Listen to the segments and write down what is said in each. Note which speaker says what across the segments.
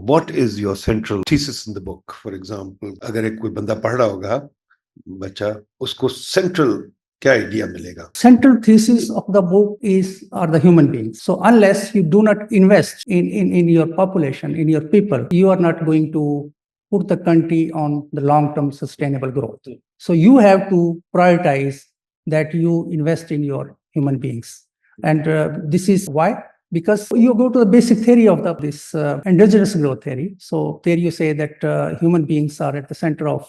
Speaker 1: what is your central thesis in the book? For example, अगर एक कोई बंदा पढ़ रहा होगा, बच्चा, उसको central क्या idea मिलेगा?
Speaker 2: Central thesis of the book are the human beings. So unless you do not invest in your population, in your people, you are not going to put the country on the long-term sustainable growth. So you have to prioritize that you invest in your human beings. And this is why. Because you go to the basic theory of this endogenous growth theory. So there you say that human beings are at the center of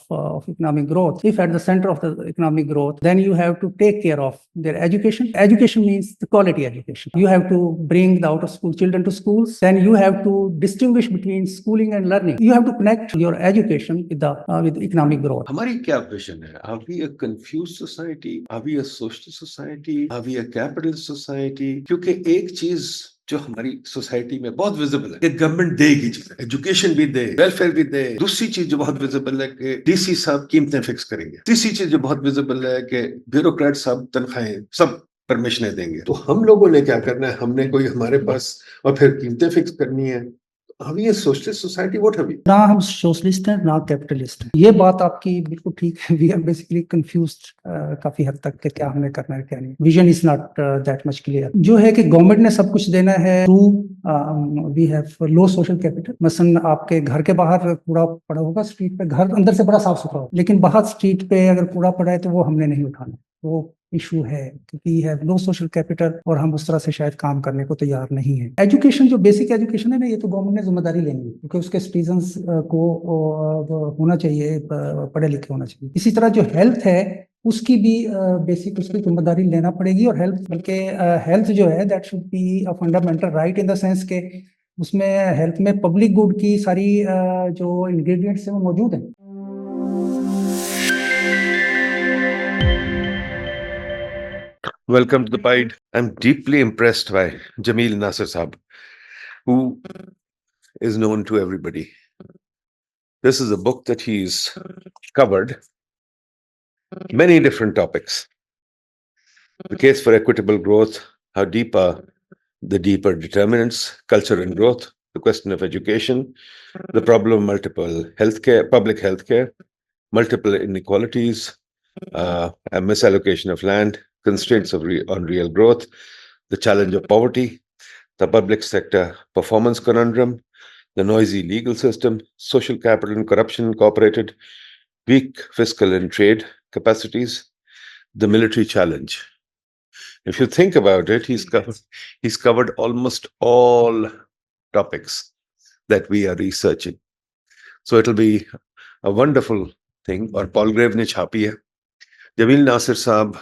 Speaker 2: economic growth. If at the center of the economic growth, then you have to take care of their education. Education means the quality education. You have to bring the out-of-school children to schools. Then you have to distinguish between schooling and learning. You have to connect your education with economic growth.
Speaker 1: हमारी क्या vision है? Are we a confused society? Are we a social society? Are we a capitalist society? क्योंकि एक चीज जो हमारी society में बहुत विजिबल है कि गवर्नमेंट देगी चीजें, एजुकेशन भी दे, वेलफेयर भी दे। दूसरी चीज जो बहुत विजिबल है कि डीसी साहब कीमतें फिक्स करेंगे। तीसरी चीज जो बहुत विजिबल है कि ब्यूरोक्रेट साहब तनख्वाहें सब परमिशनें देंगे। तो हम लोगों ने क्या करना है? हमने कोई हमारे पास और फिर कीमतें फिक्स करनी है। हम ये socialist society what have you?
Speaker 2: ना हम सोशलिस्ट हैं ना कैपिटलिस्ट हैं। ये बात आपकी बिल्कुल ठीक है। वी आर बेसिकली कंफ्यूज्ड काफी हद तक कि क्या हमें करना है क्या नहीं। Vision is not that much clear. जो है कि गवर्नमेंट ने सब कुछ देना है to we have low social capital. मसलन आपके घर के बाहर कूड़ा पड़ा होगा स्ट्रीट पे, घर अंदर से बड़ा साफ सुथरा हो, लेकिन बाहर स्ट्रीट पे अगर कूड़ा पड़ा है तो वो हमने नहीं उठाना। वो इशू है क्योंकि है लो सोशल कैपिटल और हम उस तरह से शायद काम करने को तैयार नहीं है। एजुकेशन जो बेसिक एजुकेशन है ना, ये तो गवर्नमेंट ने जिम्मेदारी लेनी है क्योंकि उसके सिटीजन्स को होना चाहिए, पढ़े लिखे होना चाहिए। इसी तरह जो हेल्थ है उसकी भी बेसिक उसकी जिम्मेदारी लेना पड़ेगी। और हेल्थ बल्कि हेल्थ जो है that should be a fundamental right in the sense के उसमें हेल्थ में पब्लिक गुड की सारी जो इंग्रेडिएंट्स है वो मौजूद हैं।
Speaker 1: Welcome to the Pied. I'm deeply impressed by Jameel Nasir Saab, who is known to everybody. This is a book that he's covered many different topics. The case for equitable growth, how deep are the deeper determinants, culture and growth, the question of education, the problem of multiple healthcare, public healthcare, multiple inequalities, a misallocation of land, constraints on real growth, the challenge of poverty, the public sector performance conundrum, the noisy legal system, social capital and corruption incorporated, weak fiscal and trade capacities, the military challenge. If you think about it, he's covered almost all topics that we are researching. So it'll be a wonderful thing. Or Paul Grave ne chhapi hai. Jameel Nasir Saab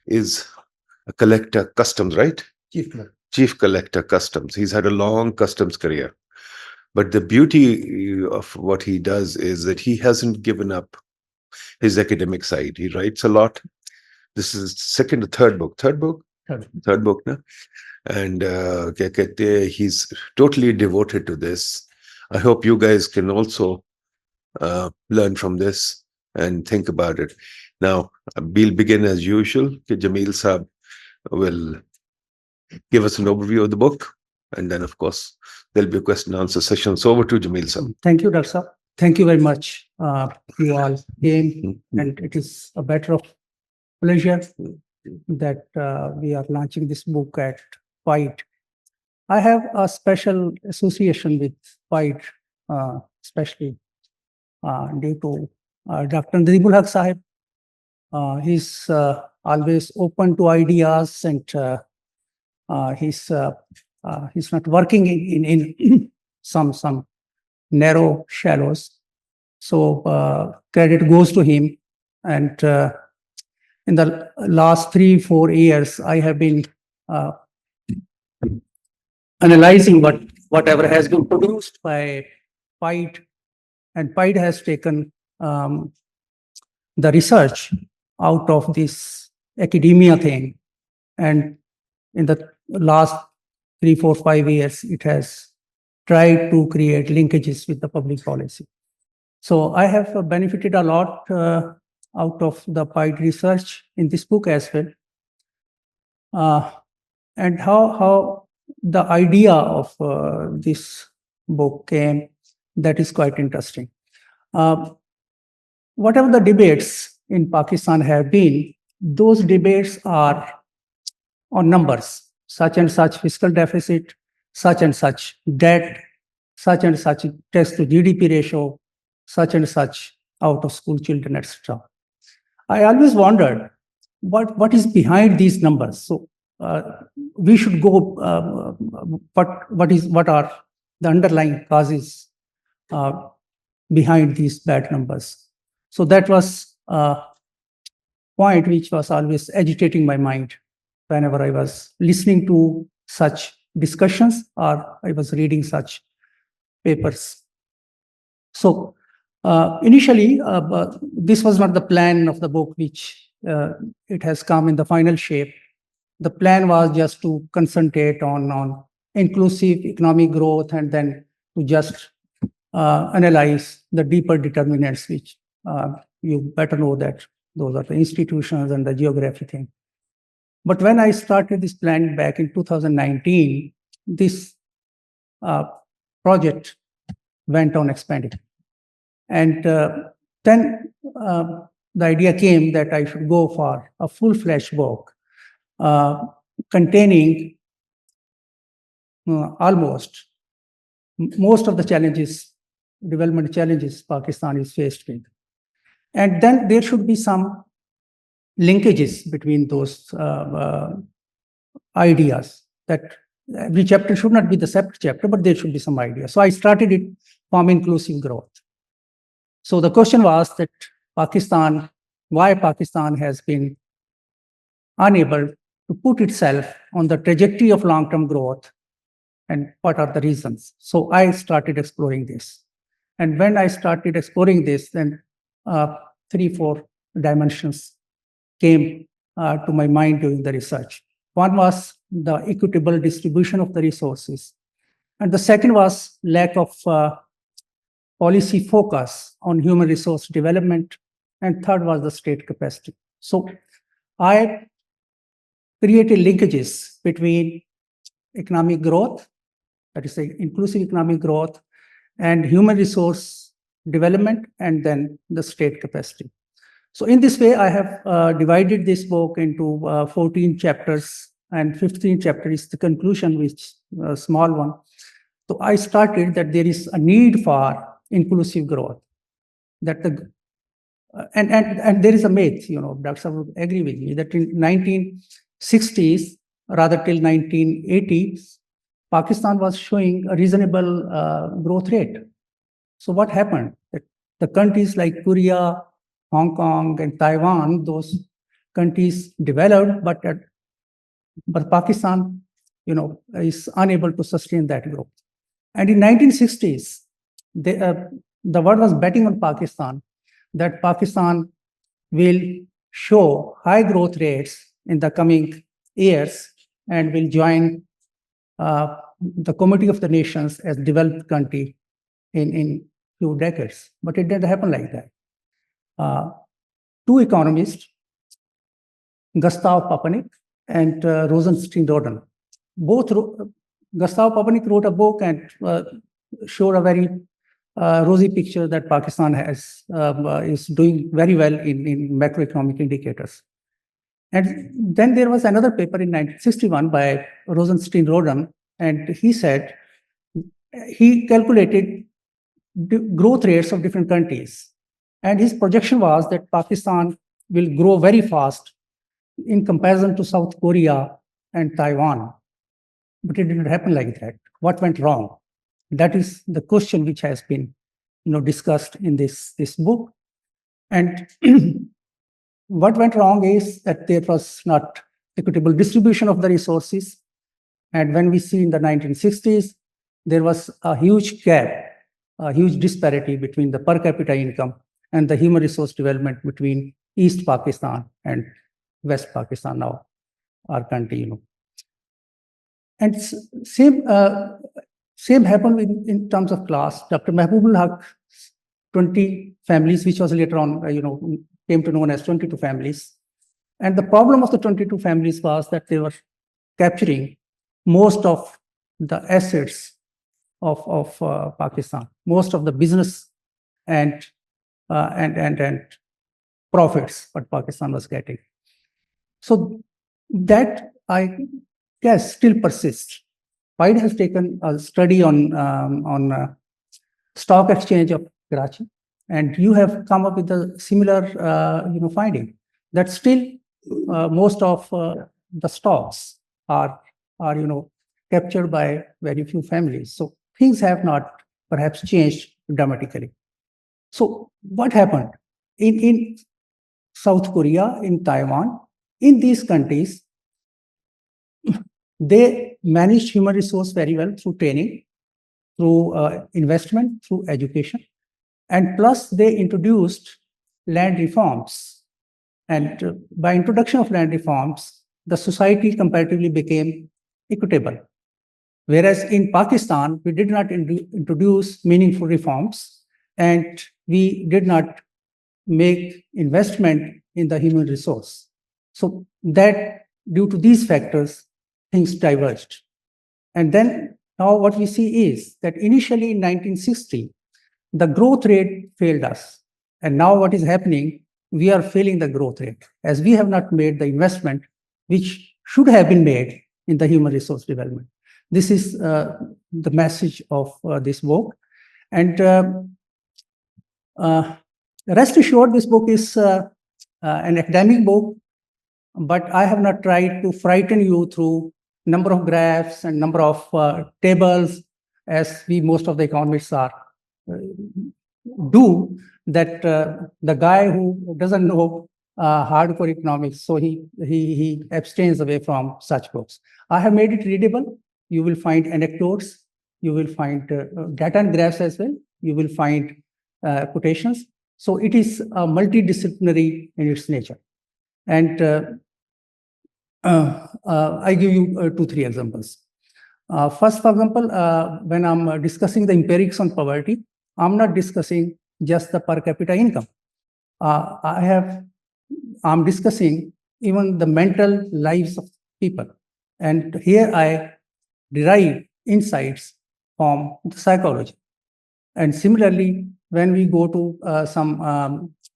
Speaker 1: is a collector customs, right? Chief collector customs. He's had a long customs career. But the beauty of what he does is that he hasn't given up his academic side. He writes a lot. This is second or third book. Third book, na? And he's totally devoted to this. I hope you guys can also learn from this and think about it. Now, we'll begin as usual. Jameel Saab will give us an overview of the book. And then, of course, there'll be a question and answer session. So over to Jameel Saab.
Speaker 2: Thank you, Dr. Saab. Thank you very much. You all came, and it is a matter of pleasure that we are launching this book at Pied. I have a special association with Pied, especially due to Dr. Nadeebul Haq Sahib. He's always open to ideas, and he's not working in some narrow shallows. So credit goes to him. And in the last 3-4 years, I have been analyzing whatever has been produced by Pied, and Pied has taken the research out of this academia thing, and in the last 3-4-5 years, it has tried to create linkages with the public policy. So I have benefited a lot out of the Pied research in this book as well. And how the idea of this book came that is quite interesting. Whatever the debates in Pakistan have been, those debates are on numbers, such and such fiscal deficit, such and such debt, such and such debt to GDP ratio, such and such out of school children, etc. I always wondered what is behind these numbers. So we should go what are the underlying causes behind these bad numbers. So that was a point which was always agitating my mind whenever I was listening to such discussions or I was reading such papers. So initially, this was not the plan of the book, which it has come in the final shape. The plan was just to concentrate on inclusive economic growth and then to just analyze the deeper determinants, which you better know that those are the institutions and the geography thing. But when I started this plan back in 2019, this project went on expanding. And then the idea came that I should go for a full-fledged book containing almost most of the challenges, development challenges Pakistan is faced with. And then there should be some linkages between those ideas, that every chapter should not be the separate chapter, but there should be some idea. So I started it from inclusive growth. So the question was that why Pakistan has been unable to put itself on the trajectory of long-term growth and what are the reasons. So I started exploring this. And when I started exploring this, then 3-4 dimensions came to my mind during the research. One was the equitable distribution of the resources. And the second was lack of policy focus on human resource development. And third was the state capacity. So I created linkages between economic growth, that is inclusive economic growth, and human resource development, and then the state capacity. So in this way, I have divided this book into 14 chapters, and 15 chapter is the conclusion, which a small one. So I started that there is a need for inclusive growth. That and there is a myth, Dr. Sahab would agree with me, that in 1960s, rather till 1980s, Pakistan was showing a reasonable growth rate. So what happened? That the countries like Korea, Hong Kong, and Taiwan, those countries developed, but Pakistan, is unable to sustain that growth. And in 1960s, the world was betting on Pakistan, that Pakistan will show high growth rates in the coming years and will join the Committee of the Nations as developed country in few decades. But it didn't happen like that. Two economists, Gustav Papanik and Rosenstein-Roden, Gustav Papanik wrote a book and showed a very rosy picture that Pakistan is doing very well in macroeconomic indicators. And then there was another paper in 1961 by Rosenstein-Roden, and he said he calculated the growth rates of different countries. And his projection was that Pakistan will grow very fast in comparison to South Korea and Taiwan. But it didn't happen like that. What went wrong? That is the question which has been discussed in this book. And what went wrong is that there was not equitable distribution of the resources. And when we see in the 1960s, there was a huge gap, a huge disparity between the per capita income and the human resource development between East Pakistan and West Pakistan, now our country, And same happened in terms of class. Dr. Mahbubul Haq, 20 families, which was later on, came to known as 22 families. And the problem of the 22 families was that they were capturing most of the assets of Pakistan. Most of the business and profits what Pakistan was getting. So that I guess still persists. White has taken a study on stock exchange of Karachi, and you have come up with a similar finding that still most of the stocks are captured by very few families. So things have not perhaps changed dramatically. So what happened in South Korea, in Taiwan, in these countries? They managed human resource very well through training, through investment, through education, and plus they introduced land reforms. And by introduction of land reforms, the society comparatively became equitable. Whereas in Pakistan, we did not introduce meaningful reforms, and we did not make investment in the human resource. So that due to these factors, things diverged. And then now what we see is that initially in 1960, the growth rate failed us. And now what is happening, we are failing the growth rate as we have not made the investment which should have been made in the human resource development. This is the message of this book. And rest assured, this book is an academic book, but I have not tried to frighten you through number of graphs and number of tables, as most of the economists are do, that the guy who doesn't know hardcore economics, so he abstains away from such books. I have made it readable. You will find anecdotes, you will find data and graphs as well, you will find quotations. So it is multidisciplinary in its nature. And I give you 2-3 examples. First, for example, when I'm discussing the empirics on poverty, I'm not discussing just the per capita income. I'm discussing even the mental lives of people. And here I derive insights from the psychology. And similarly, when we go to some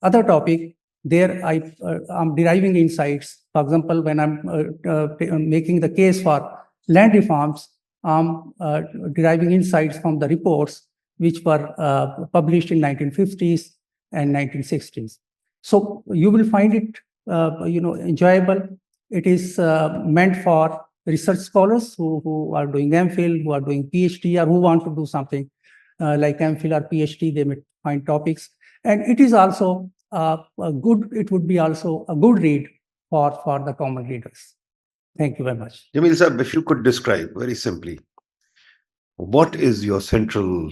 Speaker 2: other topic, there I'm deriving insights. For example, when I'm making the case for land reforms, I'm deriving insights from the reports which were published in 1950s and 1960s. So you will find it enjoyable. It is meant for research scholars who are doing MPhil, who are doing PhD, or who want to do something like MPhil or PhD. They may find topics, and it is also it would be also a good read for the common readers. Thank you very much.
Speaker 1: Jamil Sahab, if you could describe very simply, what is your central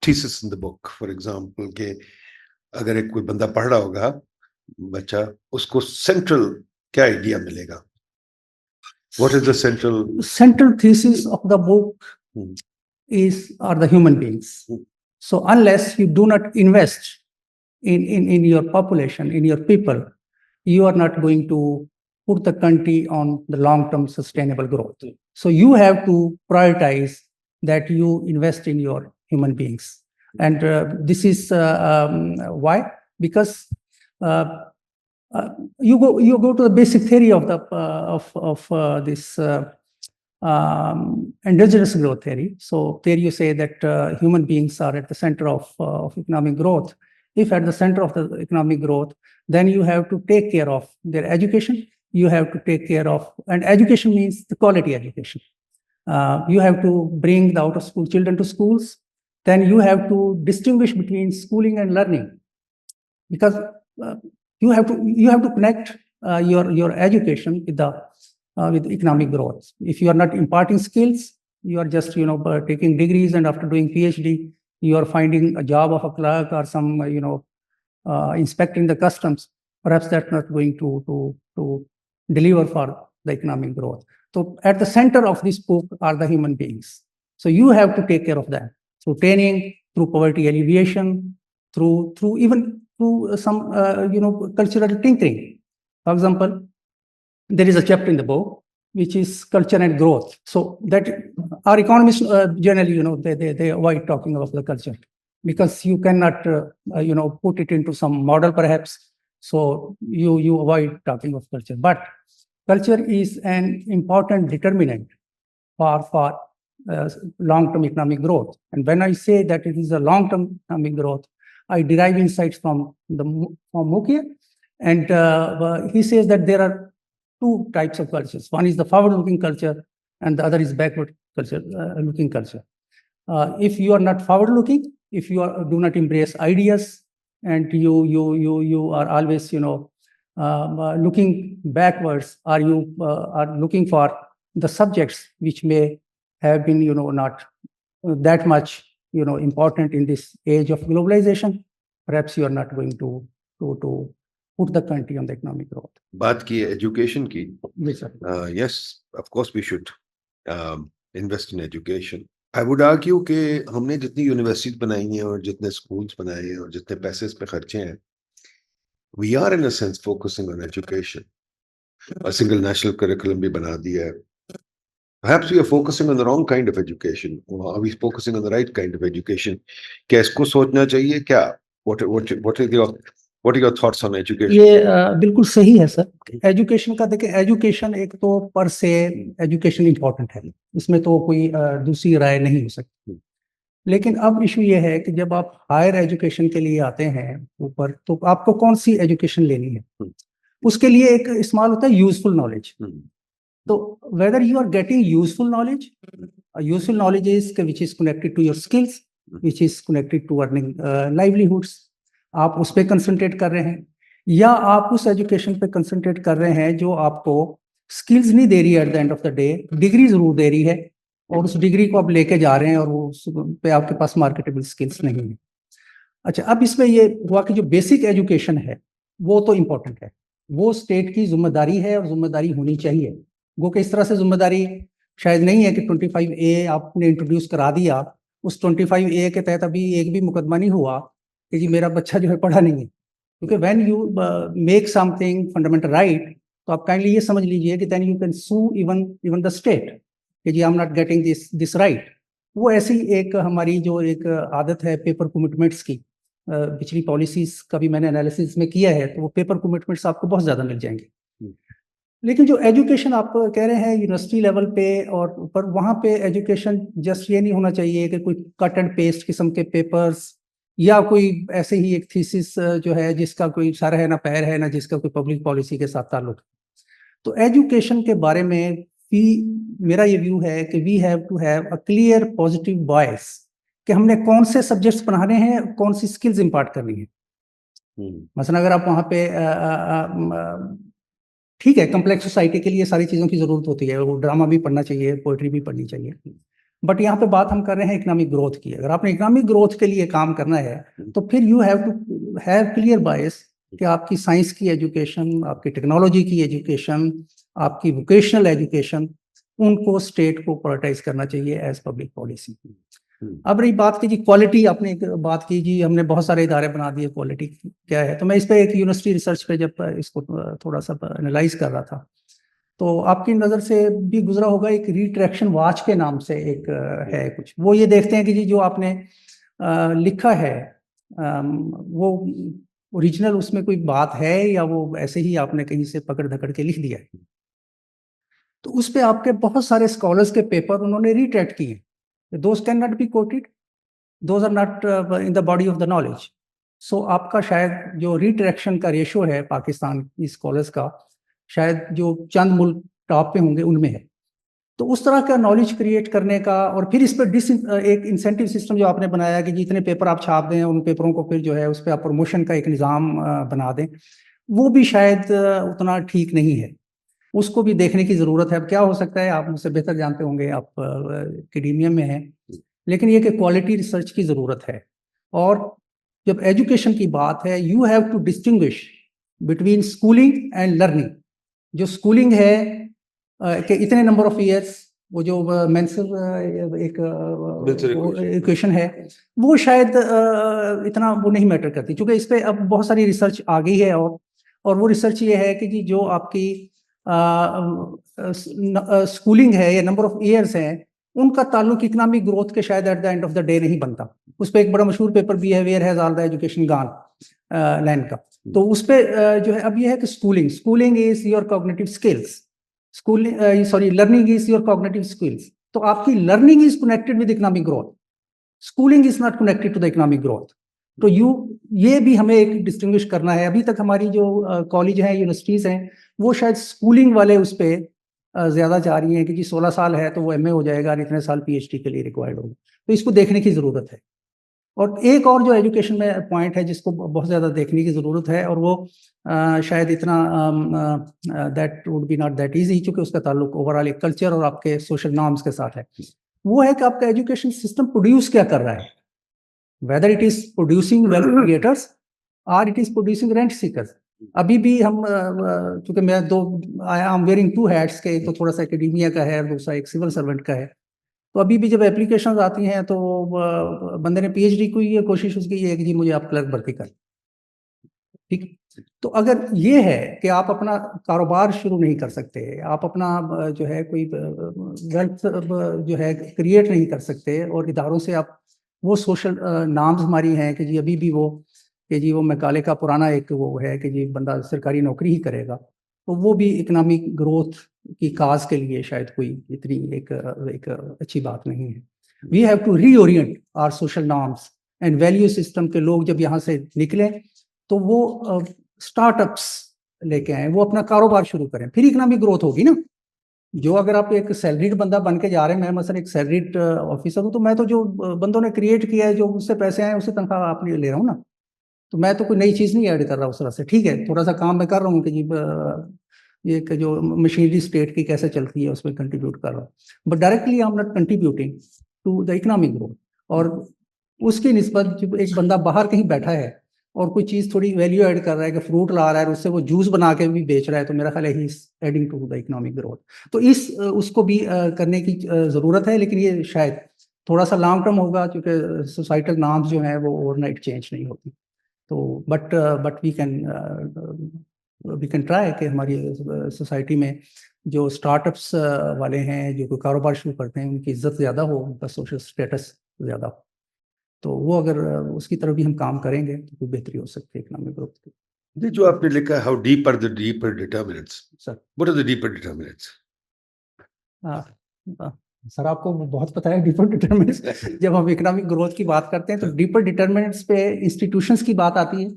Speaker 1: thesis in the book? For example, कि अगर एक कोई बंदा पढ़ रहा होगा बच्चा, उसको central क्या idea मिलेगा? What is the central
Speaker 2: thesis of the book are the human beings. So unless you do not invest in your population, in your people, you are not going to put the country on the long-term sustainable growth. So you have to prioritize that you invest in your human beings. And this is why, because you go to the basic theory of the this endogenous growth theory. So there you say that human beings are at the center of economic growth. If at the center of the economic growth, then you have to take care of their education. You have to take care of, and education means the quality education. You have to bring the out-of-school children to schools. Then you have to distinguish between schooling and learning, because you have to connect your education with economic growth. If you are not imparting skills, you are just taking degrees, and after doing PhD, you are finding a job of a clerk or some inspecting the customs. Perhaps that's not going to deliver for the economic growth. So at the center of this book are the human beings. So you have to take care of that through training, through poverty alleviation, through some cultural tinkering. For example, there is a chapter in the book which is culture and growth. So that our economists generally, they avoid talking about the culture because you cannot, put it into some model perhaps. So you avoid talking of culture. But culture is an important determinant for long-term economic growth. And when I say that it is a long-term economic growth, I derive insights from Mukia. And he says that there are two types of cultures. One is the forward-looking culture, and the other is backward-looking culture. If you are not forward-looking, if you do not embrace ideas, and you are always, looking backwards, or you are looking for the subjects which may have been, not that much, important in this age of globalization, perhaps you are not going to put the country on the economic growth.
Speaker 1: बात की education की.
Speaker 2: Yes, sir.
Speaker 1: Yes, of course we should invest in education. I would argue कि हमने जितनी university बनाई हैं और जितने स्कूल्स बनाए हैं और जितने पैसे इस पे खर्चे हैं, we are in a sense focusing on education. A single national curriculum भी बना दिया है. Perhaps we are focusing on the wrong kind of education. Or are we focusing on the right kind of education? क्या इसको सोचना चाहिए क्या? What are your thoughts on education?
Speaker 2: ये बिल्कुल सही है सर. एजुकेशन का देखिए, एजुकेशन एक तो पर से एजुकेशन इंपॉर्टेंट है, इसमें तो कोई दूसरी राय नहीं हो सकती. लेकिन अब इशू ये है कि जब आप हायर एजुकेशन के लिए आते हैं ऊपर, तो आपको कौन सी एजुकेशन लेनी है, उसके लिए एक इस्तेमाल होता है यूजफुल नॉलेज. तो whether you are getting useful knowledge is which is connected to your skills, which is connected to earning livelihoods, आप उस पे कंसंट्रेट कर रहे हैं, या आप उस एजुकेशन पे कंसंट्रेट कर रहे हैं जो आपको स्किल्स नहीं दे रही है. At the end of the day degree जरूर दे रही है, और उस डिग्री को आप लेके जा रहे हैं और वो उस पे आपके पास मार्केटेबल स्किल्स नहीं है. अच्छा, अब इसमें ये हुआ कि जो बेसिक एजुकेशन है वो तो इम्पोर्टेंट है, वो स्टेट की जिम्मेदारी है और जिम्मेदारी होनी चाहिए. वो किस तरह से जिम्मेदारी शायद नहीं है कि 25A आपने इंट्रोड्यूस करा दिया, उस 25A के तहत अभी एक भी मुकदमा नहीं हुआ कि जी मेरा बच्चा जो है पढ़ा नहीं है. क्योंकि when you make something fundamental right, तो आप काइंडली ये समझ लीजिए कि then you can sue even the state कि जी I am not getting this right. वो ऐसी एक हमारी जो एक आदत है पेपर कमिटमेंट्स की, पिछली पॉलिसीज का भी मैंने एनालिसिस में किया है, तो वो पेपर कमिटमेंट्स आपको बहुत ज़्यादा मिल जाएंगे. लेकिन जो एजुकेशन आप कह रहे हैं यूनिवर्सिटी लेवल पे और ऊपर, वहाँ पे एजुकेशन जस्ट ये नहीं होना चाहिए कि कोई कट एंड पेस्ट किस्म के पेपर्स, या कोई ऐसे ही एक थीसिस जो है जिसका कोई सर है ना पैर है ना जिसका कोई पब्लिक पॉलिसी के साथ ताल्लुक. तो एजुकेशन के बारे में मेरा ये व्यू है कि we have to have a clear positive voice कि हमने कौन से सब्जेक्ट्स पढ़ाने हैं, कौन सी स्किल्स इम्पार्ट करनी है. मसलन अगर आप वहाँ पे ठीक है, कम्प्लेक्स सोसाइटी के लिए सारी चीज़ों की ज़रूरत होती है, वो ड्रामा भी पढ़ना चाहिए, पोइट्री भी पढ़नी चाहिए, बट यहाँ पे बात हम कर रहे हैं इकोनॉमिक ग्रोथ की. अगर आपने इकोनॉमिक ग्रोथ के लिए काम करना है तो फिर you have to have clear bias कि आपकी साइंस की एजुकेशन, आपकी टेक्नोलॉजी की एजुकेशन, आपकी वोकेशनल एजुकेशन, उनको स्टेट को प्रायोरिटाइज करना चाहिए एज पब्लिक पॉलिसी. अब रही बात की जी क्वालिटी, आपने एक बात की जी हमने बहुत सारे इदारे बना दिए, क्वालिटी क्या है. तो मैं इस पे एक यूनिवर्सिटी रिसर्च पे जब इसको थोड़ा सा एनालाइज कर रहा था, तो आपकी नज़र से भी गुजरा होगा, एक रिट्रैक्शन वॉच के नाम से एक है कुछ. वो ये देखते हैं कि जी जो आपने लिखा है वो ओरिजिनल उसमें कोई बात है या वो ऐसे ही आपने कहीं से पकड़ धकड़ के लिख दिया है. तो उस पे आपके बहुत सारे स्कॉलर्स के पेपर उन्होंने रिट्रैक्ट किए. Those cannot be quoted, those are not in the body of the knowledge. So आपका शायद जो रिट्रैक्शन का रेशो है पाकिस्तान की स्कॉलर्स का, शायद जो चंद मुल्क टॉप पे होंगे उनमें है. तो उस तरह का नॉलेज क्रिएट करने का, और फिर इस पर एक इंसेंटिव सिस्टम जो आपने बनाया कि जितने पेपर आप छाप दें उन पेपरों को फिर जो है उस पर आप प्रमोशन का एक निज़ाम बना दें, वो भी शायद उतना ठीक नहीं है. उसको भी देखने की ज़रूरत है. अब क्या हो सकता है, आप मुझसे बेहतर जानते होंगे, आप एकेडेमिया में हैं, लेकिन ये कि क्वालिटी रिसर्च की ज़रूरत है. और जब एजुकेशन की बात है, you have to distinguish between schooling and learning. जो स्कूलिंग है कि इतने नंबर ऑफ ईयर्स, वो जो मेंसर एक इक्वेशन है, वो शायद इतना वो नहीं मैटर करती, क्योंकि इस पर अब बहुत सारी रिसर्च आ गई है. और वो रिसर्च ये है कि जी जो आपकी स्कूलिंग है या नंबर ऑफ ईयर्स हैं, उनका ताल्लुक इकोनॉमिक ग्रोथ के शायद at the end of the day नहीं बनता। उस पर एक बड़ा मशहूर पेपर भी है, where has all the education gone, land का। तो उस पे जो है अब ये है कि schooling is your cognitive skills, learning is your cognitive skills. तो आपकी learning is connected with economic growth, schooling is not connected to the economic growth. तो ये भी हमें एक डिस्टिंग्विश करना है। अभी तक हमारी जो कॉलेज हैं, यूनिवर्सिटीज हैं, वो शायद स्कूलिंग वाले उस पर ज्यादा चाह रही हैं कि जी 16 साल है तो वो एमए हो जाएगा और इतने साल पीएचडी के लिए रिक्वायर्ड होगा। तो इसको देखने की जरूरत है। और एक और जो एजुकेशन में पॉइंट है जिसको बहुत ज़्यादा देखने की ज़रूरत है, और वो शायद इतना that would be not that easy, क्योंकि उसका ताल्लुक ओवरऑल एक कल्चर और आपके सोशल नॉर्म्स के साथ है। वो है कि आपका एजुकेशन सिस्टम प्रोड्यूस क्या कर रहा है, whether it is producing wealth creators और it is producing rent seekers. अभी भी हम चूंकि मैं I am wearing two hats के, एक तो थोड़ा सा एकेडमिया का है और दूसरा एक सिविल सर्वेंट का है। तो अभी भी जब एप्लीकेशन आती हैं तो बंदे ने पीएचडी की है, कोशिश उसकी ये है कि जी मुझे आप क्लर्क भर्ती कर, ठीक। तो अगर ये है कि आप अपना कारोबार शुरू नहीं कर सकते, आप अपना जो है कोई वेल्थ जो है क्रिएट नहीं कर सकते, और इदारों से आप वो सोशल नॉर्म्स हमारी हैं कि जी अभी भी वो कि जी वो मैकाले का पुराना एक वो है कि जी बंदा सरकारी नौकरी ही करेगा, तो वो भी इकोनॉमिक ग्रोथ की काज के लिए शायद कोई इतनी एक अच्छी बात नहीं है। We have to reorient our social norms and value system के लोग जब यहाँ से निकले तो वो स्टार्टअप्स लेके आए, वो अपना कारोबार शुरू करें, फिर इकोनॉमिक ग्रोथ होगी ना। जो अगर आप एक सैलरीड बंदा बन के जा रहे हैं, मैं मसलन एक सैलरीड ऑफिसर हूँ, तो मैं तो जो बंदों ने क्रिएट किया है, जो उससे पैसे आए उससे तनख्वाह आपने ले रहा हूँ ना। तो मैं तो कोई नई चीज़ नहीं ऐड कर रहा उस तरह से, ठीक है थोड़ा सा काम मैं कर रहा हूँ कि जी एक जो मशीनरी स्टेट की कैसे चलती है उसमें कंट्रीब्यूट कर रहा हूँ, but directly I am not contributing to the economic growth. और उसकी निस्बत जो एक बंदा बाहर कहीं बैठा है और कोई चीज़ थोड़ी वैल्यू ऐड कर रहा है कि फ्रूट ला रहा है और उससे वो जूस बना के भी बेच रहा है, तो मेरा ख्याल है ही adding to the economic growth. तो उसको भी करने की ज़रूरत है, लेकिन ये शायद थोड़ा सा लॉन्ग टर्म होगा, क्योंकि सोसाइटल नॉर्म्स जो हैं वो ओवरनाइट चेंज नहीं होती। तो बट वी कैन ट्राई कि हमारी सोसाइटी में जो स्टार्टअप्स वाले हैं, जो कोई कारोबार शुरू करते हैं, उनकी इज्जत ज़्यादा हो, उनका सोशल स्टेटस ज़्यादा हो। तो वो अगर उसकी तरफ भी हम काम करेंगे तो कोई बेहतरी हो सकती है इकोनॉमिक ग्रोथ की।
Speaker 1: ये जो आपने लिखा, how deep are the deeper determinants,
Speaker 2: sir
Speaker 1: what are the deeper determinants?
Speaker 2: Sir आपको बहुत पता है डीपर डिटरमिनेंट्स। जब हम इकोनॉमिक ग्रोथ की बात करते हैं तो डीपर डिटरमिनेंट्स पे इंस्टीट्यूशंस की बात आती है,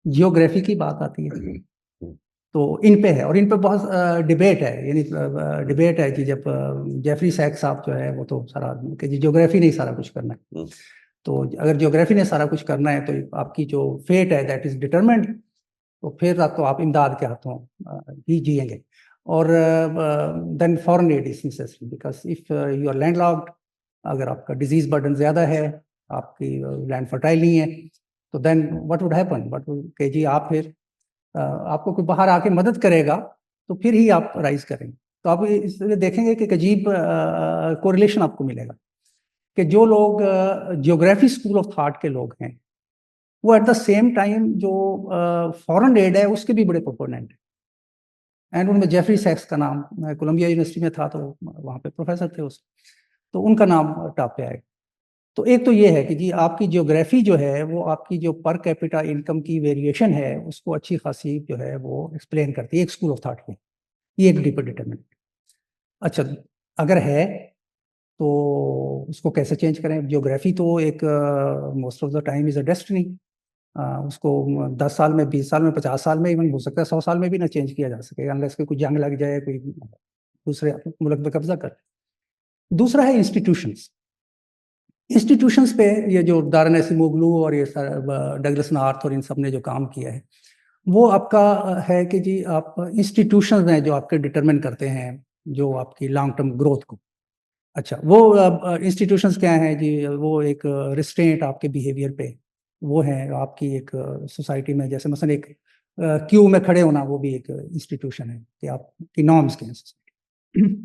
Speaker 2: जियोग्राफी की बात आती है, तो इन पे है। और इन पे बहुत डिबेट है, यानी डिबेट है कि जब जेफरी सैक्स साहब जो है वो तो सारा कि जी ज्योग्राफी नहीं सारा कुछ करना है। तो अगर ज्योग्राफी ने सारा कुछ करना है तो आपकी जो फेट है दैट इज डिटरमिन्ड, तो फिर तो आप इमदाद के हाथों ही जिएंगे। और then foreign aid is necessary, because if you are landlocked, अगर आपका डिजीज बर्डन ज़्यादा है, आपकी लैंड फर्टाइल नहीं है, तो देन व्हाट वुड हैपन, कि जी आप फिर आपको कोई बाहर आके मदद करेगा तो फिर ही आप राइज करेंगे। तो आप इसलिए देखेंगे कि एक अजीब कोरिलेशन आपको मिलेगा कि जो लोग जियोग्राफी स्कूल ऑफ थॉट के लोग हैं, वो एट द सेम टाइम जो फॉरेन एड है उसके भी बड़े प्रोपोनेंट हैं। एंड उनमें जेफरी सैक्स का नाम, मैं कोलंबिया यूनिवर्सिटी में था तो वहाँ पे प्रोफेसर थे उस, तो उनका नाम टॉप पे आएगा। तो एक तो ये है कि जी आपकी जियोग्राफी जो है वो आपकी जो पर कैपिटा इनकम की वेरिएशन है उसको अच्छी खासी जो है वो एक्सप्लेन करती है एक स्कूल ऑफ थॉट में। ये एक डीपर डिटरमिनेंट। अच्छा, अगर है तो उसको कैसे चेंज करें? जियोग्राफी तो एक most of the time is a destiny, उसको 10 साल में, 20 साल में, 50 साल में, इवन हो सकता है 100 साल में भी ना चेंज किया जा सके, अनलेस कोई जंग लग जाए, कोई दूसरे मुल्क पे कब्जा कर। दूसरा है इंस्टीट्यूशंस। इंस्टीट्यूशंस पे ये जो दारा नसीमोगलू और ये डगलस नॉर्थ और इन सब ने जो काम किया है वो आपका है कि जी आप इंस्टीट्यूशंस हैं जो आपके डिटरमिन करते हैं जो आपकी लॉन्ग टर्म ग्रोथ को। अच्छा, वो इंस्टीट्यूशंस क्या हैं जी? वो एक रिस्ट्रेंट आपके बिहेवियर पे वो है आपकी एक सोसाइटी में, जैसे मसलन एक क्यू में खड़े होना, वो भी एक इंस्टीट्यूशन है कि आपकी नॉर्म्स के हैं सोसाइटी।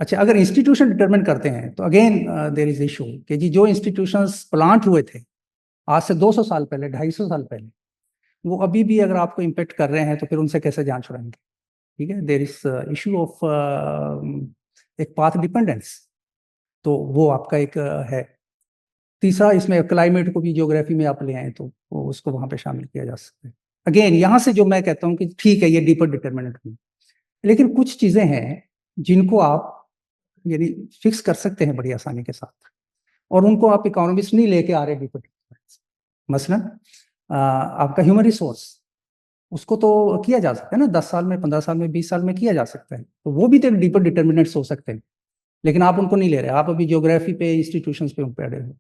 Speaker 2: अच्छा, अगर इंस्टीट्यूशन डिटरमिन करते हैं तो अगेन देयर इज इशू कि जी जो इंस्टीट्यूशंस प्लांट हुए थे आज से 200 साल पहले, 250 साल पहले, वो अभी भी अगर आपको इम्पेक्ट कर रहे हैं तो फिर उनसे कैसे जान छुड़ाएंगे? ठीक है, देयर इज इशू ऑफ एक पाथ डिपेंडेंस, तो वो आपका एक है। तीसरा, इसमें क्लाइमेट को भी ज्योग्राफी में आप ले आए तो वो उसको वहां पे शामिल किया जा सकता है। अगेन यहाँ से जो मैं कहता हूँ कि ठीक है ये डीपर डिटर्मिनेंट है, लेकिन कुछ चीजें हैं जिनको आप यानी फिक्स कर सकते हैं बड़ी आसानी के साथ, और उनको आप इकोनॉमिस्ट नहीं लेके आ रहे डीपर डिटर्मिनेंट्स। मसलन आपका ह्यूमन रिसोर्स, उसको तो किया जा सकता है ना, 10 साल में, 15 साल में, 20 साल में किया जा सकता है, तो वो भी तो डीपर डिटर्मिनेंट्स हो सकते हैं, लेकिन आप उनको नहीं ले रहे। आप अभी ज्योग्राफी पे, इंस्टीट्यूशंस पे उन पे अड़े हो।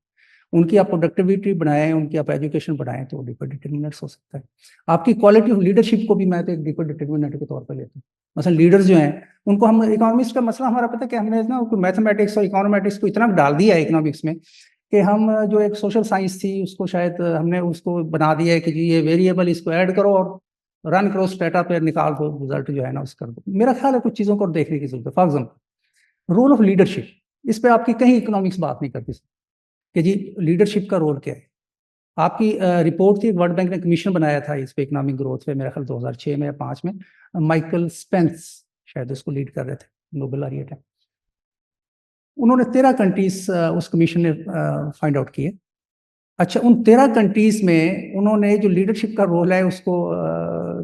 Speaker 2: उनकी आप प्रोडक्टिविटी बढ़ाएं, उनकी आप एजुकेशन बढ़ाएं, तो डीपर डिटर्मिनेंट्स हो सकता है। आपकी क्वालिटी ऑफ लीडरशिप को भी मैं तो एक डीपर डिटर्मिनेंट के तौर पर लेता हूँ। मतलब लीडर्स जो हैं उनको, हम इकोनॉमिक्स का मसला हमारा पता है कि हमने ना मैथमेटिक्स और इकोनॉमेटिक्स को इतना डाल दिया है इकोनॉमिक्स में कि हम जो एक सोशल साइंस थी उसको शायद हमने उसको बना दिया है कि जी ये वेरिएबल, इसको ऐड करो और रन करो, स्टेटा पे निकाल दो रिजल्ट जो है ना उस कर दो। मेरा ख्याल है कुछ चीज़ों को देखने की जरूरत है। For example role of leadership, इस पर आपकी कहीं इकोनॉमिक्स बात नहीं करती कि जी लीडरशिप का रोल क्या है। आपकी रिपोर्ट थी, वर्ल्ड बैंक ने कमीशन बनाया था इस पे इकोनॉमिक ग्रोथ पे, मेरा ख्याल 2006 में या 5 में, माइकल स्पेंस शायद उसको लीड कर रहे थे, नोबेल लॉरिएट है। उन्होंने 13 कंट्रीज उस कमीशन ने फाइंड आउट किए। अच्छा, उन 13 कंट्रीज में उन्होंने जो लीडरशिप का रोल है उसको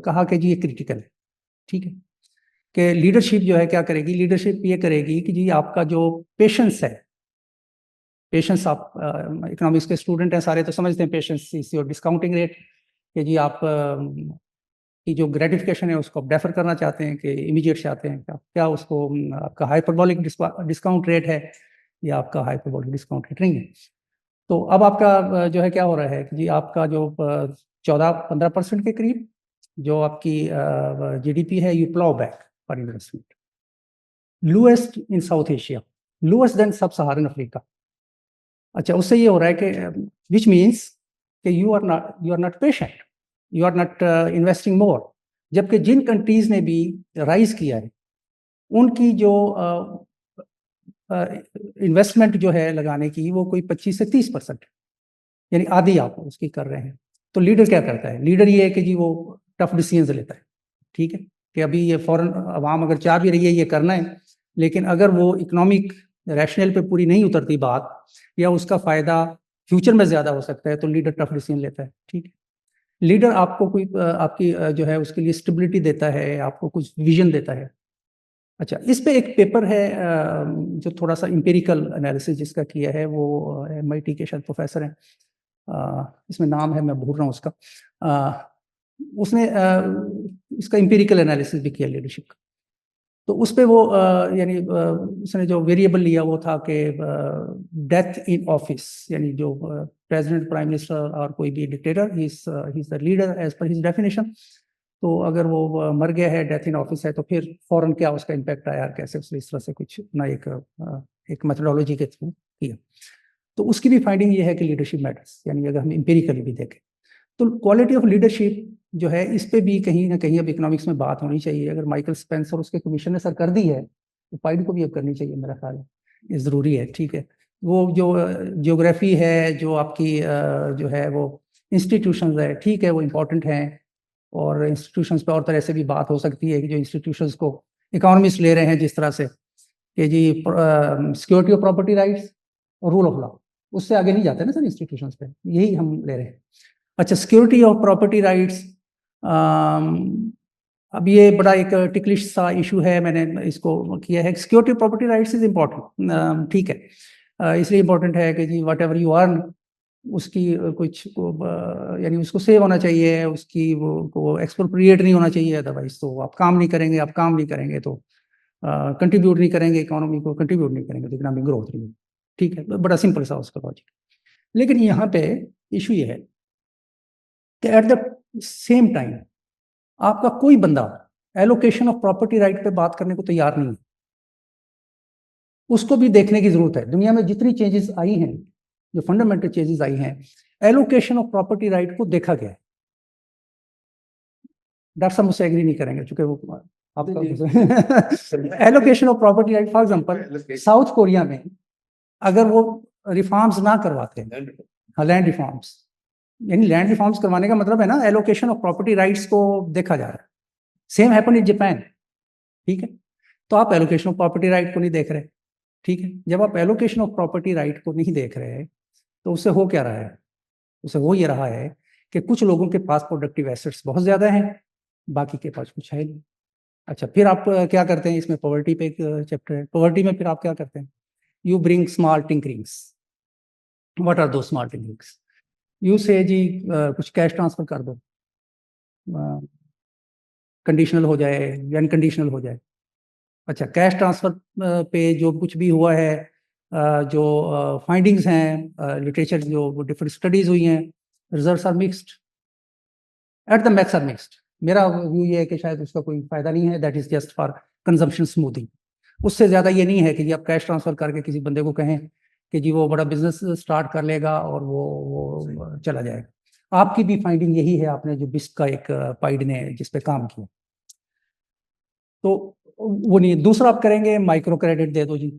Speaker 2: कहा कि जी ये क्रिटिकल है। ठीक है, कि लीडरशिप जो है क्या करेगी, लीडरशिप ये करेगी कि जी आपका जो पेशेंस है, पेशेंस, आप इकोनॉमिक्स के स्टूडेंट हैं सारे तो समझते हैं patience is your discounting rate, कि जी आप की जो ग्रेटिफिकेशन है उसको आप डेफर करना चाहते हैं कि इमीडिएट चाहते हैं, क्या उसको आपका हाइपरबोलिक डिस्काउंट रेट है या आपका हाइपरबोलिक डिस्काउंट रेट नहीं है। तो अब आपका जो है क्या हो रहा है कि जी आपका जो 14-15% के करीब जो आपकी जीडीपी है, you plough back for investment, lowest in South Asia, lowest than sub Saharan Africa. अच्छा, उससे ये हो रहा है कि विच मीन्स कि you are not patient, you are not investing more. जबकि जिन कंट्रीज ने भी राइज किया है उनकी जो इन्वेस्टमेंट जो है लगाने की वो कोई 25 से 30%, यानी आधी आप उसकी कर रहे हैं। तो लीडर क्या करता है, लीडर ये है कि जी वो टफ डिसीजन लेता है। ठीक है, कि अभी ये फॉरेन अवाम अगर चाह भी रही है ये करना है, लेकिन अगर वो इकोनॉमिक रैशनल पे पूरी नहीं उतरती बात, या उसका फायदा फ्यूचर में ज्यादा हो सकता है, तो लीडर टफ डिसीजन लेता है। ठीक है, लीडर आपको कोई आपकी जो है उसके लिए स्टेबिलिटी देता है, आपको कुछ विजन देता है। अच्छा, इस पे एक पेपर है जो थोड़ा सा इंपेरिकल एनालिसिस जिसका किया है, वो MIT के शायद प्रोफेसर हैं, इसमें नाम है मैं भूल रहा हूँ उसका, उसने इसका इंपेरिकल एनालिसिस भी किया लीडरशिप का। तो उस पे वो यानी उसने जो वेरिएबल लिया वो था कि डेथ इन ऑफिस, यानी जो प्रेसिडेंट, प्राइम मिनिस्टर और कोई भी dictator, he is the leader as per his definition. तो अगर वो मर गया है, डेथ इन ऑफिस है, तो फिर फौरन क्या उसका इम्पैक्ट आया, कैसे उसने इस तरह से कुछ ना एक मेथोडोलॉजी के थ्रू किया। तो उसकी भी फाइंडिंग ये है कि लीडरशिप मैटर्स, यानी अगर हम इंपेरिकली भी देखें तो क्वालिटी ऑफ लीडरशिप जो है इस पे भी कहीं ना कहीं अब इकोनॉमिक्स में बात होनी चाहिए। अगर माइकल स्पेंसर उसके कमीशन ने सर कर दी है तो पाइड को भी अब करनी चाहिए, मेरा ख्याल है ये ज़रूरी है। ठीक है, वो जो ज्योग्राफी है, जो आपकी जो है वो इंस्टीट्यूशंस है, ठीक है वो इम्पोर्टेंट हैं, और इंस्टीट्यूशंस पे और तरह से भी बात हो सकती है कि जो इंस्टीट्यूशंस को इकोनॉमिस्ट ले रहे हैं जिस तरह से कि जी सिक्योरिटी ऑफ प्रॉपर्टी राइट्स और रूल ऑफ लॉ, उससे आगे नहीं जाते ना सर इंस्टीट्यूशंस पे, यही हम ले रहे हैं। अच्छा, सिक्योरिटी ऑफ प्रॉपर्टी राइट्स, अब ये बड़ा एक टिकलिश सा इशू है, मैंने इसको किया है। Security of property rights is important, ठीक है, इसलिए इम्पोर्टेंट है कि जी वट एवर यू अर्न उसकी कुछ यानी उसको सेव होना चाहिए, उसकी वो एक्सप्रोप्रिएट नहीं होना चाहिए, अदरवाइज तो आप काम नहीं करेंगे, आप काम नहीं करेंगे तो कंट्रीब्यूट नहीं करेंगे, इकोनॉमी को कंट्रीब्यूट नहीं करेंगे तो इकोनॉमिक ग्रोथ नहीं होगी। ठीक है, बड़ा सिंपल सा उसका लॉजिक। लेकिन यहाँ पे इशू ये है कि एट द सेम टाइम आपका कोई बंदा एलोकेशन ऑफ प्रॉपर्टी राइट पे बात करने को तैयार नहीं है। उसको भी देखने की जरूरत है। दुनिया में जितनी चेंजेस आई हैं, जो फंडामेंटल चेंजेस आई हैं, एलोकेशन ऑफ प्रॉपर्टी राइट को देखा गया है। डॉक्टर साहब मुझसे एग्री नहीं करेंगे क्योंकि वो आपका allocation of property right, for example south Korea में अगर वो रिफॉर्म्स ना करवाते, लैंड रिफॉर्म्स, यानी लैंड रिफॉर्म्स करवाने का मतलब है ना एलोकेशन ऑफ प्रॉपर्टी राइट्स को देखा जा रहा है। Same happen in Japan. ठीक है, तो आप एलोकेशन ऑफ प्रॉपर्टी राइट को नहीं देख रहे, ठीक है। जब आप एलोकेशन ऑफ प्रॉपर्टी राइट को नहीं देख रहे तो उससे हो क्या रहा है, उससे वो ये रहा है कि कुछ लोगों के पास प्रोडक्टिव एसेट्स बहुत ज्यादा हैं, बाकी के पास कुछ है नहीं। अच्छा, फिर आप क्या करते हैं, इसमें पॉवर्टी पे एक चैप्टर है, पॉवर्टी में फिर आप क्या करते हैं, you bring small tinkerings. What are those small tinkerings? You say जी कुछ कैश ट्रांसफर कर दो, कंडीशनल हो जाए या अनकंडीशनल हो जाए। अच्छा, कैश ट्रांसफर पे जो कुछ भी हुआ है, जो फाइंडिंग्स हैं, लिटरेचर जो डिफरेंट स्टडीज हुई हैं, results are mixed, at the max are mixed. मेरा व्यू ये है कि शायद उसका कोई फायदा नहीं है, that is just for consumption smoothing. उससे ज्यादा ये नहीं है कि जी आप कैश ट्रांसफर करके किसी बंदे को कहें कि जी वो बड़ा बिजनेस स्टार्ट कर लेगा और वो चला जाएगा। आपकी भी फाइंडिंग यही है, आपने जो बिस्क का एक पाइड ने जिस पे काम किया, तो वो नहीं। दूसरा आप करेंगे माइक्रो क्रेडिट दे दो जी,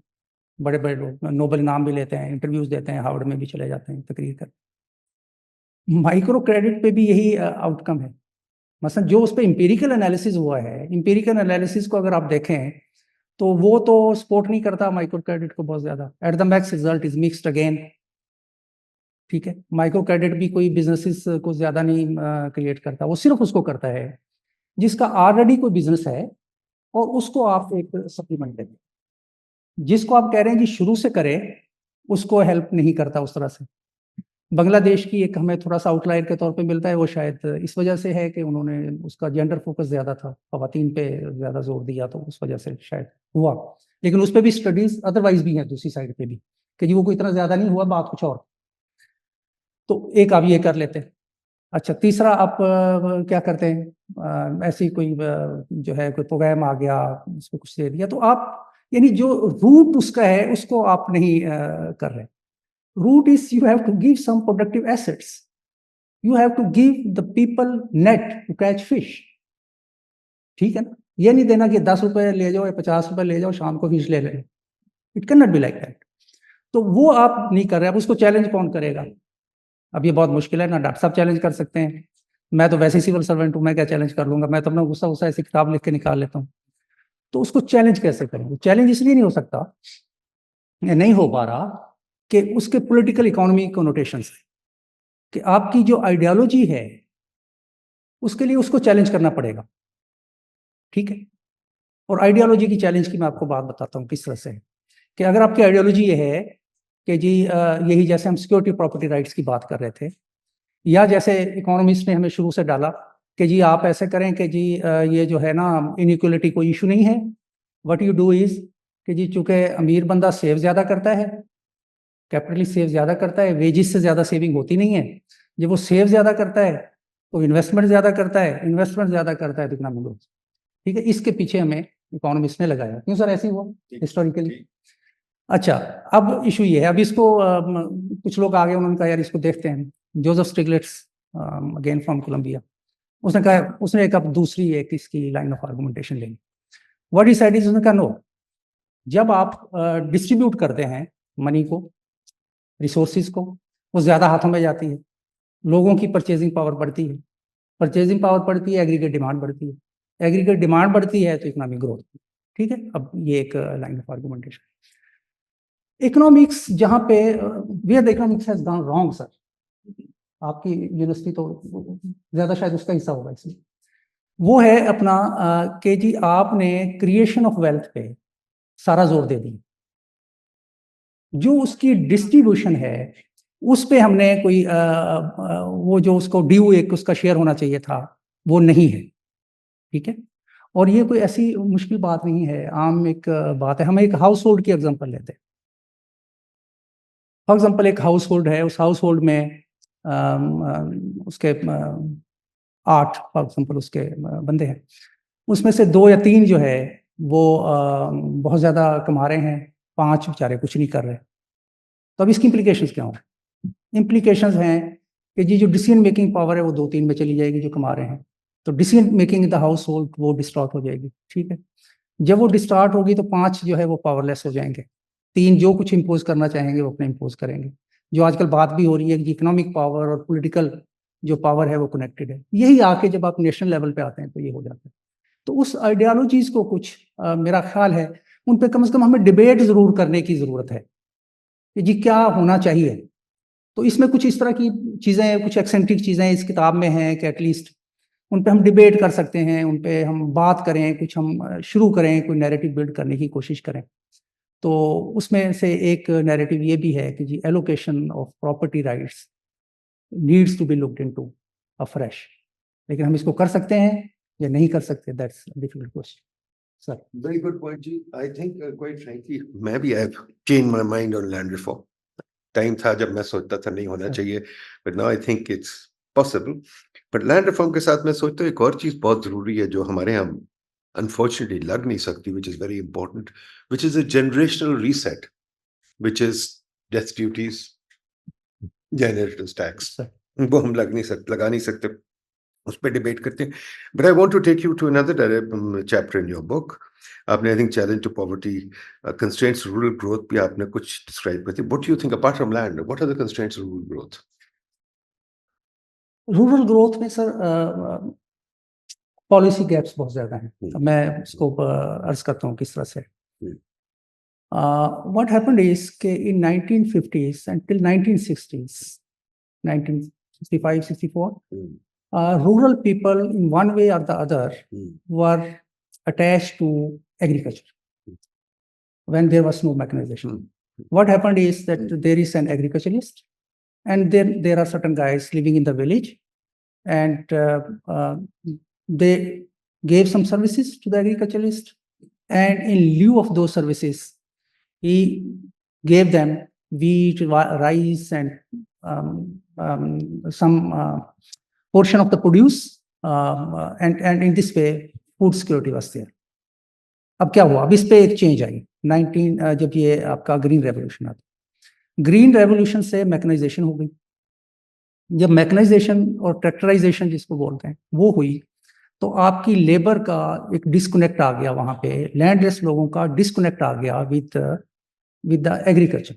Speaker 2: बड़े बड़े लोग नोबेल नाम भी लेते हैं, इंटरव्यूज देते हैं, हार्वर्ड में भी चले जाते हैं तकरीर कर। माइक्रो क्रेडिट पे भी यही आउटकम है। मसलन जो उस पर इंपेरिकल एनालिसिस हुआ है, इंपेरिकल एनालिसिस को अगर आप देखें तो वो तो सपोर्ट नहीं करता माइक्रो क्रेडिट को बहुत ज्यादा। Eight the max result is mixed again, ठीक है। माइक्रो क्रेडिट भी कोई बिजनेसेस को ज्यादा नहीं क्रिएट करता, वो सिर्फ उसको करता है जिसका ऑलरेडी कोई बिजनेस है और उसको आप एक सप्लीमेंट दें। जिसको आप कह रहे हैं कि शुरू से करें, उसको हेल्प नहीं करता उस तरह से। बांग्लादेश की एक हमें थोड़ा सा आउटलायर के तौर पे मिलता है, वो शायद इस वजह से है कि उन्होंने उसका जेंडर फोकस ज्यादा था, खवातीन पे ज्यादा जोर दिया, तो उस वजह से शायद हुआ। लेकिन उस पर भी स्टडीज अदरवाइज भी हैं दूसरी साइड पे भी कि जी वो कोई इतना ज्यादा नहीं हुआ, बात कुछ और। तो एक आप ये कर लेते हैं। अच्छा, तीसरा आप क्या करते हैं, ऐसी कोई जो है कोई प्रोग्राम आ गया, उसको कुछ दे दिया, तो आप यानी जो रूट उसका है उसको आप नहीं कर रहे। Root is you have to give some productive assets, you have to give the people net to catch fish, ठीक है ना। ये नहीं देना कि 10 रुपए ले जाओ या 50 रुपए ले जाओ, शाम को फिश ले लें, it can not be like that. तो वो आप नहीं कर रहे। अब उसको चैलेंज कौन करेगा? अब ये बहुत मुश्किल है ना, डॉक्टर साहब चैलेंज कर सकते हैं, मैं तो वैसे ही सिविल सर्वेंट हूँ, मैं क्या चैलेंज कर लूंगा, मैं तो अपना गुस्सा गुस्सा ऐसी किताब लिख के निकाल लेता हूँ। तो उसको चैलेंज कैसे करेंगे? चैलेंज इसलिए नहीं हो सकता, नहीं हो पा रहा कि उसके पॉलिटिकल इकोनॉमी कोनोटेशंस है, कि आपकी जो आइडियोलॉजी है उसके लिए उसको चैलेंज करना पड़ेगा, ठीक है। और आइडियोलॉजी की चैलेंज की मैं आपको बात बताता हूँ किस तरह से है। कि अगर आपकी आइडियोलॉजी ये है कि जी यही जैसे हम सिक्योरिटी प्रॉपर्टी राइट्स की बात कर रहे थे, या जैसे इकोनॉमिस्ट ने हमें शुरू से डाला कि जी आप ऐसे करें कि जी ये जो है ना इनइक्वलिटी कोई इशू नहीं है, व्हाट यू डू इज कि जी चूंकि अमीर बंदा सेव ज्यादा करता है, कैपिटलिस्ट सेव ज्यादा करता है, वेजिस से ज्यादा सेविंग होती नहीं है, जब वो सेव ज्यादा करता है तो इन्वेस्टमेंट ज्यादा करता है, इन्वेस्टमेंट ज्यादा करता है तो इकोनॉमिक ग्रोथ, ठीक है। इसके पीछे हमें इकोनॉमिस्ट ने लगाया। क्यों सर ऐसे ही हुआ हिस्टोरिकली? अच्छा, अब इशू ये है, अब इसको कुछ लोग आगे उन्होंने कहा यार इसको देखते हैं, जोसेफ स्टिग्लिट्स अगेन फ्रॉम कोलंबिया, उसने कहा, उसने एक अब दूसरी एक इसकी लाइन ऑफ आर्गुमेंटेशन लेनी। व्हाट ही सेड इज, उसने कहा नो, जब आप डिस्ट्रीब्यूट करते हैं मनी को, रिसोर्सिस को, वो ज्यादा हाथों में जाती है, लोगों की परचेजिंग पावर बढ़ती है, परचेजिंग पावर बढ़ती है, एग्रीगेट डिमांड बढ़ती है, एग्रीगेट डिमांड बढ़ती है तो इकोनॉमिक ग्रोथ, ठीक है। अब ये एक लाइन ऑफ आर्गुमेंटेशन। इकोनॉमिक्स जहां पे where the economics has gone wrong sir, आपकी यूनिवर्सिटी तो ज्यादा शायद उसका हिस्सा होगा इसमें, वो है अपना कि जी आपने क्रिएशन ऑफ वेल्थ पे सारा जोर दे दिया, जो उसकी डिस्ट्रीब्यूशन है उस पे हमने कोई वो जो उसको ड्यू एक उसका शेयर होना चाहिए था वो नहीं है, ठीक है। और ये कोई ऐसी मुश्किल बात नहीं है, आम एक बात है। हम एक हाउस होल्ड की एग्जांपल लेते हैं। फॉर एग्जांपल एक हाउस होल्ड है, उस हाउस होल्ड में उसके 8 फॉर एग्जांपल उसके बंदे हैं, उसमें से 2 या 3 जो है वो बहुत ज़्यादा कमा रहे हैं, 5 बेचारे कुछ नहीं कर रहे। तो अब इसकी इम्प्लीकेशंस क्या हों? इम्प्लीकेशंस हैं कि जी जो डिसीजन मेकिंग पावर है वो 2-3 में चली जाएगी जो कमा रहे हैं, तो decision making in the house hold वो डिस्टॉर्ट हो जाएगी, ठीक है। जब वो डिस्टार्ट होगी तो 5 जो है वो पावरलेस हो जाएंगे, 3 जो कुछ इम्पोज करना चाहेंगे वो अपने इम्पोज करेंगे। जो आजकल बात भी हो रही है कि इकोनॉमिक पावर और पॉलिटिकल जो पावर है वो कनेक्टेड है, यही आके जब आप नेशनल लेवल पे आते हैं तो ये हो जाता है। तो उस आइडियोलॉजीज को कुछ मेरा ख्याल है उन पे कम से कम हमें डिबेट जरूर करने की जरूरत है कि जी क्या होना चाहिए। तो इसमें कुछ इस तरह की चीजें, कुछ एक्सेंट्रिक चीजें इस किताब में हैं कि एटलीस्ट उन पे हम डिबेट कर सकते हैं, उन पे हम बात करें, कुछ हम शुरू करें, कोई नैरेटिव बिल्ड करने की कोशिश करें। तो उसमें से एक नैरेटिव ये भी है कि जी allocation of property rights needs to be looked into afresh. लेकिन हम इसको कर सकते हैं या नहीं कर सकते, that's difficult question sir.
Speaker 1: Very good point, जी. I think, quite frankly, मैं भी I've changed my mind on land reform. Time था जब मैं सोचता था नहीं होना चाहिए, but now I think it's possible. But land reform के साथ मैं सोचता हूँ एक और चीज बहुत जरूरी है जो हमारे यहाँ unfortunately लग नहीं सकती, which is very important, which is a generational reset, which is death duties, inheritance tax. वो हम लगा नहीं सकते, उस पर डिबेट करते हैं. But I want to take you to another chapter in your book. आपने I think challenge to poverty, constraints rural growth भी आपने कुछ डिस्क्राइब करती. What do you think apart from land, what are the constraints of rural growth?
Speaker 2: Rural growth में sir policy gaps बहुत ज्यादा हैं। मैं इसको अर्ज करता हूँ किस तरह से। व्हाट हैपेंड इज के इन 1950s until 1960s, 1965 64, rural people in one way or the other were attached to agriculture when there was no mechanization. What happened is that there is an agriculturalist, and then there are certain guys living in the village, and they gave some services to the agriculturalist, and in lieu of those services, he gave them wheat, rice, and some portion of the produce, and in this way food security was there. अब क्या हुआ, अब इस पे एक change आई 19 जब ये आपका ग्रीन रेवोल्यूशन आता, ग्रीन रेवोल्यूशन से मैकेनाइजेशन हो गई। जब मैकेनाइजेशन और ट्रैक्टराइजेशन जिसको बोलते हैं वो हुई, तो आपकी लेबर का एक डिस्कनेक्ट आ गया, वहां पे लैंडलेस लोगों का डिस्कनेक्ट आ गया विद द एग्रीकल्चर।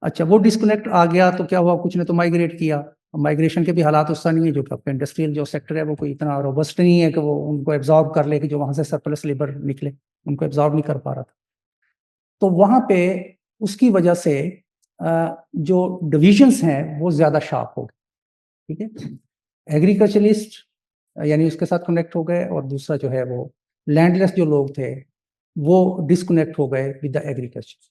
Speaker 2: अच्छा, वो डिस्कनेक्ट आ गया तो क्या हुआ, कुछ ने तो माइग्रेट किया। माइग्रेशन के भी हालात उसका नहीं है, जो कि इंडस्ट्रियल जो सेक्टर है वो कोई इतना रोबस्ट नहीं है कि वो उनको एब्जॉर्ब कर ले, कि जो वहां से सरप्लस लेबर निकले उनको एब्जॉर्ब नहीं कर पा रहा था। तो वहां पे उसकी वजह से जो डिविजन्स हैं वो ज्यादा शार्प हो गए। ठीक है, एग्रीकल्चरलिस्ट यानी उसके साथ कनेक्ट हो गए, और दूसरा जो है वो लैंडलेस जो लोग थे वो डिस्कनेक्ट हो गए विद द एग्रीकल्चर।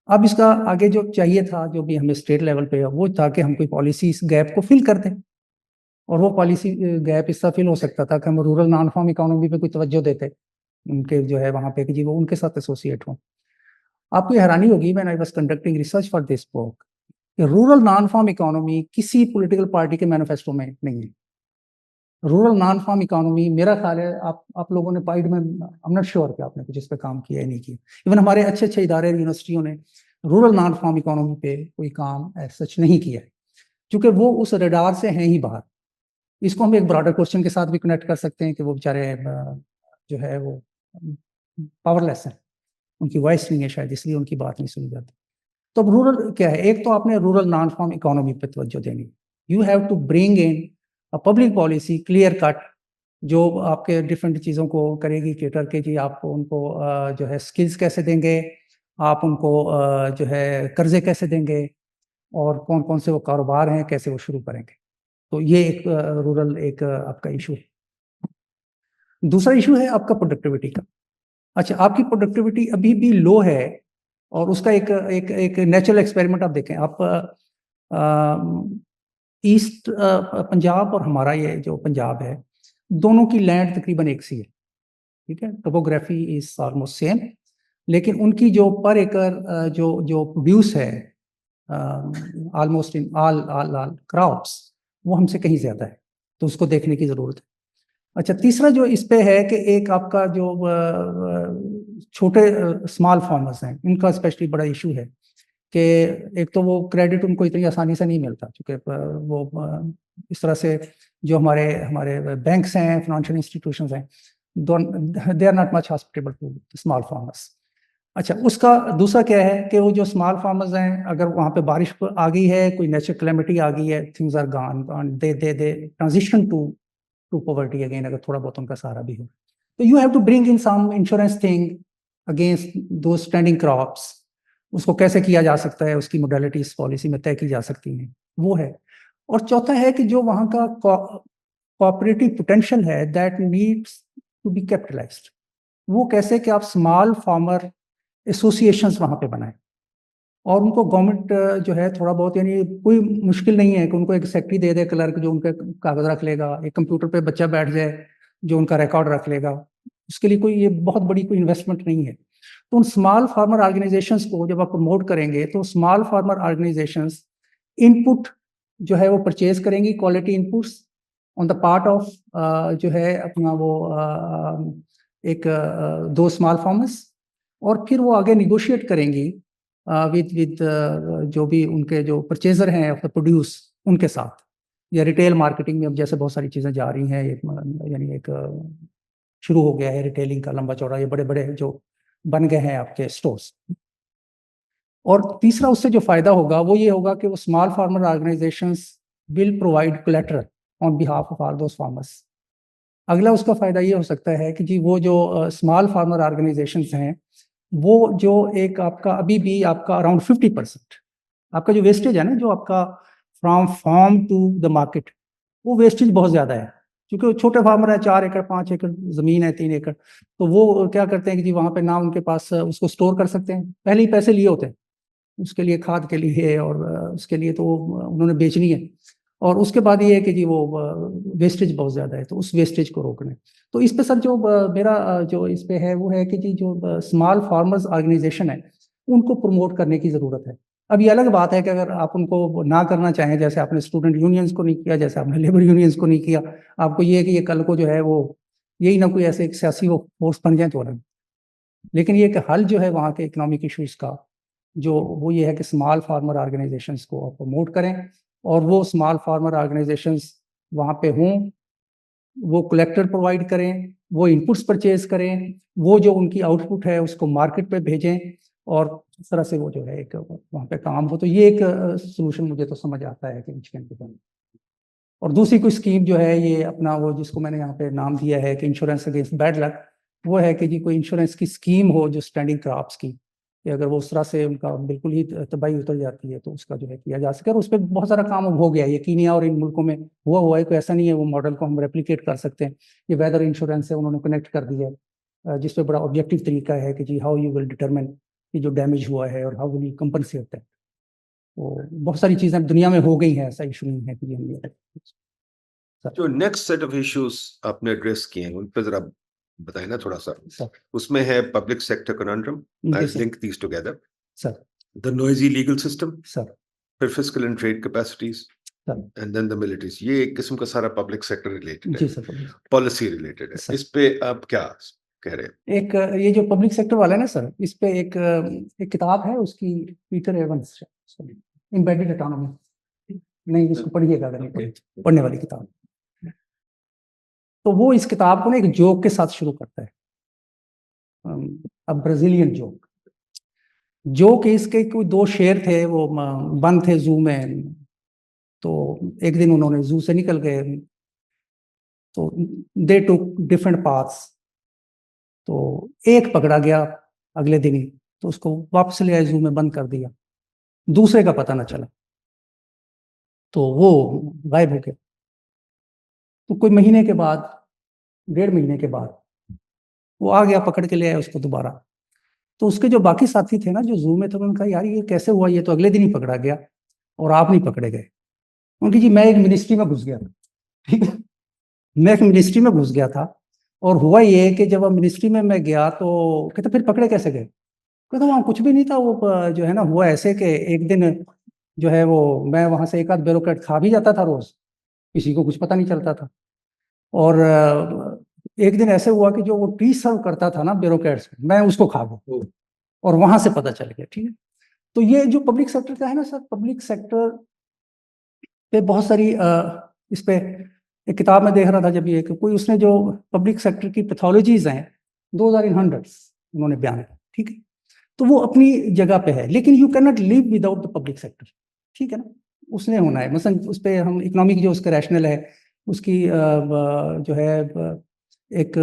Speaker 2: अब इसका आगे जो चाहिए था, जो भी हमें स्टेट लेवल पे, वो था कि हम कोई पॉलिसी इस गैप को फिल कर दें। और वो पॉलिसी गैप इस तरह फिल हो सकता था कि हम रूरल नॉन फार्म इकोनॉमी पे कोई तवज्जो देते, उनके जो है वहाँ पे कि जी वो उनके साथ एसोसिएट हों। आपको ये हैरानी होगी, when I was conducting research for this book, rural non farm economy किसी पॉलिटिकल पार्टी के मैनिफेस्टो में नहीं है। रूरल नॉन फार्म इकोनॉमी मेरा ख्याल है आप लोगों ने पाइड में, आई एम नॉट श्योर कि आपने कुछ इस पे काम किया है नहीं किया। इवन हमारे अच्छे अच्छे इदारे यूनिवर्सिटियों ने रूरल नॉन फार्म इकोनॉमी पे कोई काम सच नहीं किया है, क्योंकि वो उस रडार से हैं ही बाहर। इसको हम एक ब्रॉडर क्वेश्चन के साथ भी कनेक्ट कर सकते हैं कि वो बेचारे जो है वो पावरलेस हैं, उनकी वॉइस नहीं है शायद, इसलिए उनकी बात नहीं सुनी जाती। तो अब रूरल क्या है, एक तो आपने रूरल नॉन फार्म इकोनॉमी पे तवज्जो देनी, you have to bring in a public policy clear cut, जो आपके डिफरेंट चीज़ों को करेगी केटर के, जी आप उनको जो है स्किल्स कैसे देंगे, आप उनको जो है कर्जे कैसे देंगे, और कौन कौन से वो कारोबार हैं कैसे वो शुरू करेंगे। तो ये एक रूरल एक आपका इशू है। दूसरा इशू है आपका प्रोडक्टिविटी का। अच्छा, आपकी प्रोडक्टिविटी अभी भी लो है, और उसका एक एक एक नेचुरल एक्सपेरिमेंट आप देखें। आप ईस्ट पंजाब और हमारा ये जो पंजाब है, दोनों की लैंड तकरीबन एक सी है। ठीक है, टोपोग्राफी इज ऑलमोस्ट सेम, लेकिन उनकी जो पर एकड़ जो जो प्रोड्यूस है ऑलमोस्ट इन ऑल क्रॉप्स, वो हमसे कहीं ज्यादा है, तो उसको देखने की जरूरत है। अच्छा, तीसरा जो इस पे है कि एक आपका जो छोटे स्मॉल फार्मर्स हैं, इनका स्पेशली बड़ा इशू है कि एक तो वो क्रेडिट उनको इतनी आसानी से नहीं मिलता, क्योंकि वो इस तरह से जो हमारे हमारे बैंक्स हैं, फाइनेंशियल इंस्टीट्यूशंस हैं, they are not much hospitable to small farmers. अच्छा, उसका दूसरा क्या है कि वो जो स्मॉल फार्मर्स हैं, अगर वहाँ पे बारिश आ गई है, कोई नेचुरल कैलेमिटी आ गई है, things are gone, they transition to to poverty again, अगर थोड़ा बहुत उनका सहारा भी हो। तो you have to bring in some insurance thing against those standing crops. उसको कैसे किया जा सकता है, उसकी मोडालिटीज पॉलिसी में तय की जा सकती हैं, वो है। और चौथा है कि जो वहाँ का कोऑपरेटिव पोटेंशियल है that needs to be capitalised. वो कैसे कि आप स्मॉल फार्मर एसोसिएशंस वहाँ पे बनाएं, और उनको गवर्नमेंट जो है थोड़ा बहुत, यानी कोई मुश्किल नहीं है कि उनको एक सेक्रेटरी दे दे, क्लर्क जो उनके कागज रख लेगा, एक कंप्यूटर पे बच्चा बैठ जाए जो उनका रिकॉर्ड रख लेगा। उसके लिए कोई ये बहुत बड़ी कोई इन्वेस्टमेंट नहीं है। तो उन स्मॉल फार्मर ऑर्गेनाइजेशंस को जब आप प्रमोट करेंगे तो स्मॉल फार्मर ऑर्गेनाइजेशंस इनपुट जो है वो परचेज करेंगी, quality inputs on the part of जो है अपना वो एक दो स्मॉल फार्मर्स, और फिर वो आगे निगोशिएट करेंगी विद जो भी उनके जो परचेजर हैं ऑफ द प्रोड्यूस उनके साथ, या रिटेल मार्केटिंग में अब जैसे बहुत सारी चीज़ें जा रही हैं, यानी एक शुरू हो गया है रिटेलिंग का लंबा चौड़ा, ये बड़े बड़े जो बन गए हैं आपके स्टोर्स। और तीसरा उससे जो फायदा होगा वो ये होगा कि वो small farmer organisations will provide collateral on behalf of all those farmers. अगला उसका फायदा ये हो सकता है कि जी वो जो स्मॉल फार्मर ऑर्गेनाइजेशंस हैं, वो जो एक आपका अभी भी आपका अराउंड 50% आपका जो वेस्टेज है ना, जो आपका from farm to the market, वो वेस्टेज बहुत ज़्यादा है। क्योंकि छोटे फार्मर है, 4 एकड़ 5 एकड़ ज़मीन है, 3 एकड़, तो वो क्या करते हैं कि जी वहाँ पे ना उनके पास उसको स्टोर कर सकते हैं, पहले ही पैसे लिए होते हैं उसके लिए, खाद के लिए और उसके लिए, तो उन्होंने बेचनी है। और उसके बाद ये है कि जी वो वेस्टेज बहुत ज़्यादा है, तो उस वेस्टेज को रोकना है। तो इस पे सर जो मेरा जो इस पे है वो है कि जी जो स्मॉल फार्मर्स ऑर्गेनाइजेशन है उनको प्रमोट करने की ज़रूरत है। अब ये अलग बात है कि अगर आप उनको ना करना चाहें, जैसे आपने स्टूडेंट यूनियंस को नहीं किया, जैसे आपने लेबर यूनियंस को नहीं किया, आपको ये है कि ये कल को जो है वो यही ना कोई ऐसे एक सियासी वो फोर्स बन जाए तो अलग। लेकिन ये कि हल जो है वहाँ के इकोनॉमिक इश्यूज का जो वो ये है कि स्मॉल फार्मर ऑर्गेनाइजेशंस को प्रमोट करें, और वो स्मॉल फार्मर ऑर्गेनाइजेशंस वहाँ पे हों, वो कलेक्टर प्रोवाइड करें, वो इनपुट्स परचेज करें, वो जो उनकी आउटपुट है उसको मार्केट पे भेजें, और इस तरह से वो जो है एक वहाँ पे काम हो। तो ये एक सोल्यूशन मुझे तो समझ आता है कि और दूसरी कोई स्कीम जो है ये अपना वो जिसको मैंने यहाँ पे नाम दिया है कि इंश्योरेंस अगेंस्ट बैड लक, वो है कि जी कोई इंश्योरेंस की स्कीम हो जो स्टैंडिंग क्रॉप्स की, कि अगर वो उस तरह से उनका बिल्कुल ही तबाही उतर जाती है तो उसका जो है किया जा सके। और उस पर बहुत सारा काम हो गया है, ये कीनिया और इन मुल्कों में हुआ है, कोई ऐसा नहीं है, वो मॉडल को हम रेप्लिकेट कर सकते हैं। ये वेदर इंश्योरेंस है, उन्होंने कनेक्ट कर दिया है, जिस पे बड़ा ऑब्जेक्टिव तरीका है कि जी हाउ यू विल डिटरमिन कि जो डैमेज हुआ है और how will you compensate that. तो बहुत सारी चीज़ें दुनिया में हो गई हैं, ऐसा इशू नहीं है कि हम
Speaker 1: जो नेक्स्ट सेट ऑफ इश्यूज आपने एड्रेस किए हैं उन पर जरा बताएं ना थोड़ा सा।
Speaker 2: सर
Speaker 1: उसमें है public sector conundrum, I link these together,
Speaker 2: sir
Speaker 1: the noisy legal system,
Speaker 2: sir
Speaker 1: फिर fiscal and trade capacities,
Speaker 2: sir
Speaker 1: and then the militaries. ये एक किस्म का सारा पब्लिक सेक्टर रिलेटेड
Speaker 2: जी
Speaker 1: है,
Speaker 2: सर
Speaker 1: पॉलिसी रिलेटेड है।
Speaker 2: सर।
Speaker 1: इस पे आप क्या कह रहे हैं?
Speaker 2: एक ये जो पब्लिक सेक्टर वाला है ना सर, इस पे एक किताब है उसकी, पीटर एवंस, एम्बेडेड ऑटोनॉमी, नहीं उसको पढ़िएगा अगर नहीं पढ़ने वाली किताब। तो वो इस किताब को ना एक जोक के साथ शुरू करता है, अब ब्राजीलियन जोक इसके कोई 2 शेर थे, वो बंद थे जू में। तो एक दिन उन्होंने जू से निकल गए, तो दे टुक डिफरेंट पाथ्स। तो एक पकड़ा गया अगले दिन ही, तो उसको वापस ले आए, जू में बंद कर दिया। दूसरे का पता ना चला, तो वो गायब हो गया। तो कोई महीने के बाद, 1.5 महीने के बाद वो आ गया, पकड़ के ले आया उसको दोबारा। तो उसके जो बाकी साथी थे ना जो जू में थे, उन्होंने कहा यार ये कैसे हुआ, ये तो अगले दिन ही पकड़ा गया और आप नहीं पकड़े गए। उनकी जी मैं एक मिनिस्ट्री में घुस गया था, ठीक है, मैं एक मिनिस्ट्री में घुस गया था, और हुआ ये कि जब मिनिस्ट्री में मैं गया तो कहते फिर पकड़े कैसे गए? कहते वहाँ कुछ भी नहीं था, वो जो है ना हुआ ऐसे कि एक दिन जो है वो मैं वहाँ से एक आध ब्यूरोक्रेट खा भी जाता था रोज, किसी को कुछ पता नहीं चलता था। और एक दिन ऐसे हुआ कि जो वो टी सर्व करता था ना ब्यूरोक्रेट्स, मैं उसको खा गया और वहां से पता चल गया। ठीक है, तो ये जो पब्लिक सेक्टर का है ना सर, पब्लिक सेक्टर पे बहुत सारी इस पे एक किताब में देख रहा था जब ये कि कोई उसने जो पब्लिक सेक्टर की पैथोलॉजीज हैं 2000 उन्होंने बयान किया। ठीक है, तो वो अपनी जगह पे है, लेकिन you can not live without the public sector. ठीक है ना, उसने होना है। मसलन उस पर हम इकोनॉमिक जो उसका रैशनल है उसकी जो है एक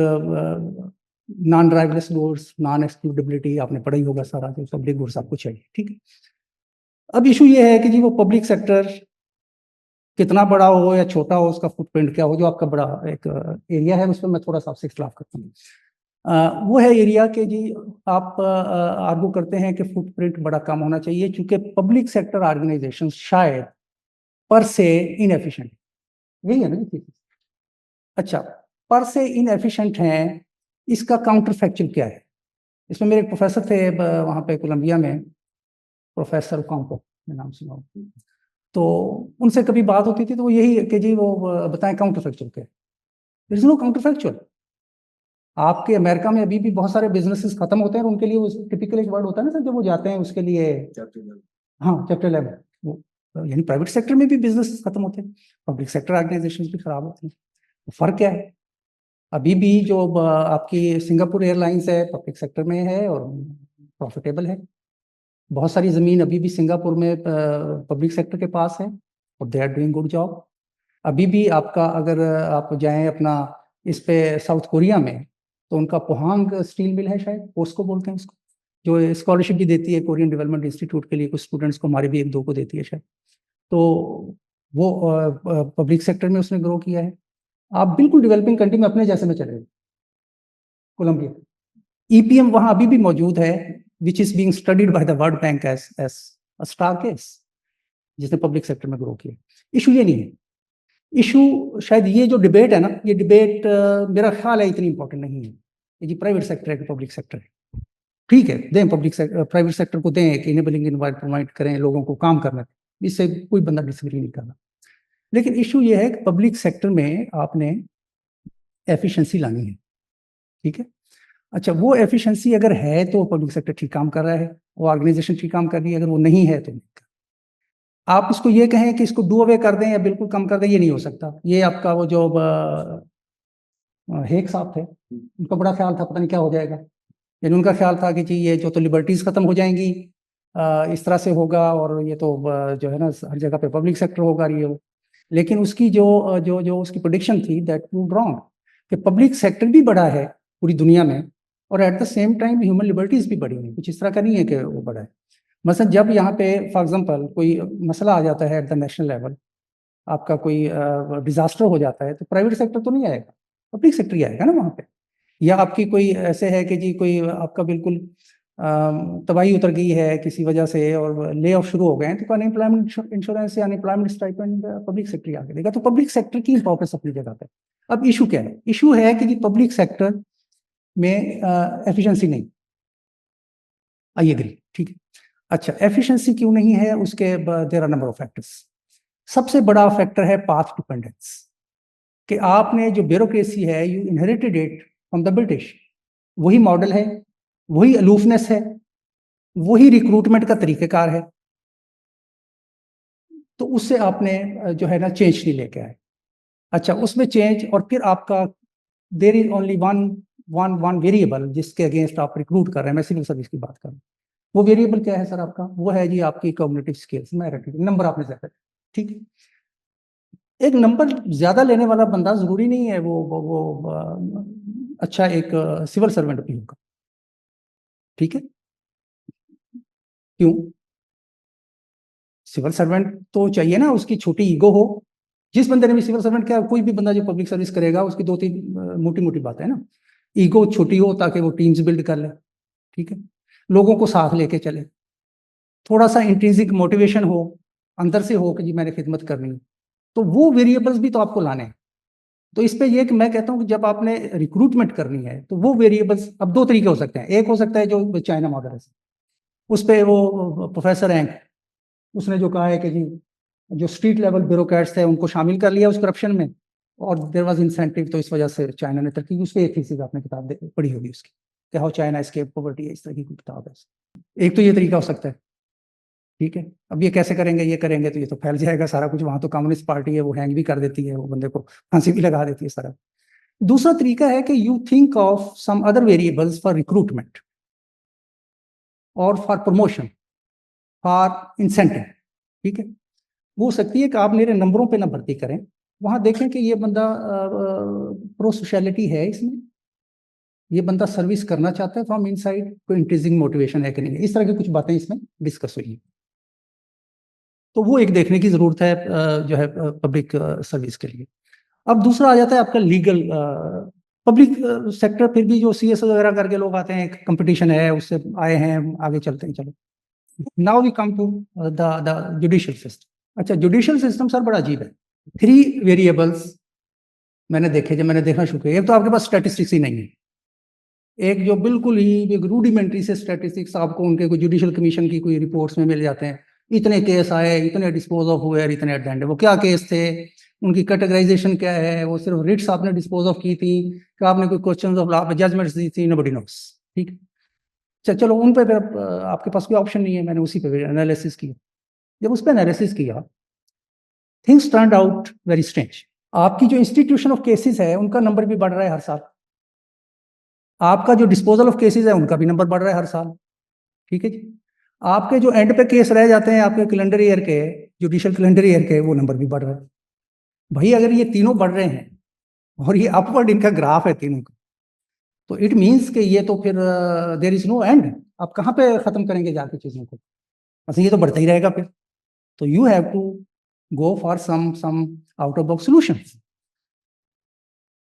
Speaker 2: non driveless goods, non excludability आपने पढ़ा ही होगा सारा, जो पब्लिक गुड्स आपको चाहिए, ठीक है। अब इशू ये है कि जी वो पब्लिक सेक्टर कितना बड़ा हो या छोटा हो, उसका फुटप्रिंट क्या हो। जो आपका बड़ा एक एरिया है, उस पर मैं थोड़ा सा आपसे इख्तिलाफ करता हूँ। वो है एरिया के जी आप आर्गू करते हैं कि फुटप्रिंट बड़ा कम होना चाहिए, क्योंकि पब्लिक सेक्टर ऑर्गेनाइजेशन शायद पर से इनएफिशिएंट, यही है ना जी चीज़? अच्छा, पर से इनएफिशिएंट हैं, इसका काउंटर फैक्चुअल क्या है? इसमें मेरे एक प्रोफेसर थे वहाँ पे कोलंबिया में, प्रोफेसर कॉम्पो नाम सुना हो। तो उनसे कभी बात होती थी तो वो यही कि जी वो बताएं काउंटर फैक्चुअल क्या है। There is no counterfactual. आपके अमेरिका में अभी भी बहुत सारे बिजनेसेस खत्म होते हैं और उनके लिए वो टिपिकल एक वर्ड होता है ना सर, जब वो जाते हैं उसके लिए हाँ चैप्टर 11, वो यानी प्राइवेट सेक्टर में भी बिजनेसेस खत्म होते हैं, पब्लिक सेक्टर ऑर्गेनाइजेशंस भी खराब होती हैं। फर्क क्या है? अभी भी जो आपकी सिंगापुर एयरलाइंस है पब्लिक सेक्टर में है और प्रॉफिटेबल है। बहुत सारी जमीन अभी भी सिंगापुर में पब्लिक सेक्टर के पास है और they are doing good job. अभी भी आपका अगर आप जाएं अपना इस पे साउथ कोरिया में, तो उनका पोहांग स्टील मिल है, शायद पोस्को बोलते हैं उसको, जो स्कॉलरशिप भी देती है कोरियन डेवलपमेंट इंस्टीट्यूट के लिए कुछ स्टूडेंट्स को, हमारे भी एक दो को देती है शायद। तो वो पब्लिक सेक्टर में उसने ग्रो किया है। आप बिल्कुल डेवलपिंग कंट्री में अपने जैसे में चले गए, कोलंबिया ईपीएम वहां अभी भी मौजूद है, which is being studied by the World Bank as as a star case, जिसने पब्लिक सेक्टर में ग्रो किया। इशू ये नहीं है। इशू शायद ये जो डिबेट है ना, ये डिबेट मेरा ख्याल है इतनी इंपॉर्टेंट नहीं है। ये जी प्राइवेट सेक्टर है कि पब्लिक सेक्टर है, ठीक है, दें पब्लिक सेक्टर प्राइवेट सेक्टर को दें, एक इनेबलिंग इन्वायरमेंट प्रोवाइड करें लोगों को काम करना, इससे कोई बंदा डिसएग्री नहीं करना। लेकिन इशू ये है कि पब्लिक सेक्टर में आपने एफिशिएंसी लानी है, ठीक है। अच्छा, वो एफिशिएंसी अगर है तो पब्लिक सेक्टर ठीक काम कर रहा है, वो ऑर्गेनाइजेशन ठीक काम कर रही है। अगर वो नहीं है तो नहीं कर। आप इसको ये कहें कि इसको डू अवे कर दें या बिल्कुल कम कर दें, ये नहीं हो सकता। ये आपका वो जो हेक साहब थे, उनका बड़ा ख्याल था पता नहीं क्या हो जाएगा, यानी उनका ख्याल था कि जी ये जो तो लिबर्टीज खत्म हो जाएंगी, इस तरह से होगा, और ये तो जो है ना हर जगह पे पब्लिक सेक्टर होगा ये हो। लेकिन उसकी जो उसकी प्रेडिक्शन थी दैट प्रूव्ड रॉन्ग, कि पब्लिक सेक्टर भी बड़ा है पूरी दुनिया में और at the same time human liberties भी बढ़ी हैं। कुछ इस तरह का नहीं है कि वो बड़ा है। मसलन जब यहाँ पे फॉर एग्जांपल कोई मसला आ जाता है एट द नेशनल लेवल, आपका कोई डिजास्टर हो जाता है, तो प्राइवेट सेक्टर तो नहीं आएगा, पब्लिक सेक्टर ही आएगा ना वहाँ पे। या आपकी कोई ऐसे है कि जी कोई आपका बिल्कुल तबाही उतर गई है किसी वजह से और ले ऑफ शुरू हो गए हैं, तो अनएम्प्लॉयमेंट इंश्योरेंस या अनएम्प्लॉयमेंट स्टाइपेंड पब्लिक सेक्टर ही आगे देगा। तो पब्लिक सेक्टर की इंपॉर्टेंस अपनी जगह पे। अब इशू क्या है? इशू है कि जी पब्लिक सेक्टर में एफिशिएंसी नहीं, आई एग्री, ठीक है। अच्छा, एफिशिएंसी क्यों नहीं है? उसके there are number of factors. सबसे बड़ा फैक्टर है पाथ डिपेंडेंस, कि आपने जो ब्यूरोक्रेसी है you inherited it from the British. वही मॉडल है, वही अलूफनेस है, वही रिक्रूटमेंट का तरीकेकार है, तो उससे आपने जो है ना चेंज नहीं लेके आए। अच्छा, उसमें चेंज, और फिर आपका there is only one one one variable जिसके अगेंस्ट आप रिक्रूट कर रहे हैं। मैं सिविल सर्विस की बात कर रहा हूँ। वो वेरिएबल क्या है सर आपका? वो है जी आपकी कॉग्निटिव स्किल्स, मेरिट, नंबर आपने ज्यादा, ठीक है। एक नंबर ज्यादा लेने वाला बंदा जरूरी नहीं है अच्छा एक सिविल सर्वेंट भी होगा, ठीक है। क्यों? सिविल सर्वेंट तो चाहिए ना, उसकी छोटी ईगो हो। जिस बंदे ने भी सिविल सर्वेंट, क्या कोई भी बंदा जो पब्लिक सर्विस करेगा उसकी दो तीन मोटी मोटी बातें है ना। ईगो छोटी हो ताकि वो टीम्स बिल्ड कर ले, ठीक है, लोगों को साथ लेके चले, थोड़ा सा इंट्रिंसिक मोटिवेशन हो, अंदर से हो कि जी मैंने खिदमत करनी है। तो वो वेरिएबल्स भी तो आपको लाने हैं। तो इस पे ये कि मैं कहता हूं कि जब आपने रिक्रूटमेंट करनी है तो वो वेरिएबल्स, अब दो तरीके हो सकते हैं। एक हो सकता है जो चाइना मॉडल है, उस पे वो प्रोफेसर हैं, उसने जो कहा है कि जी जो स्ट्रीट लेवल ब्यूरोक्रेट्स थे उनको शामिल कर लिया उस करप्शन में, और देयर वाज इंसेंटिव, तो इस वजह से चाइना ने तरक्की की। उसकी एक थीसिस आपने किताब पढ़ी होगी उसकी, कि हाउ चाइना एस्केप पॉवर्टी है, इस तरह की किताब है। एक तो ये तरीका हो सकता है, ठीक है। अब ये कैसे करेंगे? ये करेंगे तो ये तो फैल जाएगा सारा कुछ, वहां तो कम्युनिस्ट पार्टी है, वो हैंग भी कर देती है, वो बंदे को फांसी भी लगा देती है सारा। दूसरा तरीका है कि you think of some other variables for recruitment और फॉर प्रमोशन, फॉर इंसेंटिव, ठीक है। वो हो सकती है कि आप मेरे नंबरों पे ना भर्ती करें, वहां देखें कि ये बंदा प्रो सोशलिटी है इसमें, ये बंदा सर्विस करना चाहता है फ्रॉम इनसाइड, कोई इंट्रिंसिक मोटिवेशन है कि नहीं, इस तरह की कुछ बातें इसमें डिस्कस हुई। तो वो एक देखने की जरूरत है जो है पब्लिक सर्विस के लिए। अब दूसरा आ जाता है आपका लीगल पब्लिक सेक्टर। फिर भी जो सीएस वगैरह करके लोग आते हैं, एक कंपटीशन है, उससे आए हैं, आगे चलते हैं, चलो। Now we come to the judicial system. अच्छा, जुडिशियल सिस्टम सर बड़ा अजीब है। 3 वेरिएबल्स मैंने देखे, जब मैंने देखना शुरू किया। एक तो आपके पास स्टैटिस्टिक्स ही नहीं है, एक जो बिल्कुल ही एक रूडिमेंट्री से स्टैटिस्टिक्स आपको उनके कोई जुडिशियल कमीशन की कोई रिपोर्ट्स में मिल जाते हैं, इतने केस आए, इतने डिस्पोज ऑफ हुए, इतने एट द एंड वो क्या केस थे, उनकी कैटेगराइजेशन क्या है, वो सिर्फ रिट्स आपने डिस्पोज ऑफ की थी कि आपने कोई क्वेश्चन ऑफ लॉ पे जजमेंट्स दी थी, नोबडी नोस। ठीक है, चलो उन पे फिर आपके पास कोई ऑप्शन नहीं है, मैंने उसी पे एनालिसिस किया। जब उस पर एनालिसिस किया, things turned out very strange. आपकी जो इंस्टीट्यूशन ऑफ केसेस है उनका नंबर भी बढ़ रहा है हर साल, आपका जो डिस्पोजल ऑफ केसेस है उनका भी नंबर बढ़ रहा है हर साल। ठीक है जी, आपके जो एंड पे केस रह जाते हैं आपके कैलेंडर ईयर के, जुडिशियल कैलेंडर ईयर के, वो नंबर भी बढ़ रहा है। भाई अगर ये तीनों बढ़ रहे हैं और ये अपवर्ड इनका ग्राफ है तीनों का, तो इट मीन्स कि ये तो फिर देयर इज नो एंड। आप कहाँ पे खत्म करेंगे जाके चीजों को? अच्छा, ये तो बढ़ता ही रहेगा फिर। तो you have to go for some out of box solutions.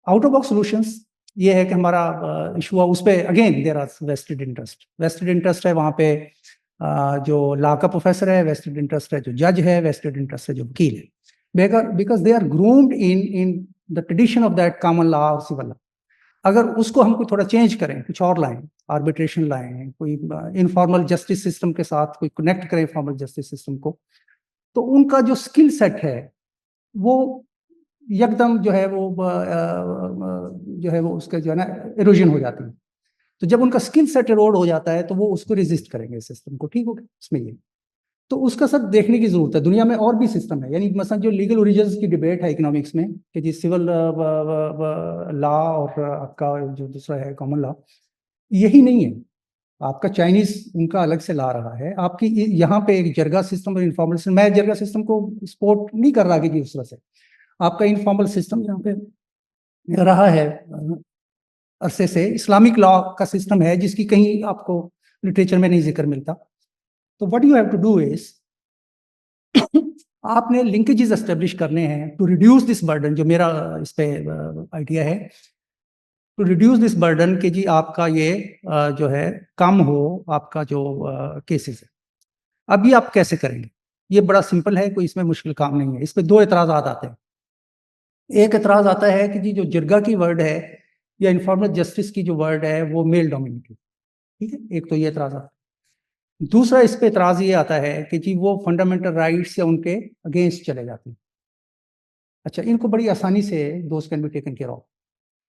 Speaker 2: Out of box solutions ये है कि हमारा इशू हुआ, उस पर again there are vested interest. Vested interest है वहाँ पे जो लॉ का प्रोफेसर है, वेस्टेड इंटरेस्ट है जो जज है, वेस्टेड इंटरेस्ट है जो वकील है, because they are groomed in the tradition of that common law और सिविल लॉ। अगर उसको हम कोई थोड़ा चेंज करें, कुछ और लाएं, आर्बिट्रेशन लाएं, कोई इनफॉर्मल जस्टिस सिस्टम के साथ कोई कनेक्ट करें फॉर्मल जस्टिस सिस्टम को, तो उनका जो स्किल सेट है वो एकदम जो है वो उसका जो है ना इरोजन हो जाती है। तो जब उनका स्किल सेट इरोड हो जाता है तो वो उसको रेजिस्ट करेंगे सिस्टम को। ठीक हो गया इसमें ये। तो उसका सब देखने की जरूरत है। दुनिया में और भी सिस्टम है, यानी मसलन जो लीगल ओरिजिन्स की डिबेट है इकोनॉमिक्स में कि जी सिविल लॉ और आपका जो दूसरा है कॉमन लॉ, यही नहीं है। आपका चाइनीज उनका अलग से ला रहा है, आपकी यहाँ पे एक जरगा सिस्टम और इनफॉर्मल सिस्टम। मैं जरगा सिस्टम को सपोर्ट नहीं कर रहा कि उस तरह से आपका इनफॉर्मल सिस्टम यहाँ पे रहा है अरसे से। इस्लामिक लॉ का सिस्टम है जिसकी कहीं आपको लिटरेचर में नहीं जिक्र मिलता। तो what you have to do is आपने लिंकेजेस एस्टेब्लिश करने हैं टू रिड्यूस दिस बर्डन। जो मेरा इस पे आइडिया है, टू रिड्यूस दिस बर्डन कि जी आपका ये जो है कम हो आपका जो केसेस है। अभी आप कैसे करेंगे? ये बड़ा सिंपल है, कोई इसमें मुश्किल काम नहीं है। इस पे 2 एतराज़ात आते हैं। एक एतराज़ आता है कि जी जो जिरगा की वर्ड है या इनफॉर्मल जस्टिस की जो वर्ड है वो मेल डोमिनेटेड। ठीक है, एक तो ये एतराज़ आता है। दूसरा इस पे एतराज़ ये आता है कि जी वो फंडामेंटल राइट्स या उनके अगेंस्ट चले जाते हैं। अच्छा, इनको बड़ी आसानी से दोस्त can be taken care of.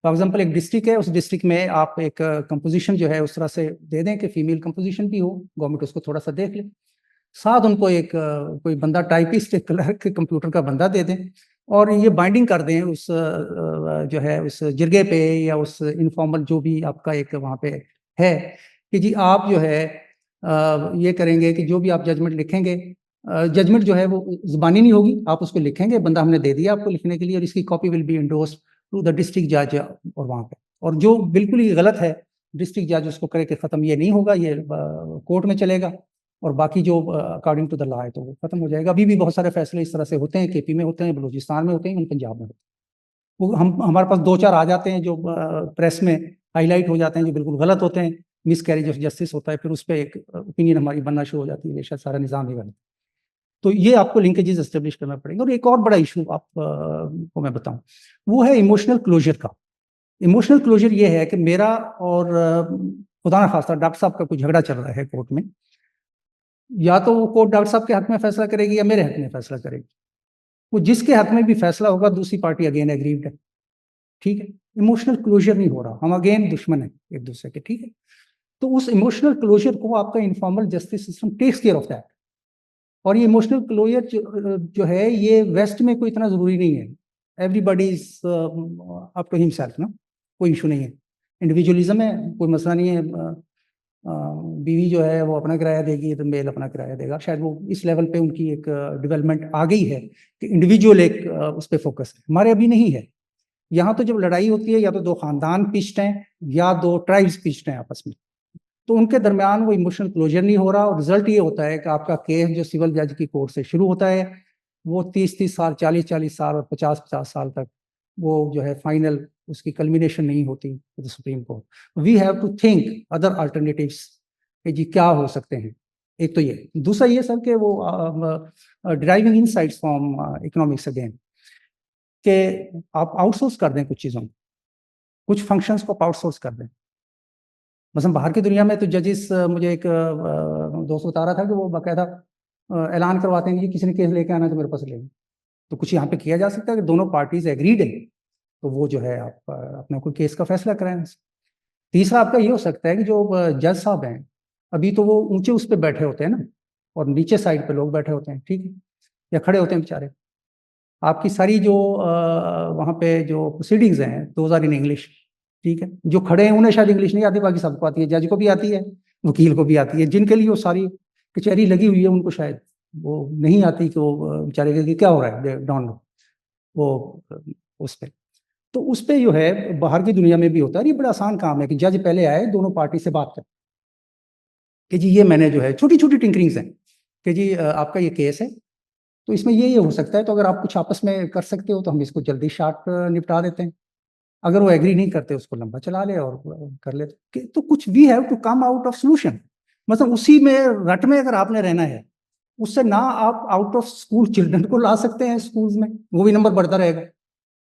Speaker 2: For example, एक डिस्ट्रिक्ट है, उस डिस्ट्रिक्ट में आप एक कंपोजिशन जो है उस तरह से दे दें कि फीमेल कंपोजिशन भी हो, गवर्नमेंट उसको थोड़ा सा देख ले, साथ उनको एक कोई बंदा टाइपिस्ट, एक क्लर्क, कंप्यूटर का बंदा दे दें, और ये बाइंडिंग कर दें उस जो है उस जिरगे पे या उस इनफॉर्मल जो भी आपका एक वहाँ पे है कि जी आप जो है ये करेंगे कि जो भी आप जजमेंट लिखेंगे, जजमेंट जो है वो जुबानी नहीं होगी, आप उसको लिखेंगे, बंदा हमने दे दिया आपको लिखने के लिए, और इसकी copy will be endorsed to the district जज। और वहाँ पे और जो बिल्कुल ही गलत है डिस्ट्रिक्ट जज उसको करे कि खत्म ये नहीं होगा, ये कोर्ट में चलेगा, और बाकी जो अकॉर्डिंग टू द लॉ है तो वो खत्म हो जाएगा। अभी भी बहुत सारे फैसले इस तरह से होते हैं, केपी में होते हैं, बलूचिस्तान में होते हैं, पंजाब में होते हैं। वो हमारे पास 2-4 आ जाते हैं जो प्रेस में हाईलाइट हो जाते हैं, जो बिल्कुल गलत होते हैं, मिस कैरेज ऑफ जस्टिस होता है, फिर उस पर एक ओपिनियन हमारी बनना शुरू हो जाती है, शायद सारा निज़ाम ही गलत। तो ये आपको लिंकेजेस एस्टेब्लिश करना पड़ेगा। और एक और बड़ा इशू आप को मैं बताऊं, वो है इमोशनल क्लोजर का। इमोशनल क्लोजर ये है कि मेरा और खुदा न खास्ता डॉक्टर साहब का कुछ झगड़ा चल रहा है कोर्ट में, या तो वो कोर्ट डॉक्टर साहब के हक में फैसला करेगी या मेरे हक में फैसला करेगी। वो जिसके हक में भी फैसला होगा दूसरी पार्टी अगेन एग्रीव्ड है। ठीक है, इमोशनल क्लोजर नहीं हो रहा, हम अगेन दुश्मन है एक दूसरे के। ठीक है, तो उस इमोशनल क्लोजर को आपका informal justice system takes care of that. और ये इमोशनल क्लोजर जो है ये वेस्ट में कोई इतना जरूरी नहीं है। Everybody is up to himself ना, कोई इशू नहीं है, इंडिविजुअलिज्म है, कोई मसला नहीं है। बीवी जो है वो अपना किराया देगी तो मेल अपना किराया देगा। शायद वो इस लेवल पे उनकी एक डेवलपमेंट आ गई है कि इंडिविजुअल एक उस पर फोकस है। हमारे अभी नहीं है। यहाँ तो जब लड़ाई होती है या तो दो खानदान पिछते हैं या दो ट्राइब्स पिछते हैं आपस में, तो उनके दरमियान वो इमोशनल क्लोजर नहीं हो रहा, और रिजल्ट ये होता है कि आपका केस जो सिविल जज की कोर्ट से शुरू होता है वो 30-30 साल, 40-40 साल और 50-50 साल तक वो जो है फाइनल उसकी कल्मिनेशन नहीं होती Supreme Court. We have to think other alternatives कि जी क्या हो सकते हैं। एक तो ये, दूसरा ये सर कि वो driving insights from economics again, कि आप आउटसोर्स कर दें कुछ चीज़ों को, कुछ फंक्शंस को आउटसोर्स कर दें। मतलब बाहर की दुनिया में तो जजेस, मुझे एक दोस्त बता रहा था कि वो बाकायदा ऐलान करवाते हैं कि किसी ने केस लेके आना तो मेरे पास लेंगे। तो कुछ यहाँ पे किया जा सकता है कि दोनों पार्टीज एग्रीड है तो वो जो है आप अपना कोई केस का फैसला कराएं। तीसरा आपका ये हो सकता है कि जो जज साहब हैं अभी तो वो ऊंचे उस पर बैठे होते हैं ना, और नीचे साइड पे लोग बैठे होते हैं, ठीक है, या खड़े होते हैं बेचारे। आपकी सारी जो वहाँ पे जो प्रोसीडिंग्स हैं 2000 इन इंग्लिश, ठीक है। जो खड़े हैं उन्हें शायद इंग्लिश नहीं आती, बाकी सबको आती है, जज को भी आती है, वकील को भी आती है। जिनके लिए वो सारी कचहरी लगी हुई है उनको शायद वो नहीं आती कि वो बेचारे के क्या हो रहा है डोंट नो वो उस पर। तो उस पर जो है बाहर की दुनिया में भी होता है। ये बड़ा आसान काम है कि जज पहले आए, दोनों पार्टी से बात करें कि जी ये मैंने जो है छोटी छोटी टिंकरिंग्स हैं कि जी आपका ये केस है तो इसमें ये हो सकता है, तो अगर आप कुछ आपस में कर सकते हो तो हम इसको जल्दी शार्ट निपटा देते हैं। अगर वो एग्री नहीं करते उसको लंबा चला ले और कर ले। तो कुछ we have to come out of solution. मतलब उसी में रट में अगर आपने रहना है, उससे ना आप आउट ऑफ स्कूल चिल्ड्रन को ला सकते हैं स्कूल्स में, वो भी नंबर बढ़ता रहेगा।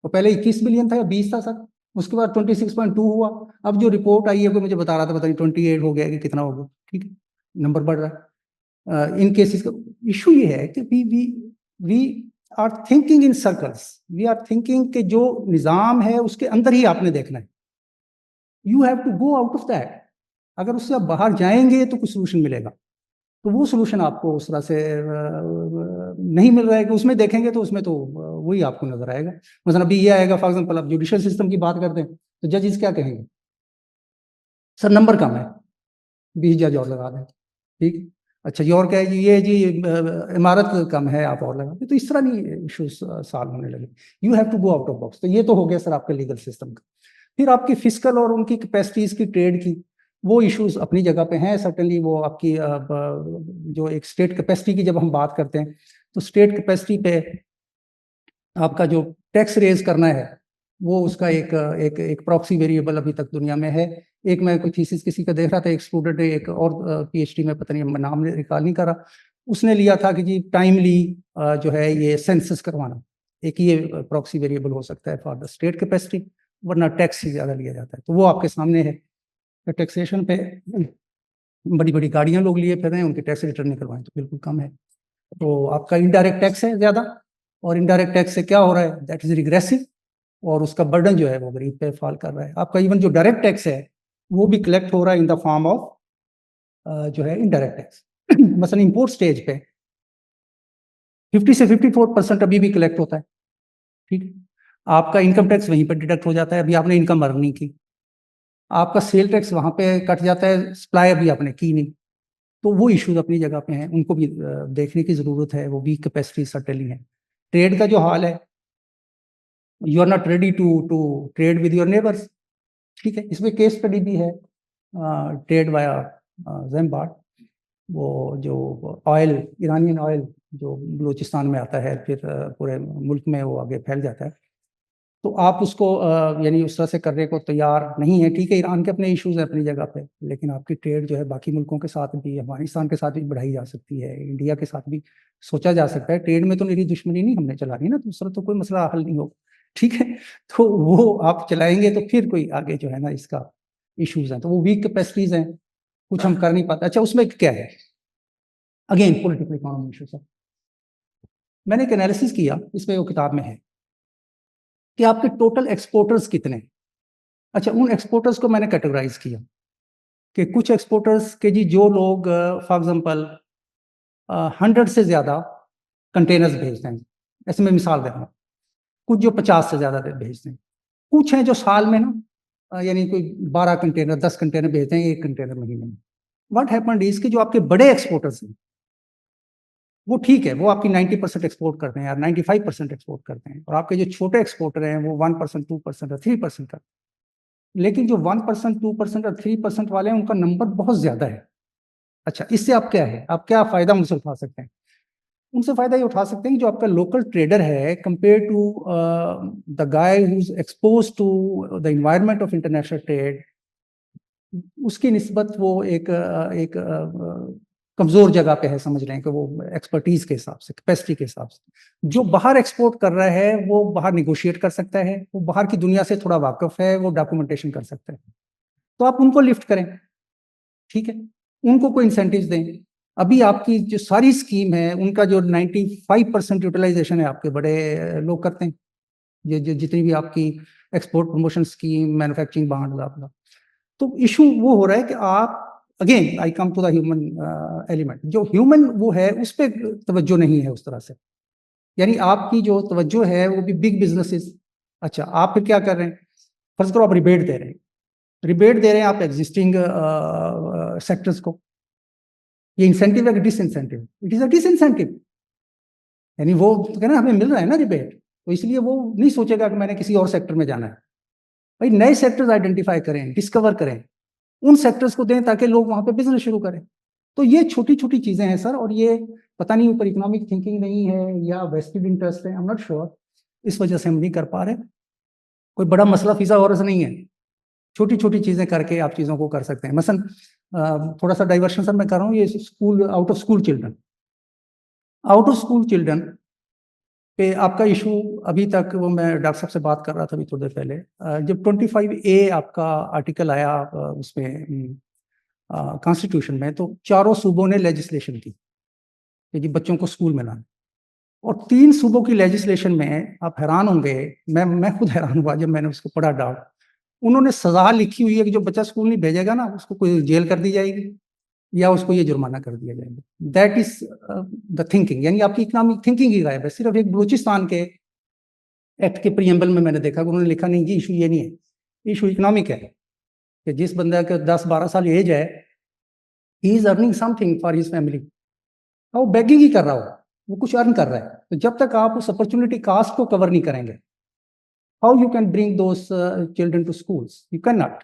Speaker 2: वो पहले 21 मिलियन था या 20 था सर, उसके बाद 26.2 हुआ। अब जो रिपोर्ट आई है कोई मुझे बता रहा था, पता नहीं 28 हो गया कि कितना हो गया, ठीक है, नंबर बढ़ रहा है। इन केसेस का इशू ये है कि we are thinking in circles. We are thinking कि जो निज़ाम है उसके अंदर ही आपने देखना है। You have to go out of that. अगर उससे आप बाहर जाएंगे तो कुछ सोल्यूशन मिलेगा। तो वो सोल्यूशन आपको उस तरह से नहीं मिल रहा है कि उसमें देखेंगे तो उसमें तो वही आपको नजर आएगा। मतलब अभी ये आएगा, फॉर एग्जाम्पल आप जुडिशियल सिस्टम की बात करते हैं तो जजेस क्या कहेंगे, सर नंबर कम है 20 जज और लगा दें, ठीक। अच्छा, ये और क्या है जी, ये जी इमारत कम है आप और लगा दें। तो इस तरह नहीं इशूज सॉल्व होने लगे। You have to go out of box. तो ये तो हो गया सर आपका लीगल सिस्टम का। फिर आपकी फिजिकल और उनकी कैपेसिटीज की, ट्रेड की, वो इश्यूज अपनी जगह पे हैं सर्टेनली। वो आपकी जो एक स्टेट कैपेसिटी की जब हम बात करते हैं तो स्टेट कैपेसिटी पे आपका जो टैक्स रेज करना है वो उसका एक एक एक प्रॉक्सी वेरिएबल अभी तक दुनिया में है। एक मैं कोई थीसिस किसी का देख रहा था, एक स्टूडेंट एक और पीएचडी में, पता नहीं मैं नाम रिकॉल नहीं कर रहा, उसने लिया था कि जी टाइमली जो है ये सेंसस करवाना एक ये प्रॉक्सी वेरिएबल हो सकता है फॉर द स्टेट कैपेसिटी, वरना टैक्स ही ज़्यादा लिया जाता है। तो वो आपके सामने है। तो टैक्सेशन पे बड़ी बड़ी गाड़ियां लोग लिए फिर रहे हैं, उनके टैक्स रिटर्न निकलवाएं तो बिल्कुल कम है। तो आपका इनडायरेक्ट टैक्स है ज़्यादा, और इनडायरेक्ट टैक्स से क्या हो रहा है, दैट इज रिग्रेसिव, और उसका बर्डन जो है वो गरीब पे फॉल कर रहा है। आपका इवन जो डायरेक्ट टैक्स है वो भी कलेक्ट हो रहा है इन द फॉर्म ऑफ जो है इनडायरेक्ट टैक्स। मसलन इंपोर्ट स्टेज पे 50 से 54% अभी भी कलेक्ट होता है, ठीक। आपका इनकम टैक्स वहीं पर डिडक्ट हो जाता है, अभी आपने इनकम अर्न नहीं की। आपका सेल टैक्स वहां पे कट जाता है, सप्लाई अभी आपने की नहीं। तो वो इश्यूज अपनी जगह पे हैं, उनको भी देखने की जरूरत है। वो वीक कैपेसिटी सर्टेनली है। ट्रेड का जो हाल है, you are not ready to trade with your neighbours, ठीक है। इसमें केस स्टडी भी है, ट्रेड वाया ज़ेम्बार्ड, वो जो ऑयल, ईरानियन ऑयल जो बलूचिस्तान में आता है फिर पूरे मुल्क में वो आगे फैल जाता है। तो आप उसको यानी उस तरह से करने को तैयार नहीं है, ठीक है। ईरान के अपने इश्यूज हैं अपनी जगह पे, लेकिन आपकी ट्रेड जो है बाकी मुल्कों के साथ भी, अफगानिस्तान के साथ भी बढ़ाई जा सकती है, इंडिया के साथ भी सोचा जा सकता है। ट्रेड में तो मेरी दुश्मनी नहीं हमने चला रही ना, दूसरा तो कोई मसला हल नहीं होगा, ठीक है। तो वो आप चलाएंगे तो फिर कोई आगे जो है ना इसका इश्यूज हैं, तो वो वीक कैपेसिटीज हैं, कुछ हम कर नहीं पाते। अच्छा, उसमें क्या है, अगेन पॉलिटिकल इकोनॉमी इशूज है। मैंने एक एनालिसिस किया, इसमें वो किताब में है कि आपके टोटल एक्सपोर्टर्स कितने। अच्छा, उन एक्सपोर्टर्स को मैंने कैटेगराइज किया कि कुछ एक्सपोर्टर्स के जी जो लोग फॉर एग्जांपल 100 से ज़्यादा कंटेनर्स भेजते हैं, ऐसे में मिसाल दे रहा हूँ, कुछ जो 50 से ज़्यादा भेजते हैं, कुछ हैं जो साल में ना यानी कोई 12 कंटेनर 10 कंटेनर भेजते हैं, 1 कंटेनर महीने में। व्हाट हैपेंड इज कि जो आपके बड़े एक्सपोर्टर्स हैं वो ठीक है, वो आपकी 90% एक्सपोर्ट करते हैं या 95% एक्सपोर्ट करते हैं, और आपके जो छोटे एक्सपोर्टर हैं वो 1%, 2% और 3% करते हैं। लेकिन जो 1%, 2% और 3% वाले हैं उनका नंबर बहुत ज्यादा है। अच्छा, इससे आप क्या है, आप क्या फायदा उनसे उठा सकते हैं? उनसे फायदा ये उठा सकते हैं कि जो आपका लोकल ट्रेडर है compare to the guy who is expose to the environment of international trade, उसकी निस्बत वो एक कमजोर जगह पे है, समझ रहे हैं कि वो एक्सपर्टीज के हिसाब से, कैपेसिटी के हिसाब से। जो बाहर एक्सपोर्ट कर रहा है वो बाहर निगोशिएट कर सकता है, वो बाहर की दुनिया से थोड़ा वाकिफ है, वो डॉक्यूमेंटेशन कर सकता है, तो आप उनको लिफ्ट करें, ठीक है, उनको कोई इंसेंटिव दें। अभी आपकी जो सारी स्कीम है उनका जो 95% यूटिलाइजेशन है आपके बड़े लोग करते हैं, ये जो जितनी भी आपकी export promotion scheme, manufacturing bond, बला। तो इशू वो हो रहा है कि आप, again I come to the human element, जो ह्यूमन वो है उस पर तवज्जो नहीं है उस तरह से, यानी आपकी जो तवज्जो है वो भी बिग बिजनेसेस। अच्छा, आप फिर क्या कर रहे हैं, फर्ज करो आप रिबेट दे रहे हैं, रिबेट दे रहे हैं आप एग्जिस्टिंग सेक्टर्स को, ये इंसेंटिव है कि disincentive? It is a disincentive, यानी वो तो कहना हमें मिल रहा है ना रिबेट, तो इसलिए वो नहीं सोचेगा कि मैंने किसी और सेक्टर में जाना है। भाई नए सेक्टर्स आइडेंटिफाई करें, डिस्कवर करें, उन सेक्टर्स को दें ताकि लोग वहां पे बिजनेस शुरू करें। तो ये छोटी छोटी चीजें हैं सर, और ये पता नहीं ऊपर इकोनॉमिक थिंकिंग नहीं है या वेस्टेड इंटरेस्ट है, आई एम नॉट श्योर, इस वजह से हम नहीं कर पा रहे। कोई बड़ा मसला फीसा और नहीं है, छोटी छोटी चीजें करके आप चीजों को कर सकते हैं। मसलन थोड़ा सा डाइवर्शन सर मैं कर रहा हूँ, ये school, out of school children पे आपका इशू अभी तक, वो मैं डॉक्टर साहब से बात कर रहा था अभी थोड़ी देर पहले, जब 25A आपका आर्टिकल आया उसमें कॉन्स्टिट्यूशन में, तो चारों सूबों ने लेजिस्लेशन की कि जी बच्चों को स्कूल में लाना, और 3 सूबों की लेजिस्लेशन में आप हैरान होंगे, मैं खुद हैरान हुआ जब मैंने उसको पढ़ा डाउट, उन्होंने सजा लिखी हुई है कि जो बच्चा स्कूल नहीं भेजेगा ना उसको कोई जेल कर दी जाएगी या उसको ये जुर्माना कर दिया जाएगा। दैट इज द थिंकिंग, यानी आपकी इकोनॉमिक थिंकिंग ही गायब है। सिर्फ एक बलूचिस्तान के एक्ट के प्रियम्बल में मैंने देखा कि उन्होंने लिखा नहीं जी इशू ये नहीं है, इशू इकोनॉमिक है, कि जिस बंदा के 10-12 साल एज है, he is earning something for his family, वो बेगिंग ही कर रहा हो, वो कुछ अर्न कर रहा है। तो जब तक आप उस अपॉर्चुनिटी कास्ट को कवर नहीं करेंगे, how you can bring those children to schools, you can not.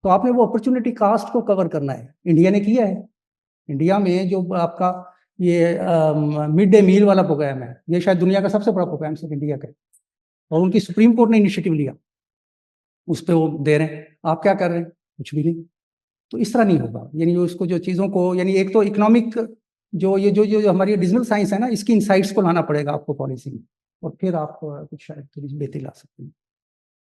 Speaker 2: तो आपने वो अपॉर्चुनिटी कास्ट को कवर करना है, इंडिया ने किया है। इंडिया में जो आपका ये मिड डे मील वाला प्रोग्राम है, ये शायद दुनिया का सबसे बड़ा प्रोग्राम है इंडिया का, और उनकी सुप्रीम कोर्ट ने इनिशिएटिव लिया, उस पर वो दे रहे हैं, आप क्या कर रहे हैं? कुछ भी नहीं। तो इस तरह नहीं होगा, यानी उसको जो चीज़ों को, यानी एक तो इकोनॉमिक जो हमारी डिजिटल साइंस है ना, इसकी इनसाइट्स को लाना पड़ेगा आपको पॉलिसी में, और फिर आप कुछ शायद थोड़ी बेहतरी ला सकते हैं।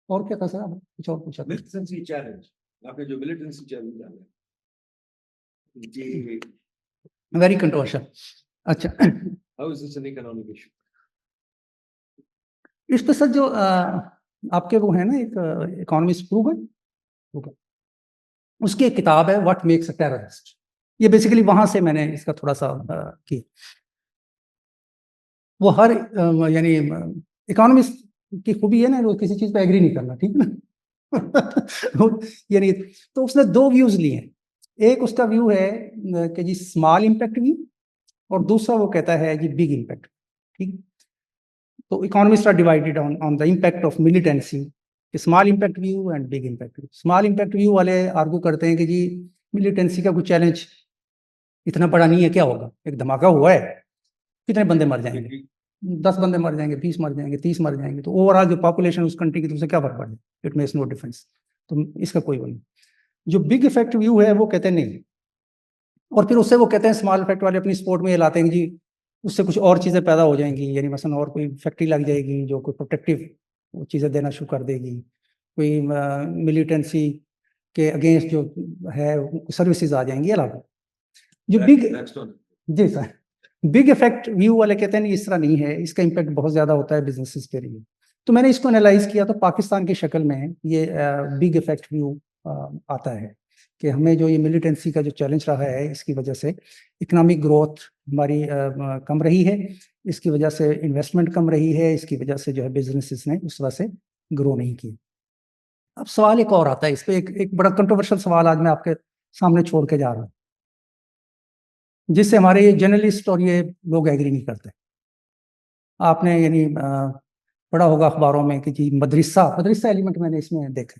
Speaker 2: और क्या था सर, आप कुछ और पूछा?
Speaker 3: मिलिटेंसी चैलेंज, आपने जो मिलिटेंसी चैलेंज डाला है, जी,
Speaker 2: वेरी कंट्रोवर्शियल। अच्छा,
Speaker 3: how is this an economic issue?
Speaker 2: इस पे सर जो आपके वो है ना, एक इकोनॉमिस्ट प्रूगन, उसकी एक किताब है व्हाट मेक्स अ टेररिस्ट, ये बेसिकली वहां से मैंने इसका थोड़ा सा की। वो हर यानी इकोनॉमिस्ट की खूबी है ना, वो किसी चीज पे एग्री नहीं करना, ठीक है ना यानी तो उसने 2 व्यूज लिए हैं, एक उसका व्यू है कि जी स्मॉल इम्पैक्ट व्यू, और दूसरा वो कहता है जी बिग इम्पैक्ट, ठीक। तो economist are divided on the impact of militancy, small impact view and big impact view. Small impact view वाले आर्गू करते हैं कि जी मिलिटेंसी का कोई चैलेंज इतना बड़ा नहीं है, क्या होगा, एक धमाका हुआ है, कितने बंदे मर जाएंगे, 10 बंदे मर जाएंगे, 20 मर जाएंगे, 30 मर जाएंगे, तो ओवरऑल जो पॉपुलेशन उस कंट्री की, तो उससे क्या फर्क पड़ेगा, इट मेक्स नो डिफरेंस, तो इसका कोई वो नहीं। जो बिग इफेक्ट व्यू है वो कहते हैं नहीं, और फिर उससे वो कहते हैं, स्मॉल इफेक्ट वाले अपनी स्पोर्ट में ये लाते हैं जी उससे कुछ और चीज़ें पैदा हो जाएंगी, यानी मसलन और कोई फैक्ट्री लग जाएगी जो कोई प्रोटेक्टिव चीज़ें देना शुरू कर देगी, कोई मिलिटेंसी के अगेंस्ट जो है सर्विसेज आ जाएंगी अलग। जो बिग, जी सर, बिग इफेक्ट व्यू वाले कहते हैं नहीं इस तरह नहीं है, इसका इम्पैक्ट बहुत ज़्यादा होता है बिजनेसेस के लिए। तो मैंने इसको एनालाइज किया, तो पाकिस्तान की शक्ल में ये बिग इफेक्ट व्यू आता है कि हमें जो ये मिलिटेंसी का जो चैलेंज रहा है, इसकी वजह से इकोनॉमिक ग्रोथ हमारी कम रही है, इसकी वजह से इन्वेस्टमेंट कम रही है, इसकी वजह से जो है बिजनेसेस ने उस तरह से ग्रो नहीं किए। अब सवाल एक और आता है इस पर, एक बड़ा कंट्रोवर्शियल सवाल आज मैं आपके सामने छोड़ के जा रहा हूँ। जिससे हमारे ये जर्नलिस्ट और ये लोग एग्री नहीं करते। आपने यानी पढ़ा होगा अखबारों में कि जी मदरसा मदरसा एलिमेंट मैंने इसमें देखा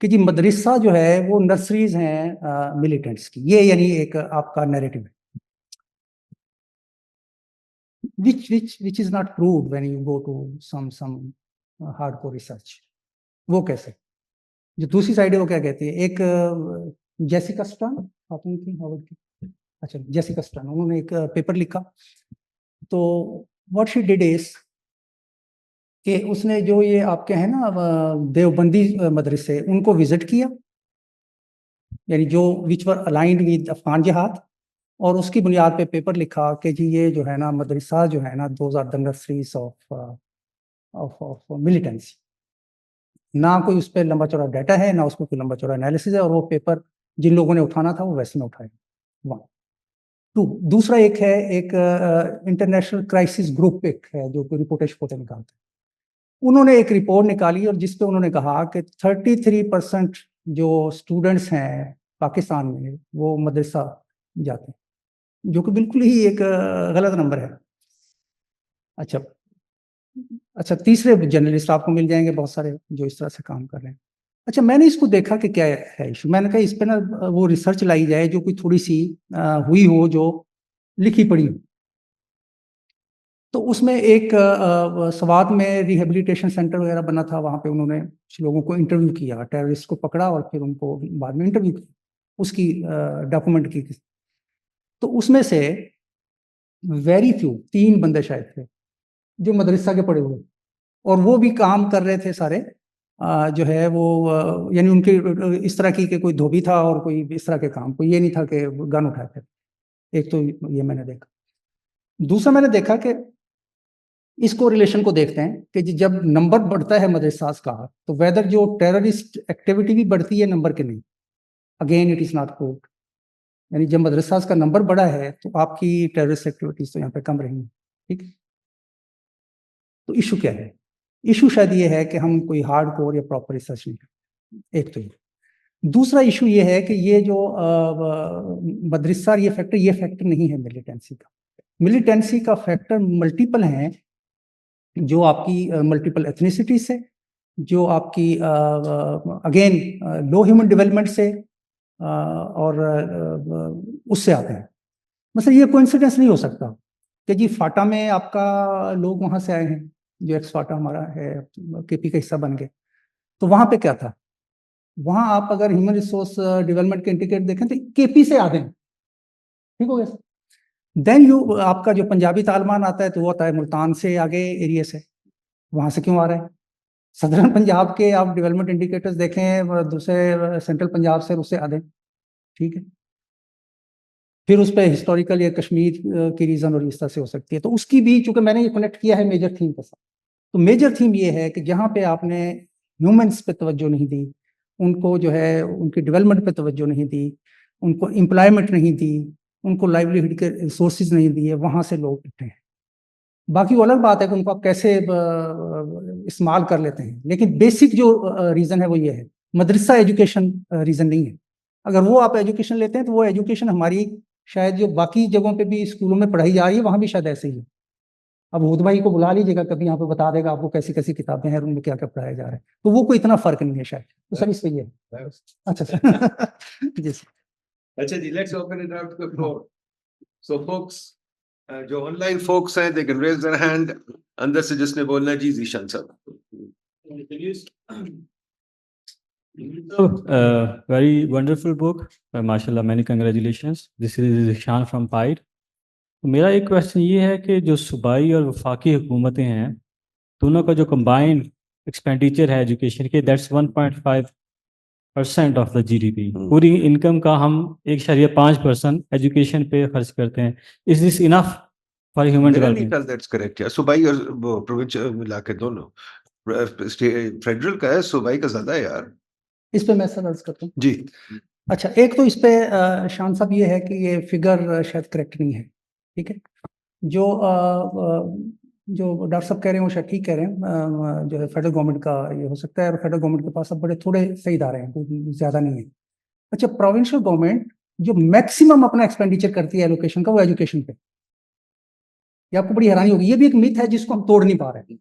Speaker 2: कि जी मदरसा जो है वो नर्सरीज हैं मिलिटेंट्स की, ये यानी एक आपका नैरेटिव है which is not proved when you go to some hardcore research। वो कैसे? जो दूसरी साइड है वो क्या कहती है, एक जेसिका स्टर्न खातून थी हार्वर्ड की, अच्छा जेसिका स्टर्न, उन्होंने एक पेपर लिखा। तो व्हाट शी डिड इज कि उसने जो ये आपके हैं ना देवबंदी मदरसे उनको विजिट किया, यानी जो विच वर अलाइंड विद अफगान जिहाद, और उसकी बुनियाद पे पेपर लिखा कि जी ये जो है ना मदरसा जो है ना those are the nurseries of militancy. ना कोई उस पर लंबा चौड़ा डाटा है, ना उसमें कोई लंबा चौड़ा एनालिसिस है, और वो पेपर जिन लोगों ने उठाना था वो वैसे में उठाए। वन टू दूसरा एक है, एक इंटरनेशनल क्राइसिस ग्रुप एक है जो कोई रिपोर्ट निकालते हैं। उन्होंने एक रिपोर्ट निकाली और जिसपे उन्होंने कहा कि 33% जो स्टूडेंट्स हैं पाकिस्तान में वो मदरसा जाते हैं, जो कि बिल्कुल ही एक गलत नंबर है। अच्छा तीसरे जर्नलिस्ट आपको मिल जाएंगे बहुत सारे जो इस तरह से काम कर रहे हैं। अच्छा मैंने इसको देखा कि क्या है इशू, मैंने कहा इस पे ना वो रिसर्च लाई जाए जो कोई थोड़ी सी हुई हो, जो लिखी पढ़ी हो। तो उसमें एक स्वात में रिहेबिलिटेशन सेंटर वगैरह बना था, वहाँ पे उन्होंने कुछ लोगों को इंटरव्यू किया, टेररिस्ट को पकड़ा और फिर उनको बाद में इंटरव्यू किया, उसकी डॉक्यूमेंट की। तो उसमें से वेरी फ्यू 3 बंदे शायद थे जो मदरसा के पढ़े हुए, और वो भी काम कर रहे थे सारे जो है वो यानी उनके इस तरह की कि कोई धोबी था और कोई इस तरह के काम, कोई ये नहीं था कि गन उठाए थे। एक तो ये मैंने देखा। दूसरा मैंने देखा कि इसको रिलेशन को देखते हैं कि जब नंबर बढ़ता है मदरसास का, तो वेदर जो टेररिस्ट एक्टिविटी भी बढ़ती है नंबर के नहीं, again it is not proved. यानी जब मदरसास का नंबर बढ़ा है तो आपकी टेररिस्ट एक्टिविटीज तो यहाँ पे कम रहेंगी। ठीक, तो इशू क्या है? इशू शायद ये है कि हम कोई हार्ड कोर या प्रॉपर रिसर्च नहीं करते, एक तो ये। दूसरा इशू ये है कि ये जो मदरसा ये फैक्टर नहीं है मिलिटेंसी का। मिलिटेंसी का फैक्टर मल्टीपल हैं, जो आपकी मल्टीपल एथनिसिटी से, जो आपकी अगेन लो ह्यूमन डेवलपमेंट से और उससे आते हैं। मतलब ये कोइंसिडेंस नहीं हो सकता कि जी फाटा में आपका लोग वहां से आए हैं, जो एक्स फाटा हमारा है केपी का हिस्सा बन गए, तो वहां पे क्या था? वहां आप अगर ह्यूमन रिसोर्स डेवलपमेंट के इंडिकेटर देखें तो केपी से आते हैं, ठीक हो गया। देन यू आपका जो पंजाबी तालिबान आता है तो वो आता है मुल्तान से आगे एरिया से, वहां से क्यों आ रहा है? सदर्न पंजाब के आप डेवलपमेंट इंडिकेटर्स देखें, दूसरे सेंट्रल पंजाब से उससे आधे, ठीक है। फिर उस पर हिस्टोरिकल या कश्मीर की रीजन और इस तरह से हो सकती है। तो उसकी भी, चूंकि मैंने ये कनेक्ट किया है मेजर थीम के साथ, तो मेजर थीम ये है कि जहाँ पे आपने ह्यूमंस पे तवज्जो नहीं दी, उनको जो है उनकी डेवलपमेंट पे तवज्जो नहीं दी, उनको एम्प्लॉयमेंट नहीं दी, उनको लाइवलीहुड के रिसोर्सेज नहीं दिए, वहाँ से लोग उठे हैं। बाकी वो अलग बात है कि उनको आप कैसे इस्तेमाल कर लेते हैं, लेकिन बेसिक जो रीज़न है वो ये है, मदरसा एजुकेशन रीज़न नहीं है। अगर वो आप एजुकेशन लेते हैं तो वो एजुकेशन हमारी शायद जो बाकी जगहों पे भी स्कूलों में पढ़ाई जा रही है वहाँ भी शायद ऐसे ही है। अब हुद भाई को बुला लीजिएगा कभी, यहाँ पे बता देगा आपको कैसी कैसी किताबें हैं, उनमें क्या क्या पढ़ाया जा रहा है, तो वो कोई इतना फर्क नहीं है शायद। तो सर इस पे ये है। अच्छा सर जी सर।
Speaker 3: अच्छा जी, let's open it up to the floor. So folks, जो ऑनलाइन folks हैं, they can raise their hand. अंदर से जिसने बोलना है जी जीशान साहब।
Speaker 4: Very wonderful book, माशाल्लाह, many congratulations. This is Zishan from Pide. तो मेरा एक क्वेश्चन ये है कि जो सूबाई और वफाकी हुकूमतें हैं, दोनों का जो कंबाइंड एक्सपेंडिचर है एजुकेशन के, दैट्स 1.5% ऑफ द जीडीपी। पूरी इनकम का हम 1.5% एजुकेशन पे खर्च करते हैं। Is this enough for human development?
Speaker 3: That's correct. या सूबाई और वो प्रोविंशियल मिला के दोनों, फेडरल का है, सूबाई का ज्यादा है यार।
Speaker 2: इस पे मैं सर अर्ज करता हूँ
Speaker 3: जी।
Speaker 2: अच्छा, एक तो इस पे शान साहब ये है कि ये फिगर शायद करेक्ट नहीं है, ठीक है। जो जो डॉक्टर साहब कह रहे हैं वो शायद ठीक कह रहे हैं, जो है फेडरल गवर्नमेंट का ये हो सकता है, और फेडरल गवर्नमेंट के पास अब बड़े थोड़े सही इदारे हैं, कोई ज़्यादा नहीं है। अच्छा, प्रोविंशियल गवर्नमेंट जो मैक्सिमम अपना एक्सपेंडिचर करती है एलोकेशन का, वो एजुकेशन पे। ये आपको बड़ी हैरानी होगी, ये भी एक मिथ है जिसको हम तोड़ नहीं पा रहे हैं।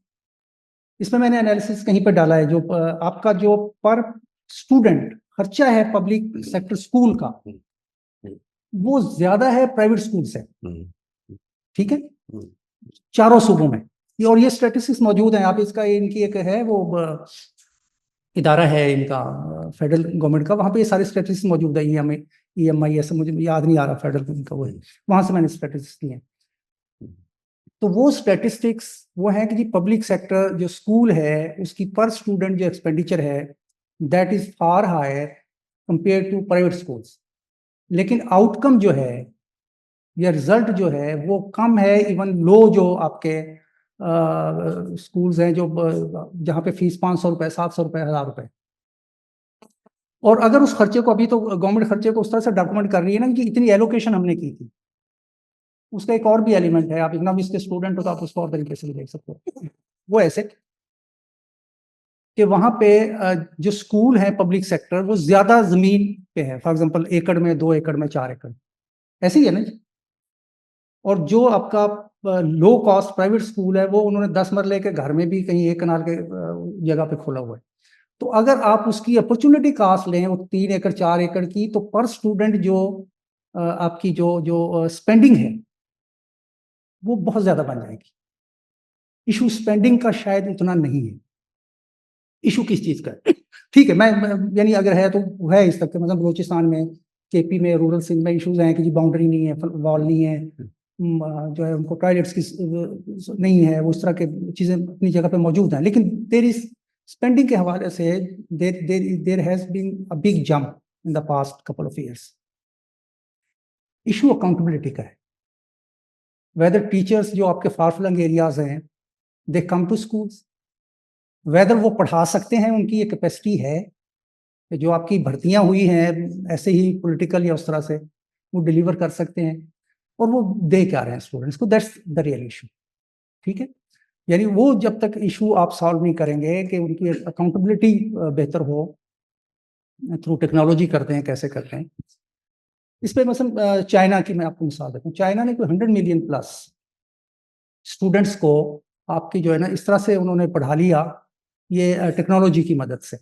Speaker 2: इसमें मैंने एनालिसिस कहीं पर डाला है, जो आपका जो पर स्टूडेंट खर्चा है पब्लिक सेक्टर स्कूल का, वो ज्यादा है प्राइवेट स्कूल से। ठीक है, चारों सूबों में ये, और ये स्टैटिस्टिक्स मौजूद है। आप इसका, इनकी एक है वो इदारा है इनका फेडरल गवर्नमेंट का, वहां पे ये सारे स्टैटिस्टिक्स मौजूद है। EMI ऐसे मुझे याद नहीं आ रहा, फेडरल गवर्नमेंट का वो है, वहां से मैंने स्टैटिस्टिक्स लिए। तो वो स्टैटिस्टिक्स वो है कि जी पब्लिक सेक्टर जो स्कूल है उसकी पर स्टूडेंट जो एक्सपेंडिचर है that is far higher compare to private schools, लेकिन आउटकम जो है या रिजल्ट जो है वो कम है। इवन लो जो आपके स्कूल्स हैं जो जहाँ पे फीस 500 रुपए, 700 रुपए, 1000 रुपए, और अगर उस खर्चे को, अभी तो गवर्नमेंट खर्चे को उस तरह से डॉक्यूमेंट कर रही है ना कि इतनी एलोकेशन हमने की थी। उसका एक और भी एलिमेंट है, आप इकोनॉमिक्स के स्टूडेंट हो तो आप उसको और तरीके से भी देख सकते हो। वो ऐसे कि वहां पे जो स्कूल है पब्लिक सेक्टर वो ज्यादा जमीन पे है, फॉर एग्जांपल एकड़ में, 2 एकड़ में, 4 एकड़, ऐसे ही है ना जी। और जो आपका लो कॉस्ट प्राइवेट स्कूल है वो उन्होंने 10 मरले के घर में भी कहीं 1 कनाल के जगह पे खोला हुआ है। तो अगर आप उसकी अपॉर्चुनिटी कॉस्ट लें वो 3 एकड़ 4 एकड़ की, तो पर स्टूडेंट जो आपकी जो स्पेंडिंग है वो बहुत ज्यादा बन जाएगी। इशू स्पेंडिंग का शायद उतना नहीं है, इशू किस चीज का है। ठीक है, मैं यानी अगर है तो है इस तक, मतलब बलूचिस्तान में, KP में, रूरल सिंध में इशूज हैं कि जी बाउंड्री नहीं है, वॉल नहीं है, जो है उनको टॉयलेट्स की नहीं है, उस तरह के चीजें अपनी जगह पे मौजूद हैं, लेकिन देर इज स्पेंडिंग के हवाले से there has been a big jump in the past couple of years. Issue accountability का है, वेदर टीचर्स जो आपके फार फ्लंग एरियाज हैं दे कम टू स्कूल्स, वेदर वो पढ़ा सकते हैं, उनकी ये कैपेसिटी है कि जो आपकी भर्तियां हुई हैं ऐसे ही पॉलिटिकल या उस तरह से वो डिलीवर कर सकते हैं, और वो दे क्या रहे हैं स्टूडेंट्स को, दैट्स द रियल इशू। ठीक है, यानी वो जब तक इशू आप सॉल्व नहीं करेंगे कि उनकी अकाउंटेबिलिटी बेहतर हो थ्रू टेक्नोलॉजी करते हैं, कैसे करते हैं। इस पे मसलन चाइना की मैं आपको मिसाल देता हूँ। चाइना ने कोई 100 मिलियन प्लस स्टूडेंट्स को आपकी जो है ना इस तरह से उन्होंने पढ़ा लिया, ये टेक्नोलॉजी की मदद से।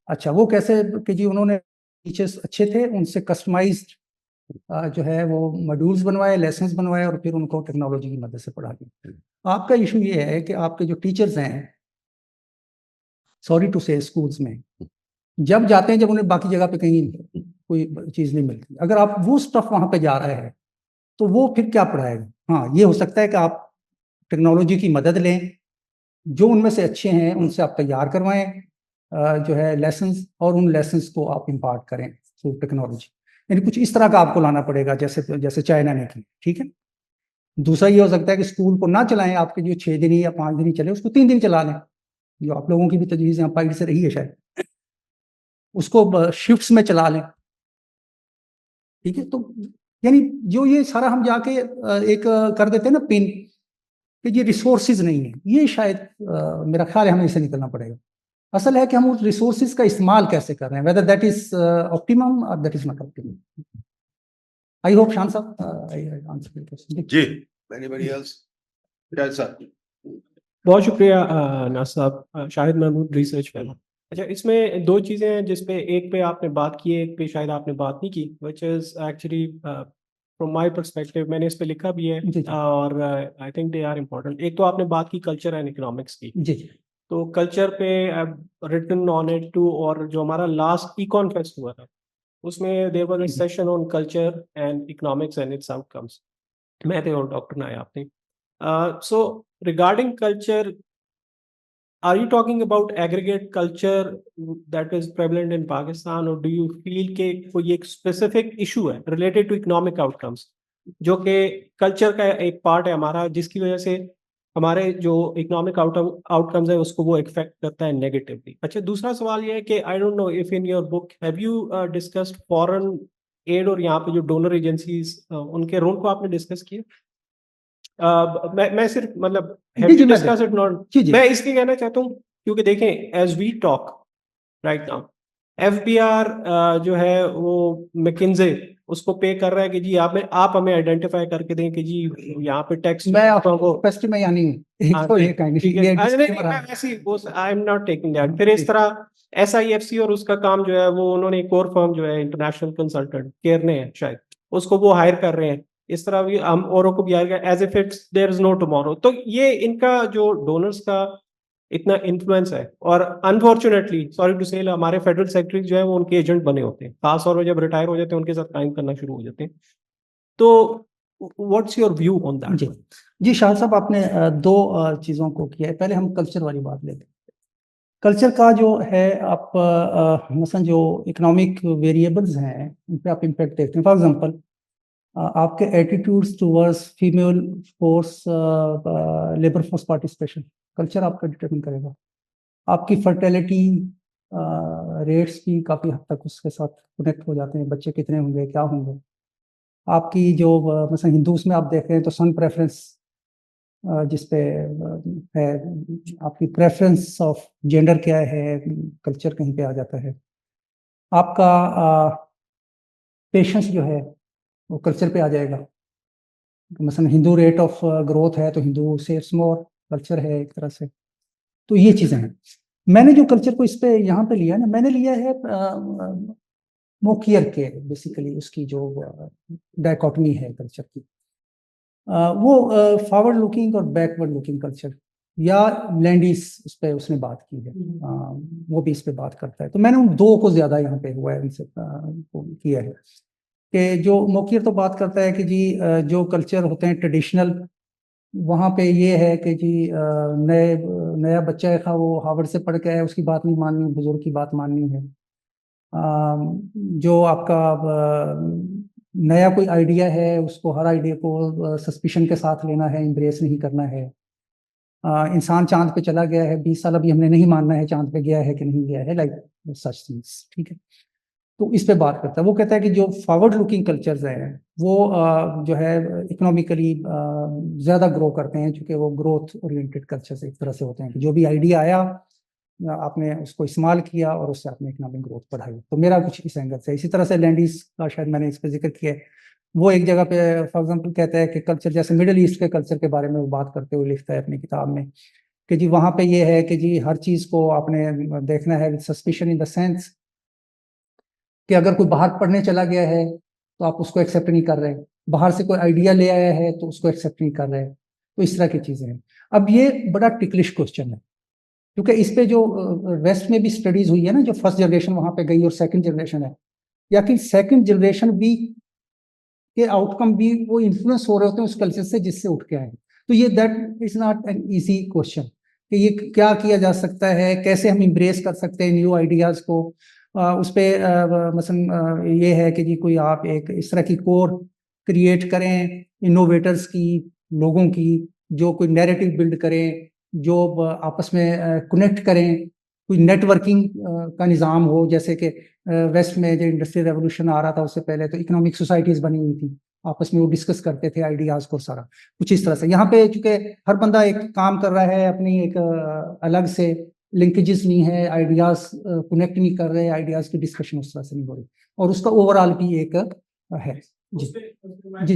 Speaker 2: अच्छा, वो कैसे कि जी उन्होंने टीचर्स अच्छे थे, उनसे कस्टमाइज्ड जो है वो मॉड्यूल्स बनवाए, लेसन्स बनवाए, और फिर उनको टेक्नोलॉजी की मदद से पढ़ा दिया। आपका इशू ये है कि आपके जो टीचर्स हैं, सॉरी टू से, स्कूल्स में जब जाते हैं, जब उन्हें बाकी जगह पे कहीं कोई चीज़ नहीं मिलती, अगर आप वो स्टफ वहाँ पे जा रहे हैं तो वो फिर क्या पढ़ाएगा। हाँ, ये हो सकता है कि आप टेक्नोलॉजी की मदद लें, जो उनमें से अच्छे हैं उनसे आप तैयार करवाएं जो है लेसन्स, और उन लेसन्स को आप इम्पार्ट करें थ्रू टेक्नोलॉजी। यानी कुछ इस तरह का आपको लाना पड़ेगा, जैसे जैसे चाइना ने की। ठीक है, दूसरा ये हो सकता है कि स्कूल को ना चलाएं, आपके जो 6 दिन या 5 दिन ही चले, उसको 3 दिन चला लें, जो आप लोगों की भी तजवीज़ यहाँ पाइड से रही है शायद, उसको शिफ्ट्स में चला लें। ठीक है, तो यानी जो ये सारा हम जाके एक कर देते हैं ना पिन कि ये रिसोर्सेज नहीं है, ये शायद मेरा ख्याल है हमें इसे निकलना पड़ेगा। असल है कि हम उस रिसोर्सेज का इस्तेमाल कैसे कर रहे हैं, वेदर दैट इज ऑप्टिमम और that is not optimum. I hope Shan Sahab I answer your question.
Speaker 3: जी, anybody else? Bilal sir.
Speaker 5: बहुत शुक्रिया नासिर साहब, शाहिद महमूद, रिसर्च फेलो। अच्छा, इसमें 2 चीज़ें हैं जिस पे, एक पे आपने बात की है, एक पे शायद आपने बात नहीं की, which is actually from my perspective, मैंने इस पे लिखा भी है
Speaker 2: जी, जी।
Speaker 5: और I think they are important. एक तो आपने बात की कल्चर एंड इकोनॉमिक्स की,
Speaker 2: जी
Speaker 5: तो कल्चर पे रिटन ऑन इट टू, और जो हमारा लास्ट इकॉन फेस्ट हुआ था उसमें there was a session on culture and economics and its outcomes. मैं थे और डॉक्टर नाया आपने। So regarding culture, are you talking about aggregate culture that is prevalent in Pakistan, or do you feel कि कोई एक specific issue है related to economic outcomes जो कि culture का एक part है हमारा, जिसकी वजह से हमारे जो economic outcomes है उसको वो affect करता है negatively? अच्छा, दूसरा सवाल ये है कि I don't know if in your book have you discussed foreign aid, और यहाँ पे जो donor agencies उनके रोल को आपने डिस्कस किया? मैं सिर्फ मतलब
Speaker 2: जी, जी, मैं
Speaker 5: डिस्कस इट नॉट,
Speaker 2: जी, जी।
Speaker 5: मैं इसलिए कहना चाहता हूँ क्योंकि देखें as we talk right now, FBR जो है वो McKinsey उसको पे कर रहा है कि जी आप हमें आइडेंटिफाई करके दें कि जी यहाँ पे टैक्स
Speaker 2: मैं आपको क्वेश्चन में यहाँ नहीं हूँ एक तो ये kind
Speaker 5: ठीक
Speaker 2: of-
Speaker 5: है
Speaker 2: ये
Speaker 5: नहीं, नहीं,
Speaker 2: disclaimer
Speaker 5: मैं
Speaker 2: है।
Speaker 5: वैसे ही I am not taking that. फिर इस तरह SIFC और उसका काम जो है वो उन्होंने एक और फर्म जो है इंटरनेशनल कंसल्टेंट केरने है शायद, उसको वो हायर कर रहे हैं। इस तरह भी हम औरों को भी हायर कर as if it's there is no tomorrow. तो ये इनका जो डोनर्स का इतना इन्फ्लुएंस है, और अनफॉर्चुनेटली सॉरी टू से हमारे फेडरल सेक्रेटरी जो है वो उनके एजेंट बने होते हैं, खास तौर पर जब रिटायर हो जाते हैं उनके साथ काम करना शुरू हो जाते हैं। तो what's your view on that?
Speaker 2: जी जी शाह साहब, आपने दो चीजों को किया है। पहले हम कल्चर वाली बात लेते हैं। कल्चर का जो है, आप मसलन जो इकोनॉमिक वेरिएबल्स हैं उन पे आप इम्पैक्ट देखते हैं। फॉर एग्जांपल आपके attitudes towards female force, labour force participation, culture आपका डिटरमिन करेगा। आपकी फर्टिलिटी रेट्स भी काफ़ी हद तक उसके साथ कनेक्ट हो जाते हैं, बच्चे कितने होंगे, क्या होंगे। आपकी जो मसलन हिंदूज में आप देख रहे हैं तो सन प्रेफरेंस जिसपे है, आपकी प्रेफरेंस ऑफ जेंडर क्या है, कल्चर कहीं पे आ जाता है। आपका पेशेंस जो है वो कल्चर पे आ जाएगा। मसलन हिंदू रेट ऑफ ग्रोथ है तो हिंदू सेव्स मोर, कल्चर है एक तरह से। तो ये चीज़ें हैं। मैंने जो कल्चर को इस पे यहाँ पे लिया ना, मैंने लिया है मोकियर के, बेसिकली उसकी जो डायकोटमी है कल्चर की, वो फॉरवर्ड लुकिंग और बैकवर्ड लुकिंग कल्चर, या लैंडीज उस पर उसने बात की है, वो भी इस पे बात करता है। तो मैंने उन दो को ज्यादा यहाँ पे हुआ है उनसे किया है कि जो मोकियर तो बात करता है कि जी जो कल्चर होते हैं ट्रेडिशनल, वहाँ पे ये है कि जी नया बच्चा है वो हार्वर्ड से पढ़ के आया, उसकी बात नहीं माननी, बुजुर्ग की बात माननी है। जो आपका नया कोई आइडिया है उसको, हर आइडिया को सस्पिशन के साथ लेना है, एम्ब्रेस नहीं करना है। इंसान चांद पे चला गया है, 20 साल अभी हमने नहीं मानना है चांद पे गया है कि नहीं गया है, लाइक सच थिंग्स, ठीक है। तो इस पे बात करता है। वो कहता है कि जो फॉरवर्ड लुकिंग कल्चर्स हैं वो जो है इकोनॉमिकली ज़्यादा ग्रो करते हैं, क्योंकि वो ग्रोथ ओरिएंटेड कल्चर्स एक तरह से होते हैं कि जो भी आइडिया आया आपने उसको इस्तेमाल किया और उससे आपने इकोनॉमिक ग्रोथ बढ़ाई। तो मेरा कुछ इस एंगल से, इसी तरह से लैंडीज का शायद मैंने इस पर जिक्र किया है। वो एक जगह पे फॉर एग्जांपल कहता है कि कल्चर, जैसे मिडिल ईस्ट के कल्चर के बारे में वो बात करते हुए लिखता है अपनी किताब में कि जी वहाँ पे ये है कि जी हर चीज़ को आपने देखना है with suspicion, in the sense कि अगर कोई बाहर पढ़ने चला गया है तो आप उसको एक्सेप्ट नहीं कर रहे, बाहर से कोई आइडिया ले आया है तो उसको एक्सेप्ट नहीं कर रहे। तो इस तरह की चीज़ें हैं। अब ये बड़ा टिकलिश क्वेश्चन है, क्योंकि इस पे जो वेस्ट में भी स्टडीज हुई है ना, जो फर्स्ट जनरेशन वहां पे गई और सेकंड जनरेशन है, या कि सेकंड जनरेशन भी के आउटकम भी वो इन्फ्लुएंस हो रहे होते हैं उस कल्चर से जिससे उठ के आए। तो ये that is not an easy question कि ये क्या किया जा सकता है, कैसे हम इम्ब्रेस कर सकते हैं न्यू आइडियाज को। उस पर मसलन ये है कि जी कोई आप एक इस तरह की कोर क्रिएट करें इनोवेटर्स की, लोगों की, जो कोई नैरेटिव बिल्ड करें, जो आपस में कनेक्ट करें, कोई नेटवर्किंग का निज़ाम हो। जैसे कि वेस्ट में जो इंडस्ट्रियल रेवोल्यूशन आ रहा था उससे पहले तो इकोनॉमिक सोसाइटीज बनी हुई थी, आपस में वो डिस्कस करते थे आइडियाज को सारा कुछ इस तरह से। यहाँ पे चूंकि हर बंदा एक काम कर रहा है, अपनी एक अलग से लिंकेजेस नहीं है, आइडियाज कनेक्ट नहीं कर रहे, आइडियाज की डिस्कशन उस तरह से नहीं हो रही, और उसका ओवरऑल भी एक है। जी जी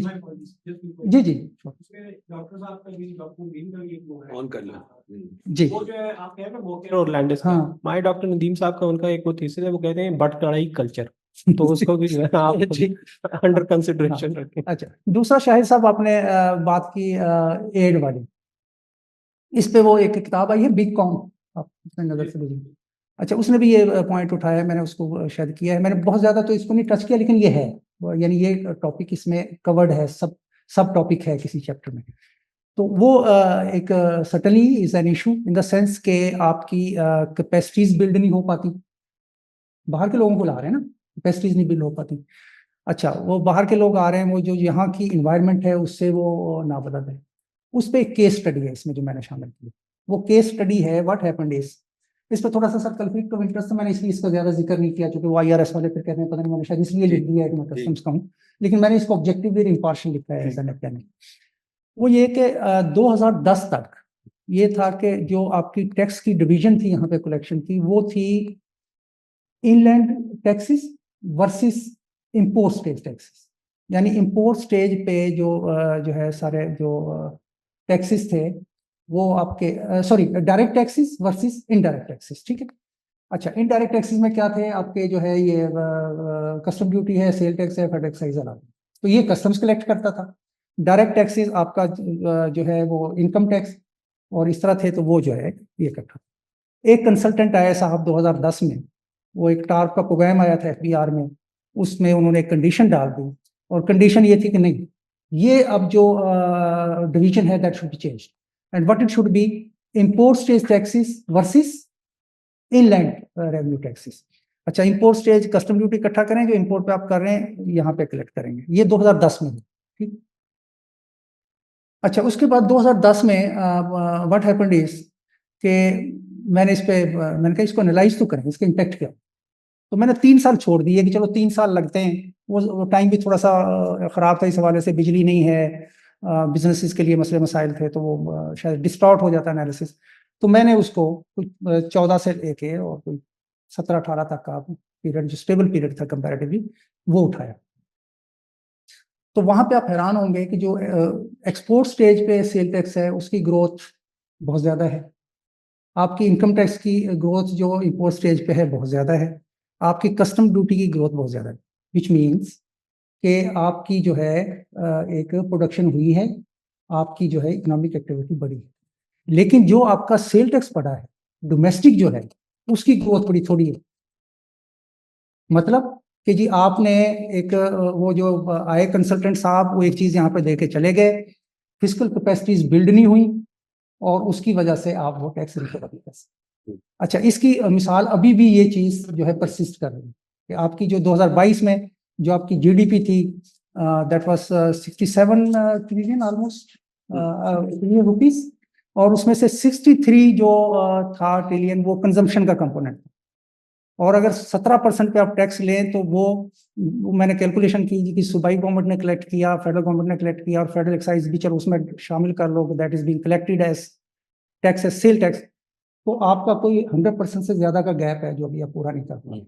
Speaker 2: जी जी
Speaker 5: डॉक्टर साहब का भी, डॉक्टर नदीम का भी एक वो है
Speaker 3: ऑन कर लो।
Speaker 2: जी
Speaker 5: वो जो है आप कह रहे हैं ना मोकेर और लैंडिस का,
Speaker 2: हाँ
Speaker 5: माय डॉक्टर नदीम साहब का उनका एक वो थीसिस है, वो कहते हैं बट कढ़ाई कल्चर। तो उसको भी जो है आप
Speaker 2: जी
Speaker 5: अंडर कंसिडरेशन रखें।
Speaker 2: अच्छा, दूसरा शाहिद साहब आपने बात की एड वाली, इस पे वो एक किताब आई है बिग कॉम, आप अपने नजर से देखिए। अच्छा, उसने भी ये पॉइंट उठाया, मैंने उसको शायद किया है, मैंने बहुत ज्यादा तो इसको नहीं टच किया, लेकिन ये है यानी ये टॉपिक इसमें कवर्ड है, सब टॉपिक है किसी चैप्टर में। तो वो एक suddenly is an issue in the sense के आपकी कैपेसिटीज बिल्ड नहीं हो पाती, बाहर के लोगों को ला रहे हैं ना, कैपेसिटीज नहीं बिल्ड हो पाती। अच्छा, वो बाहर के लोग आ रहे हैं, वो जो यहाँ की इन्वायरमेंट है उससे वो नाबलद है। उस पर एक केस स्टडी है इसमें जो मैंने शामिल की, वो केस स्टडी है व्हाट हैपेंड इज। इस पर थोड़ा सा सर कन्फ्लिक्ट ऑफ इंटरेस्ट, मैंने इसलिए इसका ज्यादा जिक्र नहीं किया, क्योंकि वो IRS वाले फिर कहते हैं पता नहीं, मैंने शायद इसलिए लिख दिया है कि मैं कस्टम्स का हूँ, लेकिन मैंने इसको ऑब्जेक्टिवली इम्पार्शियल लिखा है ऐसा नहीं। वो ये कि 2010 तक ये था कि जो आपकी टैक्स की डिवीजन थी यहाँ पे कलेक्शन की, वो थी inland taxes versus import stage taxes. यानी इंपोर्ट स्टेज पे जो है सारे जो टैक्सेस थे वो आपके sorry direct taxes versus indirect taxes, ठीक है। अच्छा, इनडायरेक्ट टैक्सेस में क्या थे आपके, जो है ये कस्टम ड्यूटी है, सेल टैक्स है, फेड एक्साइज अलाउंस, तो ये कस्टम्स कलेक्ट करता था। डायरेक्ट टैक्सेस आपका जो है वो इनकम टैक्स और इस तरह थे, तो वो जो है ये करता था। एक कंसल्टेंट आया साहब 2010 में, वो एक टार्प का प्रोग्राम आया था एफबीआर में, उसमें उन्होंने एक कंडीशन डाल दी और कंडीशन ये थी कि नहीं, ये अब जो डिवीजन है that should be changed and what it should be import stage taxes versus inland revenue taxes. अच्छा, इंपोर्ट स्टेज कस्टम ड्यूटी इकट्ठा करें, जो इंपोर्ट पे आप कर रहे हैं यहाँ पे कलेक्ट करेंगे, ये 2010 में, ठीक। अच्छा, उसके बाद 2010 में व्हाट हैपेंड इज कि मैंने मैंने कहा इसको एनालाइज तो करें, इसका इम्पैक्ट क्या। तो मैंने 3 साल छोड़ दिए कि चलो 3 साल लगते हैं, वो टाइम भी थोड़ा सा ख़राब था इस हवाले से, बिजली नहीं है, बिजनेसेस के लिए मसले मसाइल थे, तो वो शायद डिस्टॉर्ट हो जाता एनालिसिस। तो मैंने उसको कुछ 14 से लेके और कोई 17-18 तक का पीरियड, जो स्टेबल पीरियड था कंपैरेटिवली, वो उठाया। तो वहां पे आप हैरान होंगे कि जो एक्सपोर्ट स्टेज पे सेल टैक्स है उसकी ग्रोथ बहुत ज़्यादा है, आपकी इनकम टैक्स की ग्रोथ जो इंपोर्ट स्टेज पे है बहुत ज़्यादा है, आपकी कस्टम ड्यूटी की ग्रोथ बहुत ज़्यादा है, विच मीन्स कि आपकी जो है एक प्रोडक्शन हुई है, आपकी जो है इकोनॉमिक एक्टिविटी बढ़ी है। लेकिन जो आपका सेल टैक्स पड़ा है डोमेस्टिक जो है, उसकी ग्रोथ बड़ी थोड़ी है। मतलब कि जी आपने एक वो जो आए कंसल्टेंट साहब, वो एक चीज़ यहाँ पे दे के चले गए, फिजिकल कैपेसिटीज बिल्ड नहीं हुई और उसकी वजह से आप वो टैक्स रिकवर नहीं कर सकते। अच्छा, इसकी मिसाल अभी भी ये चीज़ जो है परसिस्ट कर रही है कि आपकी जो 2022 में जो आपकी जीडीपी थी, that was 67 trillion almost trillion rupees, और उसमें से 63 जो था ट्रिलियन वो कंजम्पशन का कंपोनेंट था। और अगर 17% पे आप टैक्स लें तो वो मैंने कैलकुलेशन की कि सूबाई गवर्नमेंट ने कलेक्ट किया, फेडरल गवर्नमेंट ने कलेक्ट किया, और फेडरल एक्साइज भी चलो उसमें शामिल कर लो, that is being collected as tax as sale tax, तो आपका कोई 100% से ज्यादा का गैप है जो अभी आप पूरा नहीं कर पाए।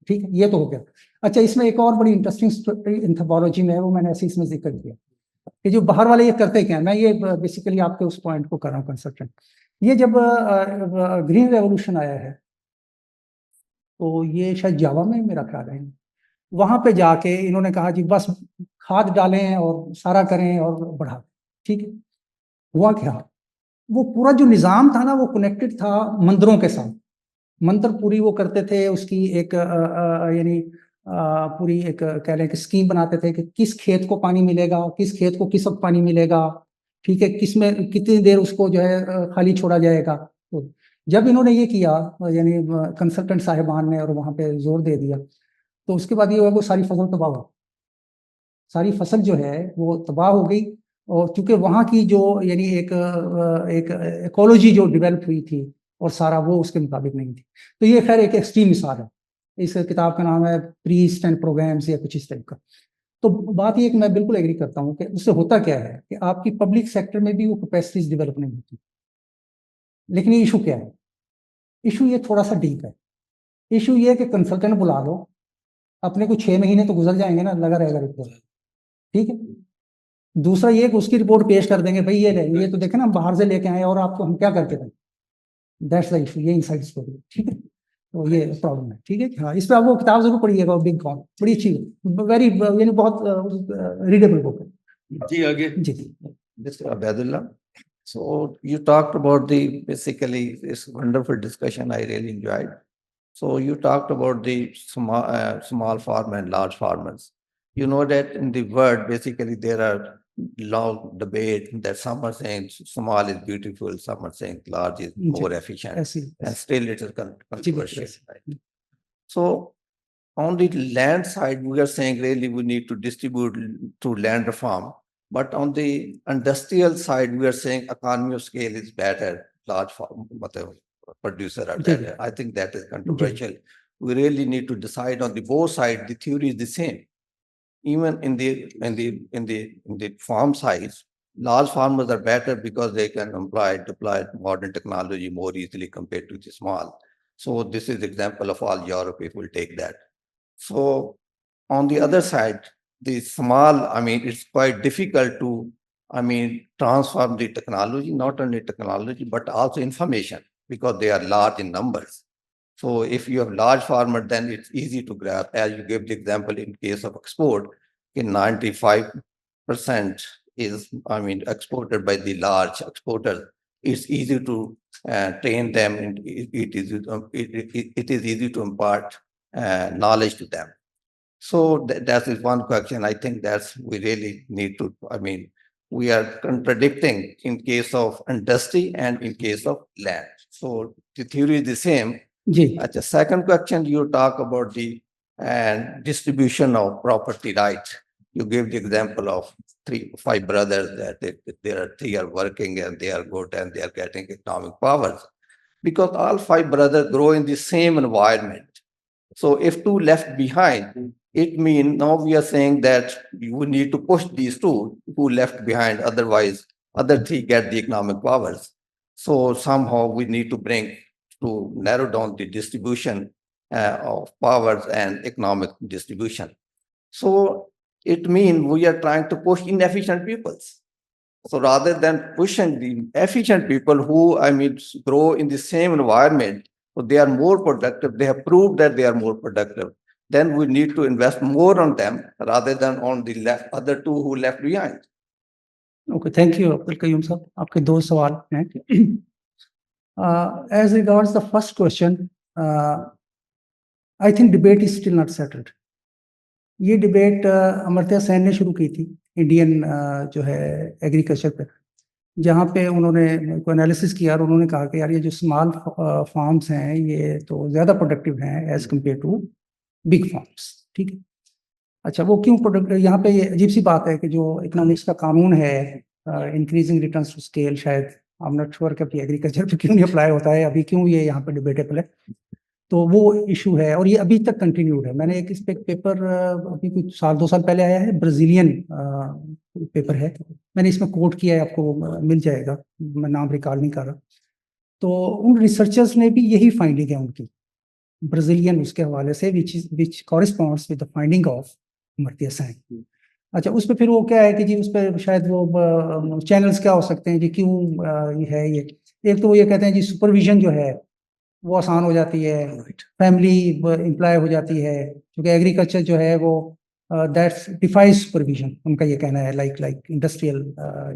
Speaker 2: ठीक है, ये तो हो गया। अच्छा, इसमें एक और बड़ी इंटरेस्टिंग स्टोरी एंथ्रोपोलॉजी में है, वो मैंने ऐसे इसमें जिक्र किया कि जो बाहर वाले ये करते क्या है, मैं ये बेसिकली आपके उस पॉइंट को कर रहा हूँ कंसल्टेंट। ये जब ग्रीन रेवोल्यूशन आया है, तो ये शायद जावा में मेरा ख्याल है, वहां पे जाके इन्होंने कहा जी बस खाद डालें और सारा करें और बढ़ा, ठीक है। हुआ क्या, वो पूरा जो निज़ाम था ना वो कनेक्टेड था मंदिरों के साथ, मंत्र पूरी वो करते थे, उसकी एक यानी पूरी एक कह लें कि स्कीम बनाते थे कि किस खेत को पानी मिलेगा, किस खेत को किस वक्त पानी मिलेगा, ठीक है, किस में कितनी देर उसको जो है खाली छोड़ा जाएगा। तो जब इन्होंने ये किया, यानी कंसल्टेंट साहिबान ने, और वहाँ पे जोर दे दिया, तो उसके बाद ये हुआ वो सारी फसल तबाह हो, सारी फसल जो है वो तबाह हो गई। और चूंकि वहाँ की जो यानी एक इकोलॉजी जो डेवलप हुई थी और सारा वो उसके मुताबिक नहीं थी। तो ये खैर एक एक्सट्रीम मिसाल है, इस किताब का नाम है प्रीस्ट एंड प्रोग्राम्स या कुछ इस टाइप का। तो बात ये कि मैं बिल्कुल एग्री करता हूँ कि उससे होता क्या है कि आपकी पब्लिक सेक्टर में भी वो कैपेसिटीज डेवलप नहीं होती। लेकिन ये इशू क्या है, इशू ये थोड़ा सा डीप है। इशू ये है कि कंसल्टेंट बुला लो, अपने को 6 महीने तो गुजर जाएंगे ना, लगा रहेगा रिपोर्ट, ठीक है। दूसरा ये कि उसकी रिपोर्ट पेश कर देंगे, भाई ये तो देखे ना हम बाहर से लेके आए और आपको हम क्या करके दें, दैट्स द इशू, ये इनसाइड स्टोरी, ठीक है। तो ये प्रॉब्लम है, ठीक है। हाँ, इस पर आप वो किताब जरूर पढ़िएगा, बिग कॉन, बड़ी अच्छी, वेरी यानी बहुत रीडेबल बुक है।
Speaker 3: जी आगे।
Speaker 2: जी
Speaker 6: Mr. Abedullah. So you talked about the basically this wonderful discussion. I really enjoyed. So you talked about the small farm and large farmers. You know that in the world, basically there are long debate that some are saying small is beautiful, some are saying large is more efficient,
Speaker 2: ऐसी
Speaker 6: and still it is controversial.
Speaker 2: ऐसी।
Speaker 6: Right? So on the land side, we are saying really we need to distribute through land reform. But on the industrial side, we are saying economy of scale is better, large farm, whatever, producer are better. I think that is controversial. We really need to decide on the both sides. The theory is the same. Even in the farm size, large farmers are better because they can deploy modern technology more easily compared to the small. So this is example of all Europe, if we'll take that. So on the other side, the small, I mean, it's quite difficult to, I mean, transform the technology, not only technology, but also information, because they are large in numbers. So if you have large farmer, then it's easy to grab. As you gave the example in case of export, in 95% is, I mean, exported by the large exporters. It's easy to train them, and it is easy to impart knowledge to them. So that is one question. I think that's we really need to, I mean, we are contradicting in case of industry and in case of land. So the theory is the same.
Speaker 2: जी
Speaker 6: The second question, you talk about the distribution of property right. You gave the example of 5 brothers that there are 3 are working and they are good and they are getting economic powers, because all 5 brothers grow in the same environment. So if 2 left behind, it means now we are saying that you need to push these 2 who left behind, otherwise other 3 get the economic powers. So somehow we need to bring to narrow down the distribution of powers and economic distribution. So it means we are trying to push inefficient peoples. So rather than pushing the efficient people who, I mean, grow in the same environment, so they are more productive, they have proved that they are more productive, then we need to invest more on them rather than on the other 2 who left behind.
Speaker 2: Okay thank you Abdul Qayyum Sahab आपके 2 सवाल हैं as regards the first question I think debate is still not settled ये debate Amartya Sen ने शुरू की थी Indian जो है एग्रीकल्चर पे जहाँ पे उन्होंने को एनालिसिस किया और उन्होंने कहा कि यार ये जो स्मॉल फार्म्स हैं ये तो ज़्यादा प्रोडक्टिव हैं as compared to big farms ठीक है अच्छा वो क्यों प्रोडक्ट यहाँ पे ये अजीब सी बात है कि जो इकोनॉमिक्स का कानून है इंक्रीजिंग रिटर्न्स टू स्केल शायद आई एम नॉट श्योर कि एग्रीकल्चर पे क्यों नहीं अप्लाई होता है अभी क्यों ये यहाँ पे डिबेटेबल है तो वो इशू है और ये अभी तक कंटिन्यूड है मैंने एक इस पे पेपर अभी कुछ साल 2 साल पहले आया है ब्राजीलियन पेपर है मैंने इसमें कोट किया है आपको मिल जाएगा मैं नाम रिकॉल नहीं कर रहा तो उन रिसर्चर्स ने भी यही फाइंडिंग है उनकी ब्राजीलियन उसके हवाले से which corresponds with the finding of Amartya Sen अच्छा उस पर फिर वो क्या है कि जी उस पर शायद वो चैनल्स क्या हो सकते हैं जी क्यों है ये एक तो वो ये कहते हैं जी सुपरविजन जो है वो आसान हो जाती है फैमिली एम्प्लॉय हो जाती है क्योंकि एग्रीकल्चर जो है वो दैट्स डिफाइज सुपरविजन उनका ये कहना है लाइक इंडस्ट्रियल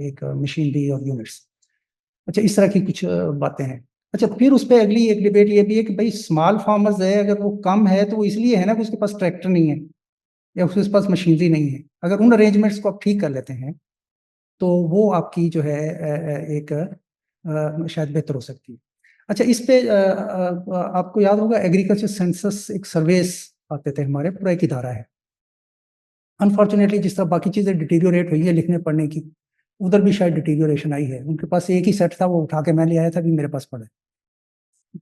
Speaker 2: एक मशीनरी और यूनिट्स अच्छा इस तरह की कुछ बातें हैं अच्छा फिर उस पर अगली एक डिबेट ये भी है कि भाई स्मॉल फार्मर्स है अगर वो कम है तो वो इसलिए है ना कि उसके पास ट्रैक्टर नहीं है या उसके पास मशीनरी नहीं है अगर उन अरेंजमेंट्स को आप ठीक कर लेते हैं तो वो आपकी जो है एक शायद बेहतर हो सकती है अच्छा इस पे आपको याद होगा एग्रीकल्चर सेंसस एक सर्वेस आते थे हमारे पूरा एक इदारा है अनफॉर्चुनेटली जिस तरह बाकी चीज़ें डिटीरियोरेट हुई है लिखने पढ़ने की उधर भी शायद डिटीरियोरेशन आई है उनके पास एक ही सेट था वो उठा के मैं ले आया था भी मेरे पास पड़ा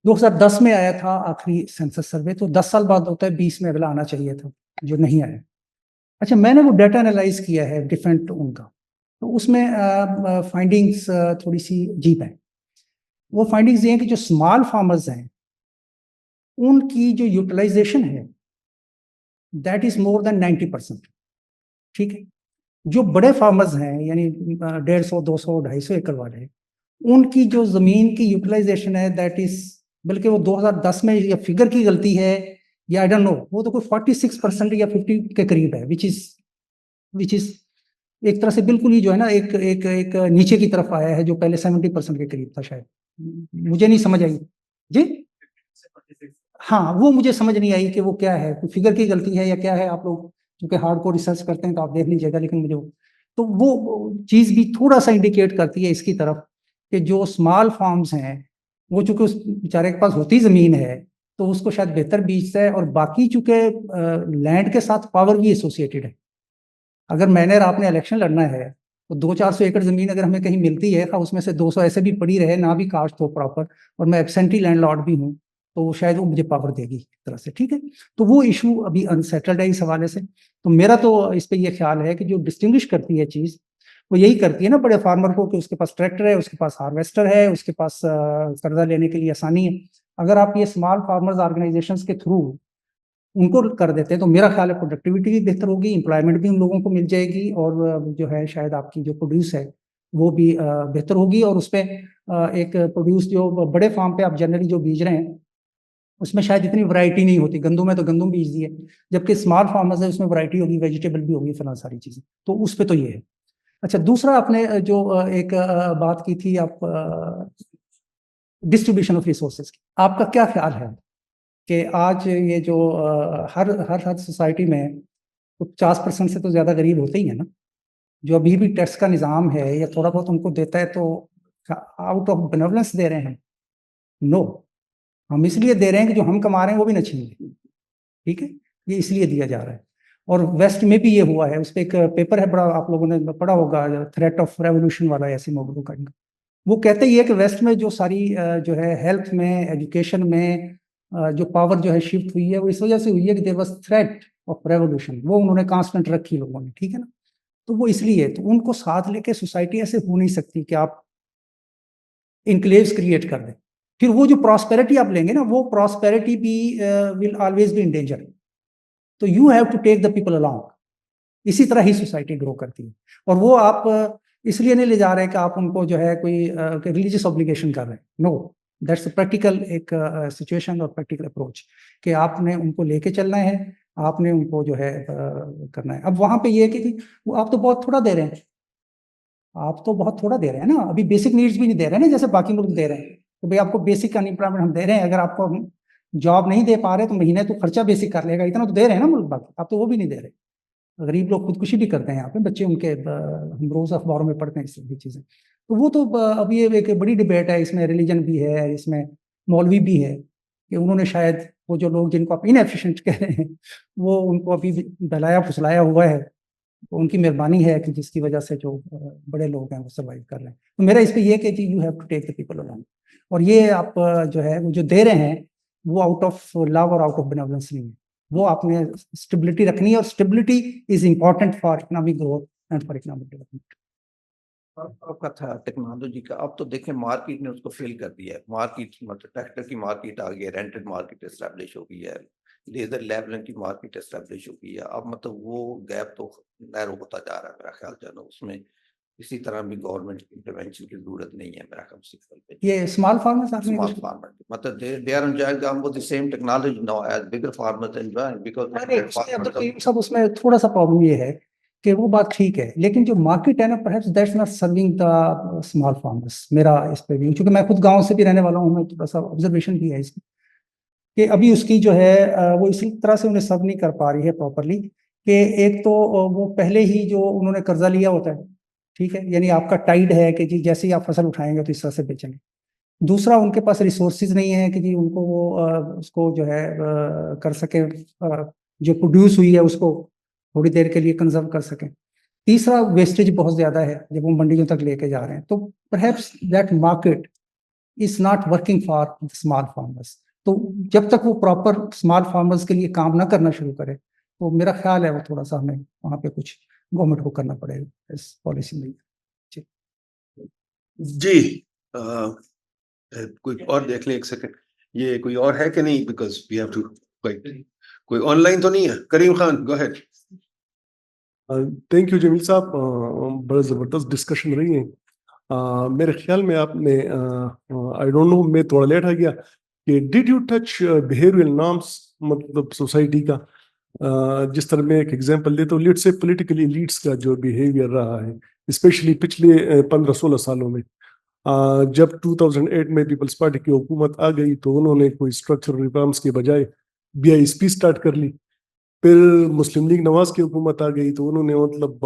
Speaker 2: 2010 में आया था आखिरी सेंसस सर्वे तो 10 साल बाद होता है 20 में अगला आना चाहिए था जो नहीं आया अच्छा मैंने वो डाटा एनालाइज किया है डिफरेंट उनका तो उसमें फाइंडिंग्स थोड़ी सी अजीब है वो फाइंडिंग्स ये हैं कि जो स्मॉल फार्मर्स हैं उनकी जो यूटिलाइजेशन है दैट इज मोर देन 90% ठीक है जो बड़े फार्मर्स हैं यानी 150 200 250 एकड़ वाले उनकी जो जमीन की यूटिलाइजेशन है दैट इज बल्कि वो 2010 में या फिगर की गलती है या आई डोंट नो वो तो कोई 46% या 50 के करीब है विच इज एक तरह से बिल्कुल ही जो है ना एक नीचे की तरफ आया है जो पहले 70% के करीब था शायद मुझे नहीं समझ आई जी हाँ वो मुझे समझ नहीं आई कि वो क्या है फिगर की गलती है या क्या है आप लोग क्योंकि हार्डकोर रिसर्च करते हैं तो आप देख लीजिएगा लेकिन मुझे तो वो चीज़ भी थोड़ा सा इंडिकेट करती है इसकी तरफ कि जो स्मॉल फार्म्स हैं वो चूंकि उस बेचारे के पास होती ज़मीन है तो उसको शायद बेहतर बीजता है और बाकी चूंकि लैंड के साथ पावर भी एसोसिएटेड है अगर मैंने और आपने इलेक्शन लड़ना है तो 200-400 एकड़ ज़मीन अगर हमें कहीं मिलती है उसमें से 200 ऐसे भी पड़ी रहे ना भी कास्ट हो प्रॉपर और मैं एब्सेंटी लैंडलॉर्ड भी हूँ तो शायद वो मुझे पावर देगी एक तरह से ठीक है तो वो इशू अभी अनसेटल्ड है इस हवाले से तो मेरा तो इस पर यह ख्याल है कि जो डिस्टिंग्विश करती है चीज़ वो यही करती है ना बड़े फार्मर को कि उसके पास ट्रैक्टर है उसके पास हार्वेस्टर है उसके पास कर्जा लेने के लिए आसानी है अगर आप ये स्मॉल फार्मर्स ऑर्गेनाइजेशंस के थ्रू उनको कर देते हैं तो मेरा ख्याल है प्रोडक्टिविटी भी बेहतर होगी, एम्प्लॉयमेंट भी उन लोगों को मिल जाएगी, और जो है शायद आपकी जो प्रोड्यूस है वो भी बेहतर होगी। और उसपे एक प्रोड्यूस जो बड़े फार्म पे आप जनरली जो बीज रहे हैं उसमें शायद इतनी वैरायटी नहीं होती, गंदम में तो गंदम बीज दिए, जबकि स्मॉल फार्मर्स है उसमें वैरायटी होगी, वेजिटेबल भी होगी, फिलहाल सारी चीजें, तो उस पे तो ये है। अच्छा, दूसरा आपने जो एक बात की थी आप डिस्ट्रीब्यूशन ऑफ रिसोर्सेज की, आपका क्या ख्याल है कि आज ये जो हर सोसाइटी में 50% से तो ज्यादा गरीब होते ही है ना, जो अभी भी टैक्स का निज़ाम है या थोड़ा बहुत उनको देता है तो आउट ऑफ बेनेवलेंस दे रहे हैं? नो, हम इसलिए दे रहे हैं कि जो हम कमा रहे हैं वो भी न छीन लें, ठीक है, ये इसलिए दिया जा रहा है। और वेस्ट में भी ये हुआ है, उस पर एक पेपर है बड़ा, आप लोगों ने पढ़ा होगा, थ्रेट ऑफ रेवोल्यूशन वाला, ऐसे मोगलों का, वो कहते ही है कि वेस्ट में जो सारी जो है हेल्थ में, एजुकेशन में जो पावर जो है शिफ्ट हुई है वो इस वजह से हुई है कि there was threat of revolution, वो उन्होंने कांस्टेंट रखी लोगों ने, ठीक है ना। तो वो इसलिए, तो उनको साथ लेके सोसाइटी ऐसे हो नहीं सकती कि आप इनक्लेव्स क्रिएट कर दें, फिर वो जो प्रॉस्पेरिटी आप लेंगे ना, वो प्रॉस्पेरिटी भी will always be in danger. तो you have to take the people along, इसी तरह ही सोसाइटी ग्रो करती है। और वो आप इसलिए नहीं ले जा रहे कि आप उनको जो है कोई रिलीजियस ऑब्लिगेशन कर रहे हैं, नो, दैट्स प्रैक्टिकल एक सिचुएशन और प्रैक्टिकल अप्रोच कि आपने उनको लेके चलना है, आपने उनको जो है करना है। अब वहां पे ये है कि वो आप तो बहुत थोड़ा दे रहे हैं, आप तो बहुत थोड़ा दे रहे हैं ना, अभी बेसिक नीड्स भी नहीं दे रहे हैं ना, जैसे बाकी लोग दे रहे हैं। तो भाई आपको बेसिक अनएम्प्लॉयमेंट हम दे रहे हैं, अगर आपको जॉब नहीं दे पा रहे तो महीने तो खर्चा बेसिक कर लेगा, इतना तो दे रहे हैं ना मुल्क, बाकी आप तो वो भी नहीं दे रहे। गरीब लोग खुदकुशी भी करते हैं यहाँ पे, बच्चे उनके हम रोज अखबारों में पढ़ते हैं इस भी चीजें। तो वो तो अब ये एक बड़ी डिबेट है, इसमें रिलीजन भी है, इसमें मौलवी भी है, कि उन्होंने शायद वो जो लोग जिनको आप इनएफिशिएंट कह रहे हैं वो उनको अभी बहलाया फुसलाया हुआ है, तो उनकी मेहरबानी है कि जिसकी वजह से जो बड़े लोग हैं वो सर्वाइव कर रहे हैं। तो मेरा इस पे ये कि you have to take the people along, और ये आप जो है वो जो दे रहे हैं वो आउट ऑफ लव और आउट ऑफ बेनेवलेंस नहीं है, वो आपने स्टेबिलिटी रखनी है, और stability is important for economic growth and for economic development.
Speaker 6: आपका था टेक्नोलॉजी का, अब तो देखें मार्केट ने उसको फिल कर दिया है, मार्केट मतलब ट्रैक्टर की मार्केट आ गई है, रेंटेड मार्केट एस्टेब्लिश हो गई है, लेजर लेवलिंग की मार्केट एस्टेब्लिश हो गई है। अब मतलब वो गैप तो नैरो होता जा रहा है मेरा ख्याल, जो है उसमें किसी तरह भी गवर्नमेंट की इंटरवेंशन की जरूरत नहीं है मेरा ख्याल से।
Speaker 2: ये स्मॉल फार्मर्स
Speaker 6: Small farmer, मतलब they are enjoying almost the same technology now as bigger farmers enjoying because
Speaker 2: सब उसमें थोड़ा सा प्रॉब्लम ये है कि वो बात ठीक है, लेकिन जो मार्केट है ना, perhaps that's not serving the small farmers, मेरा इस पे भी, क्योंकि मैं खुद गांव से भी रहने वाला हूँ, मैं थोड़ा सा ऑब्जर्वेशन भी है इसमें कि अभी उसकी जो है वो इसी तरह से उन्हें सर्व नहीं कर पा रही है प्रॉपरली, कि एक तो वो पहले ही जो उन्होंने कर्जा लिया होता है, ठीक है, यानी आपका टाइड है कि जी जैसे ही आप फसल उठाएंगे तो इस तरह से बेचेंगे। दूसरा, उनके पास रिसोर्सेज नहीं है कि जी उनको वो उसको जो है कर सके, जो प्रोड्यूस हुई है उसको थोड़ी देर के लिए कंजर्व कर सकें। तीसरा, वेस्टेज बहुत ज्यादा है जब वो मंडियों तक लेके जा रहे हैं, तो perhaps that market is not working for small farmers. तो जब तक वो प्रॉपर स्मॉल फार्मर्स के लिए काम ना करना शुरू करे, तो मेरा ख्याल है वो थोड़ा सा हमें वहाँ पे कुछ गवर्नमेंट को करना पड़ेगा इस पॉलिसी में।
Speaker 3: जी कोई और देख ले एक सेकंड, ये कोई और है कि नहीं, बिकॉज वी हैव टू कोई ऑनलाइन तो नहीं है? Karim Khan, go ahead.
Speaker 7: Thank you Jamil साहब, बड़ा ज़बरदस्त डिस्कशन रही है। मेरे ख्याल में आपने आई डोंट नो, मैं थोड़ा लेट आ गया, कि did you touch behavioural norms, मतलब सोसाइटी का, जिस तरह मैं एक एग्जांपल देता हूँ, लेट्स से पॉलिटिकल एलीट्स का जो बिहेवियर रहा है स्पेशली पिछले 15-16 सालों में। जब 2008 में पीपल्स पार्टी की हुकूमत आ गई तो उन्होंने कोई स्ट्रक्चरल रिफॉर्म्स के बजाय BISP स्टार्ट कर ली। फिर मुस्लिम लीग नवाज की हुकूमत आ गई तो उन्होंने मतलब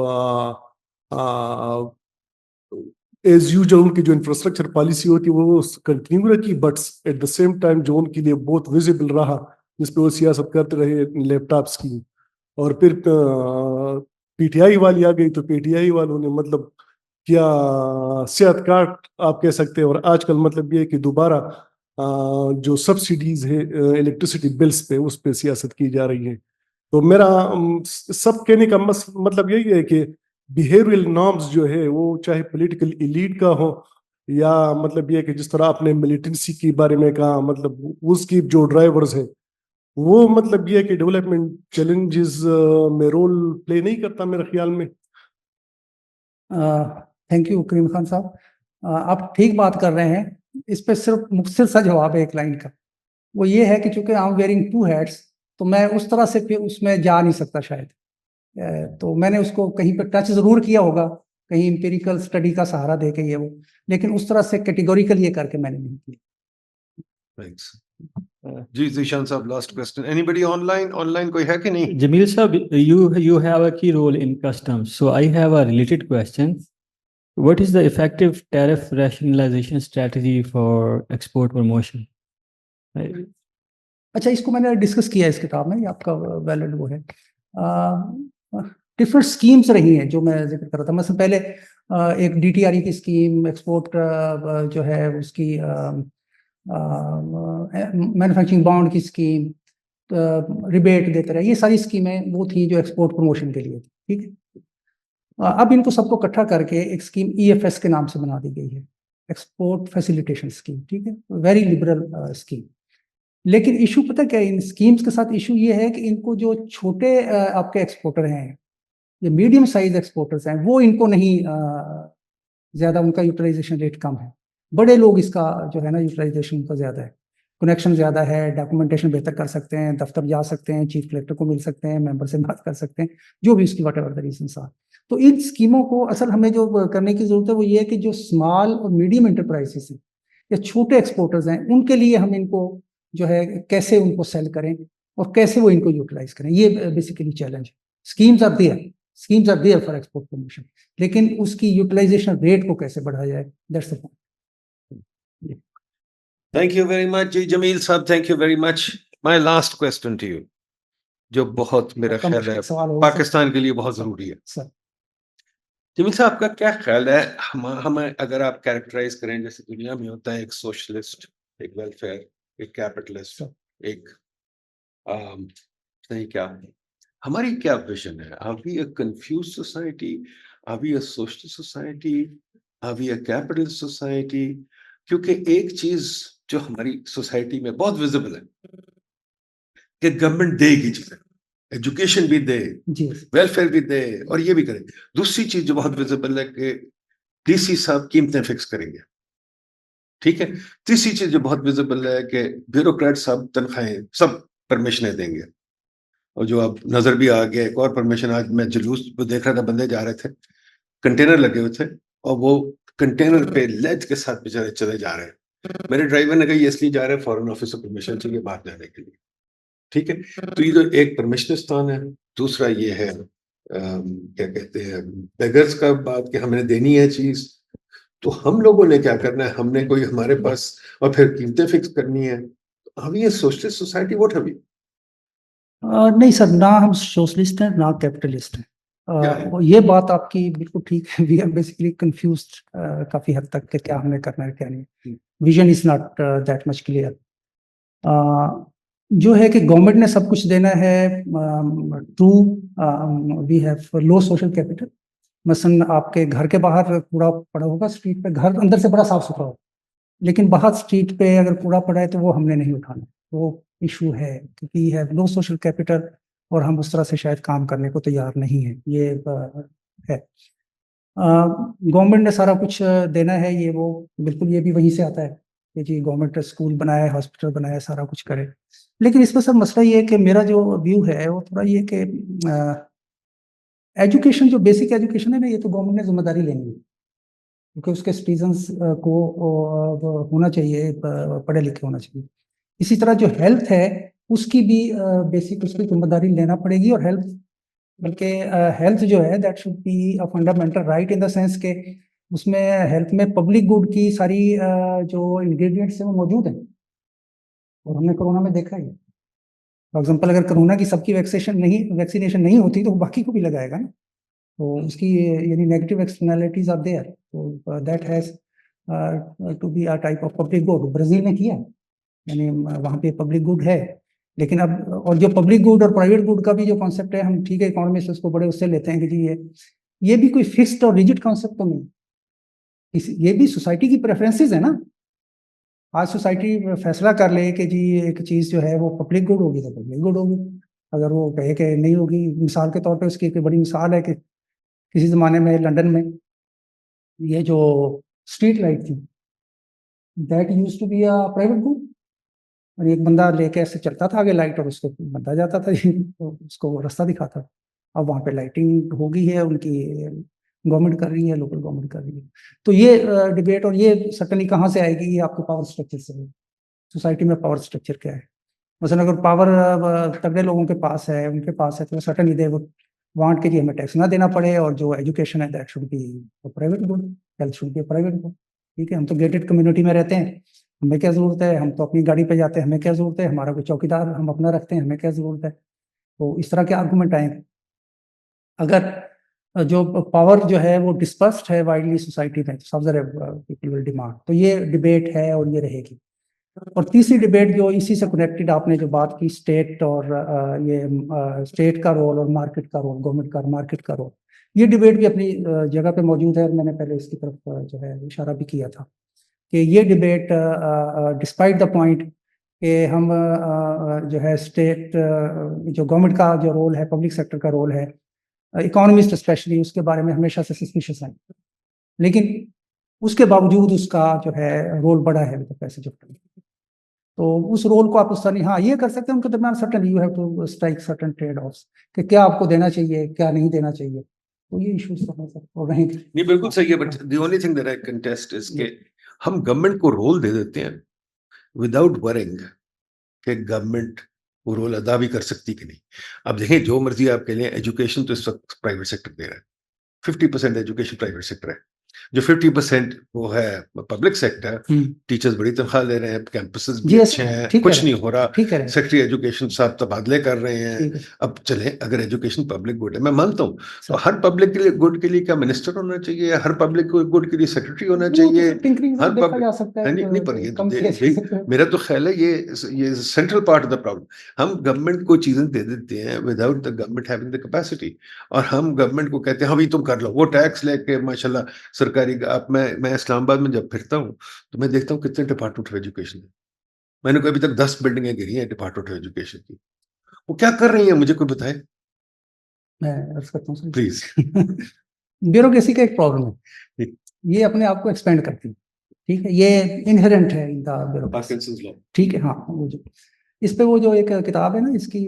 Speaker 7: एज यूजुअल उनकी जो इंफ्रास्ट्रक्चर पॉलिसी होती है वो कंटिन्यू रखी, but at the same time जो उनके लिए बहुत विजिबल रहा जिसपे वो सियासत करते रहे, लैपटॉप्स की। और फिर PTI वाली आ गई तो PTI वालों ने मतलब क्या सेहत कार्ड आप कह सकते हैं, और आजकल मतलब ये कि दोबारा जो सब्सिडीज है इलेक्ट्रिसिटी बिल्स पे, उस पे सियासत की जा रही है। तो मेरा सब कहने का मतलब यही है कि बिहेवियरल नॉर्म्स जो है वो चाहे पॉलिटिकल एलीट का हो या मतलब ये कि जिस तरह आपने मिलिटेंसी के बारे में कहा, मतलब उसकी जो ड्राइवर्स हैं वो मतलब ये कि डेवलपमेंट चैलेंजेस में रोल प्ले नहीं करता मेरे ख्याल में।
Speaker 2: थैंक यू करीम खान साहब, आप ठीक बात कर रहे हैं। इस पे सिर्फ मुख्तसर सा जवाब है एक लाइन का, वो ये है कि चूंकि आई एम वेयरिंग 2 हैट्स, तो मैं उस तरह से फिर उसमें जा नहीं सकता शायद। तो मैंने उसको कहीं पर टच जरूर किया होगा, कहीं इंपेरिकल स्टडी का सहारा दे के ये वो, लेकिन उस तरह से कैटेगोरिकल ये करके मैंने नहीं किया।
Speaker 3: Thanks. जी जीशान साहब, लास्ट क्वेश्चन, एनीबॉडी ऑनलाइन कोई है कि नहीं?
Speaker 4: Jamil sir, you have a key role in customs. So I have a related question. What is the effective tariff rationalization strategy for export promotion?
Speaker 2: अच्छा, इसको मैंने डिस्कस किया इस किताब में, ये आपका वैलिड वो है। डिफरेंट स्कीम्स रही हैं जो मैं जिक्र कर रहा था। मतलब पहले एक DTRE की स्कीम, एक्सपोर्ट जो है उसकी, मैन्युफैक्चरिंग बॉन्ड की स्कीम, रिबेट देते रहे, ये सारी स्कीमें वो थी जो एक्सपोर्ट प्रमोशन के लिए थी। ठीक है, अब इनको सबको इकट्ठा करके एक स्कीम EFS के नाम से बना दी गई है, एक्सपोर्ट फैसिलिटेशन स्कीम। ठीक है, वेरी लिबरल स्कीम। लेकिन इशू पता क्या है इन स्कीम्स के साथ? इशू ये है कि इनको जो छोटे आपके एक्सपोर्टर हैं, ये मीडियम साइज एक्सपोर्टर्स हैं, वो इनको नहीं, ज्यादा उनका यूटिलाइजेशन रेट कम है। बड़े लोग इसका जो है ना यूटिलाइजेशन उनका ज्यादा है, कनेक्शन ज्यादा है, डॉक्यूमेंटेशन बेहतर कर सकते हैं, दफ्तर जा सकते हैं, चीफ कलेक्टर को मिल सकते हैं, मेंबर से बात कर सकते हैं, जो भी उसकी whatever the reasons are. तो इन स्कीमों को असल हमें जो करने की जरूरत है वो ये है कि जो स्मॉल और मीडियम इंटरप्राइजेस हैं या छोटे एक्सपोर्टर्स हैं, उनके लिए हम इनको जो है कैसे उनको सेल करें और कैसे वो इनको यूटिलाइज करें, ये बेसिकली चैलेंज है। Schemes are there for export promotion, लेकिन उसकी यूटिलाइजेशन रेट को कैसे बढ़ाया जाए, that's the point.
Speaker 3: Thank you very much जी जमील साहब, thank you very much. My last question to you, जो बहुत मेरा
Speaker 2: कम
Speaker 3: ख्याल है
Speaker 2: सवाल होगा सर।
Speaker 3: पाकिस्तान के लिए बहुत जरूरी है।
Speaker 2: सर,
Speaker 3: जमील साहब, आपका क्या ख्याल है, हम अगर आप कैरेक्टराइज करें, जैसे दुनिया में होता है एक सोशलिस्ट, एक वेलफेयर, एक कैपिटलिस्ट, एक नहीं, क्या हमारी क्या विजन है? Are we a confuse society, are we a social society, are we a capital society? क्योंकि एक चीज जो हमारी सोसाइटी में बहुत विजिबल है कि गवर्नमेंट देगी चीजें, एजुकेशन भी दे,
Speaker 2: जी
Speaker 3: वेलफेयर भी दे और ये भी करे। दूसरी चीज जो बहुत विजिबल है कि DC साहब कीमतें फिक्स करेंगे, ठीक है। तीसरी चीज जो बहुत विजिबल है कि ब्यूरोक्रेट साहब तनख्वाहें सब परमिशनें देंगे। और जो अब नजर भी आ गया, एक और परमिशन, आज मैं जुलूस देख रहा था, बंदे जा रहे थे, कंटेनर लगे हुए थे और वो कंटेनर पे लेज के साथ बेचारे चले जा रहे हैं। मेरे ड्राइवर ने कहा ये इसलिए जा रहे हैं, फॉरेन ऑफिस से परमिशन चाहिए बाहर जाने के लिए, ठीक है। तो ये तो एक परमिशनिस्तान है। दूसरा ये है क्या कहते हैं, बेगर्स का बात कि हमने देनी है चीज, तो हम लोगों ने क्या करना है, हमने कोई हमारे पास, और फिर कीमतें फिक्स करनी है। हम ये socialist society what have you?
Speaker 2: नहीं सर, ना हम सोशलिस्ट हैं ना कैपिटलिस्ट हैं।
Speaker 3: क्या है?
Speaker 2: और ये बात आपकी बिल्कुल ठीक है। वी आर बेसिकली कंफ्यूज्ड काफी हद तक कि क्या हमें करना है क्या नहीं। Vision is not that much clear. जो है कि गवर्नमेंट ने सब कुछ देना है, true, we have low social capital. मसलन आपके घर के बाहर कूड़ा पड़ा होगा स्ट्रीट पे, घर अंदर से बड़ा साफ सुथरा होगा, लेकिन बाहर स्ट्रीट पे अगर कूड़ा पड़ा है तो वो हमने नहीं उठाना, वो इशू है, क्योंकि है लो सोशल कैपिटल और हम उस तरह से शायद काम करने को तैयार नहीं है, ये है। गवर्नमेंट ने सारा कुछ देना है, ये वो बिल्कुल, ये भी वहीं से आता है कि जी गवर्नमेंट स्कूल बनाया, हॉस्पिटल बनाया, सारा कुछ करे। लेकिन इसमें सर मसला ये है कि मेरा जो व्यू है वो थोड़ा ये कि एजुकेशन, जो बेसिक एजुकेशन है ना, ये तो गवर्नमेंट ने जिम्मेदारी लेनी है, क्योंकि उसके सिटीजन्स को होना चाहिए, पढ़े लिखे होना चाहिए। इसी तरह जो हेल्थ है उसकी भी बेसिक उसकी जिम्मेदारी लेना पड़ेगी। और हेल्थ, बल्कि हेल्थ जो है that should be a fundamental right in the sense के उसमें हेल्थ में पब्लिक गुड की सारी जो इंग्रेडिएंट्स हैं वो मौजूद हैं, और हमने कोरोना में देखा ही। फॉर एग्जाम्पल, अगर कोरोना की सबकी वैक्सीनेशन नहीं होती तो बाकी को भी लगाएगा ना, तो उसकी यानी नेगेटिव एक्सटर्नैलिटीज आर देयर, तो that has to be a type of public good. Brazil ने किया, यानी वहाँ पे पब्लिक गुड है। लेकिन अब, और जो पब्लिक गुड और प्राइवेट गुड का भी जो कॉन्सेप्ट है, हम ठीक है इकोनॉमिस्ट उसको बड़े उससे लेते हैं कि जी ये भी कोई फिक्स्ड और रिजिड कॉन्सेप्ट तो नहीं ये भी सोसाइटी की प्रेफरेंसेस है ना। आज सोसाइटी फैसला कर ले कि जी एक चीज जो है वो पब्लिक गुड होगी तो पब्लिक गुड होगी, अगर वो कहे कि नहीं होगी। मिसाल के तौर पे उसकी एक बड़ी मिसाल है कि किसी जमाने में लंदन में ये जो स्ट्रीट लाइट थी, that used to be a private good, और एक बंदा लेके ऐसे चलता था आगे लाइट और उसको बंदा जाता था तो उसको वो रास्ता दिखाता था। अब वहाँ पे लाइटिंग हो गई है, उनकी गवर्नमेंट कर रही है, लोकल गवर्नमेंट कर रही है। तो ये डिबेट और ये सर्टनली कहाँ से आएगी, ये आपके पावर स्ट्रक्चर से है। सोसाइटी में पावर स्ट्रक्चर क्या है। मसलन अगर पावर तगड़े लोगों के पास है, उनके पास है, तो सर्टनली दे वो वांट के जी हमें टैक्स ना देना पड़े, और जो एजुकेशन है that should be private good, health should be private good. ठीक है, हम तो गेटेड कम्युनिटी में रहते हैं, हमें क्या जरूरत है, हम तो अपनी गाड़ी पे जाते हैं, हमें क्या जरूरत है, हमारा कोई चौकीदार हम अपना रखते हैं, हमें क्या जरूरत है। तो इस तरह के आर्गूमेंट आएंगे। अगर जो पावर जो है वो डिस्पर्स्ड है वाइडली सोसाइटी में, तो सबसे पीपल विल डिमांड, तो ये डिबेट है और ये रहेगी। और तीसरी डिबेट जो इसी से कनेक्टेड आपने जो बात की, स्टेट और ये स्टेट का रोल और मार्केट का रोल, गवर्नमेंट का मार्केट का रोल, ये डिबेट भी अपनी जगह पे मौजूद है, और मैंने पहले इसकी तरफ जो है इशारा भी किया था कि ये डिबेट डिस्पाइट द पॉइंट कि हम जो है स्टेट जो गवर्नमेंट का जो रोल है, पब्लिक सेक्टर का रोल है, इकोनॉमिस्ट स्पेशली उसके बारे में हमेशा से सस्पिशियस है, लेकिन उसके बावजूद उसका जो है रोल बड़ा है with the passage of time. तो उस रोल को आप उस तरह, हाँ ये कर सकते हैं, उनके दरमियान certain you have to strike certain trade offs कि क्या आपको देना चाहिए, क्या नहीं देना चाहिए। तो ये इश्यूज तो सर और रहेंगे।
Speaker 3: नहीं बिल्कुल सही है, but the only thing that I contest is के हम गवर्नमेंट को रोल दे देते हैं विदाउट वरिंग कि गवर्नमेंट वो रोल अदा भी कर सकती कि नहीं। अब देखें, जो मर्जी आप कह लें, एजुकेशन तो इस वक्त प्राइवेट सेक्टर दे रहा है, 50% एजुकेशन प्राइवेट सेक्टर है, जो 50% वो है पब्लिक सेक्टर। टीचर्स बड़ी तनख्वाह ले रहे हैं, कैंपसेस भी
Speaker 2: जी,
Speaker 3: अच्छे हैं,
Speaker 2: ठीक
Speaker 3: कुछ
Speaker 2: है,
Speaker 3: नहीं हो रहा।
Speaker 2: ठीक है,
Speaker 3: सेक्रेटरी एजुकेशन साहब तबादले कर रहे हैं।
Speaker 2: ठीक है
Speaker 3: अब चले, अगर एजुकेशन पब्लिक गुड है, मैं मानता हूँ, तो
Speaker 2: सर।
Speaker 3: हर पब्लिक के लिए गुड के लिए क्या मिनिस्टर होना चाहिए, हर पब्लिक गुड के लिए सेक्रेटरी होना
Speaker 2: वो तो
Speaker 3: चाहिए,
Speaker 2: सर टिंकरिंग
Speaker 3: हर
Speaker 2: देखा
Speaker 3: पब्लिक
Speaker 2: जा सकता है,
Speaker 3: नहीं पर ये
Speaker 2: कम किया जा सकता है।
Speaker 3: मेरा तो ख्याल है ये central part of the problem. हम गवर्नमेंट को चीजें दे देते हैं without the government having the capacity, और हम गवर्नमेंट को कहते हैं हाँ भाई तुम कर लो, वो टैक्स लेके माशाल्लाह सरकारी। आप मैं इस्लामाबाद में जब फिरता हूँ तो मैं देखता हूँ कितने डिपार्टमेंट ऑफ एजुकेशन है। मैंने कभी तक 10 बिल्डिंगें गिरी हैं डिपार्टमेंट ऑफ एजुकेशन की। वो क्या कर रही है, मुझे कोई बताए
Speaker 2: मैं अर्ज करता हूँ सर।
Speaker 3: प्लीज।
Speaker 2: ब्यूरोक्रेसी का एक प्रॉब्लम है, ये अपने आप को एक्सपेंड करती है। ठीक है, ये इनहेरेंट है इन द ब्यूरोक्रेसी। ठीक है, हाँ वो जो इस पे वो जो एक किताब है ना इसकी,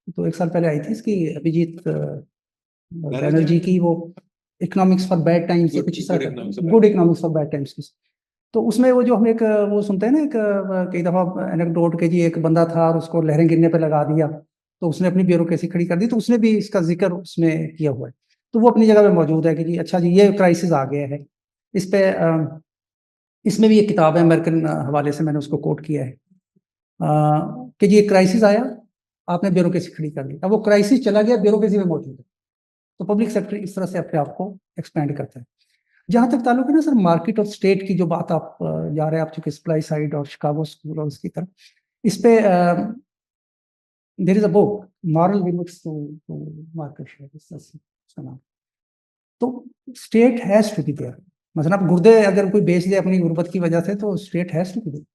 Speaker 2: तो 1 साल पहले आई थी इसकी, अभिजीत बैनर्जी की, वो इकोनॉमिक्स फॉर बैड टाइम्स, कुछ इस तरह, good economics for bad times की। तो उसमें वो जो हम एक वो सुनते हैं ना, एक कई दफा एनेक्डोट के जी, एक बंदा था और उसको लहरें गिरने पे लगा दिया, तो उसने अपनी ब्यूरोक्रेसी खड़ी कर दी, तो उसने भी इसका जिक्र उसमें किया हुआ है। तो वो अपनी जगह पे मौजूद है कि जी अच्छा जी ये क्राइसिस आ गया है। इस पे इसमें भी एक किताब है, अमेरिकन हवाले से मैंने उसको कोट किया है कि जी एक क्राइसिस आया, आपने ब्यूरोक्रेसी खड़ी कर दी, अब वो क्राइसिस चला गया, ब्यूरोक्रेसी में मौजूद है। तो पब्लिक सेक्टर इस तरह से अपने आप को एक्सपेंड करता है। जहां तक ताल्लुक है ना सर मार्केट और स्टेट की जो बात आप जा रहे हैं, आप चूंकि सप्लाई साइड और शिकागो स्कूल और उसकी तरफ, इस पे there is a book moral limits to market share, इसका नाम। तो state has to be there. मतलब आप गुर्दे अगर कोई बेच दे अपनी गुर्बत की वजह से, तो state has to be there.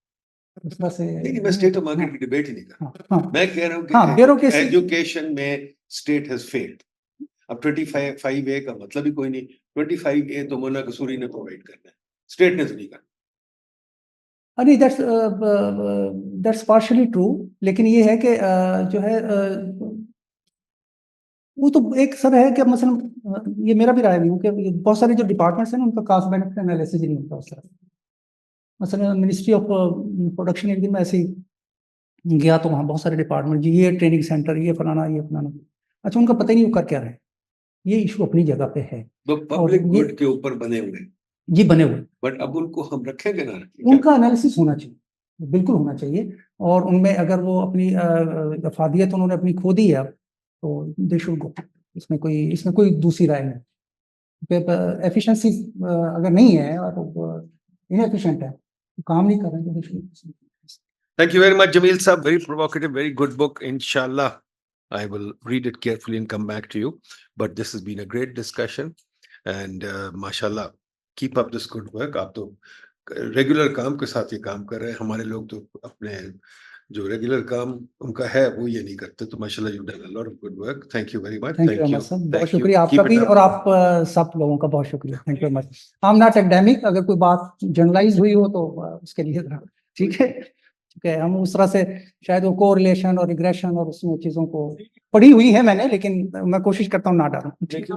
Speaker 2: उस तरह से
Speaker 3: नहीं, मैं स्टेट ऑफ मार्केट की डिबेट ही नहीं कर रहा।
Speaker 2: हाँ,
Speaker 3: मैं कह रहा हूँ
Speaker 2: हाँ, ब्यूरोक्रेसी
Speaker 3: एजुकेशन में स्टेट हैज फेल्ड। अब 25A का मतलब ही कोई नहीं। 25A तो मोना कसूरी ने प्रोवाइड करना है, स्टेट ने तो नहीं करना।
Speaker 2: नहीं, दैट्स पार्शियली ट्रू, लेकिन ये है कि जो है वो तो एक सर है कि मसलन ये मेरा भी राय नहीं कि बहुत सारे जो डिपार्टमेंट्स हैं ना उनका कॉस्ट बेनिफिट एनालिसिस ही नहीं होता उस तरह। मसलन मिनिस्ट्री ऑफ प्रोडक्शन, एक दिन मैं ऐसे ही गया तो वहाँ बहुत सारे डिपार्टमेंट जी, ये ट्रेनिंग सेंटर, ये फलाना। अच्छा, उनका पता ही नहीं वो कर क्या रहे हैं। ये इशू अपनी जगह पे है,
Speaker 3: वो पब्लिक गुड के ऊपर बने हुए
Speaker 2: जी, बने हुए,
Speaker 3: बट अब उनको हम रखेंगे ना रखेंगे,
Speaker 2: उनका एनालिसिस होना चाहिए, बिल्कुल होना चाहिए। और उनमें अगर वो अपनी अफादियत उन्होंने अपनी खो दी है तो दे शुड गो। इसमें कोई दूसरी राय नहीं। एफिशिएंसी अगर नहीं है और इनएफिशिएंट है, तो काम नहीं कर रहे हैं, तो they should.
Speaker 3: Thank you very much, Jamil Saab. Very provocative, very good book. Inshallah, I will read it carefully and come back to you. But this has been a great discussion, and mashallah, keep up this good work. आप तो regular काम के साथ ये काम कर रहे हैं, हमारे लोग तो अपने जो रेगुलर काम उनका है वो ये नहीं करते। तो माशाल्लाह you done a lot of good work. Thank you very much.
Speaker 2: Thank you very much sir, बहुत शुक्रिया आपका
Speaker 3: Keep it
Speaker 2: भी
Speaker 3: up.
Speaker 2: और आप सब लोगों का बहुत शुक्रिया। Thank you very much. I am not academic, अगर कोई बात जनरलाइज हुई हो तो उसके लिए ठीक है, ठीक है। हम उस तरह से शायद वो कोरिलेशन और रिग्रेशन और उसमें चीजों को पढ़ी हुई है मैंने, लेकिन मैं कोशिश करता हूँ ना डालूं। ठीक है।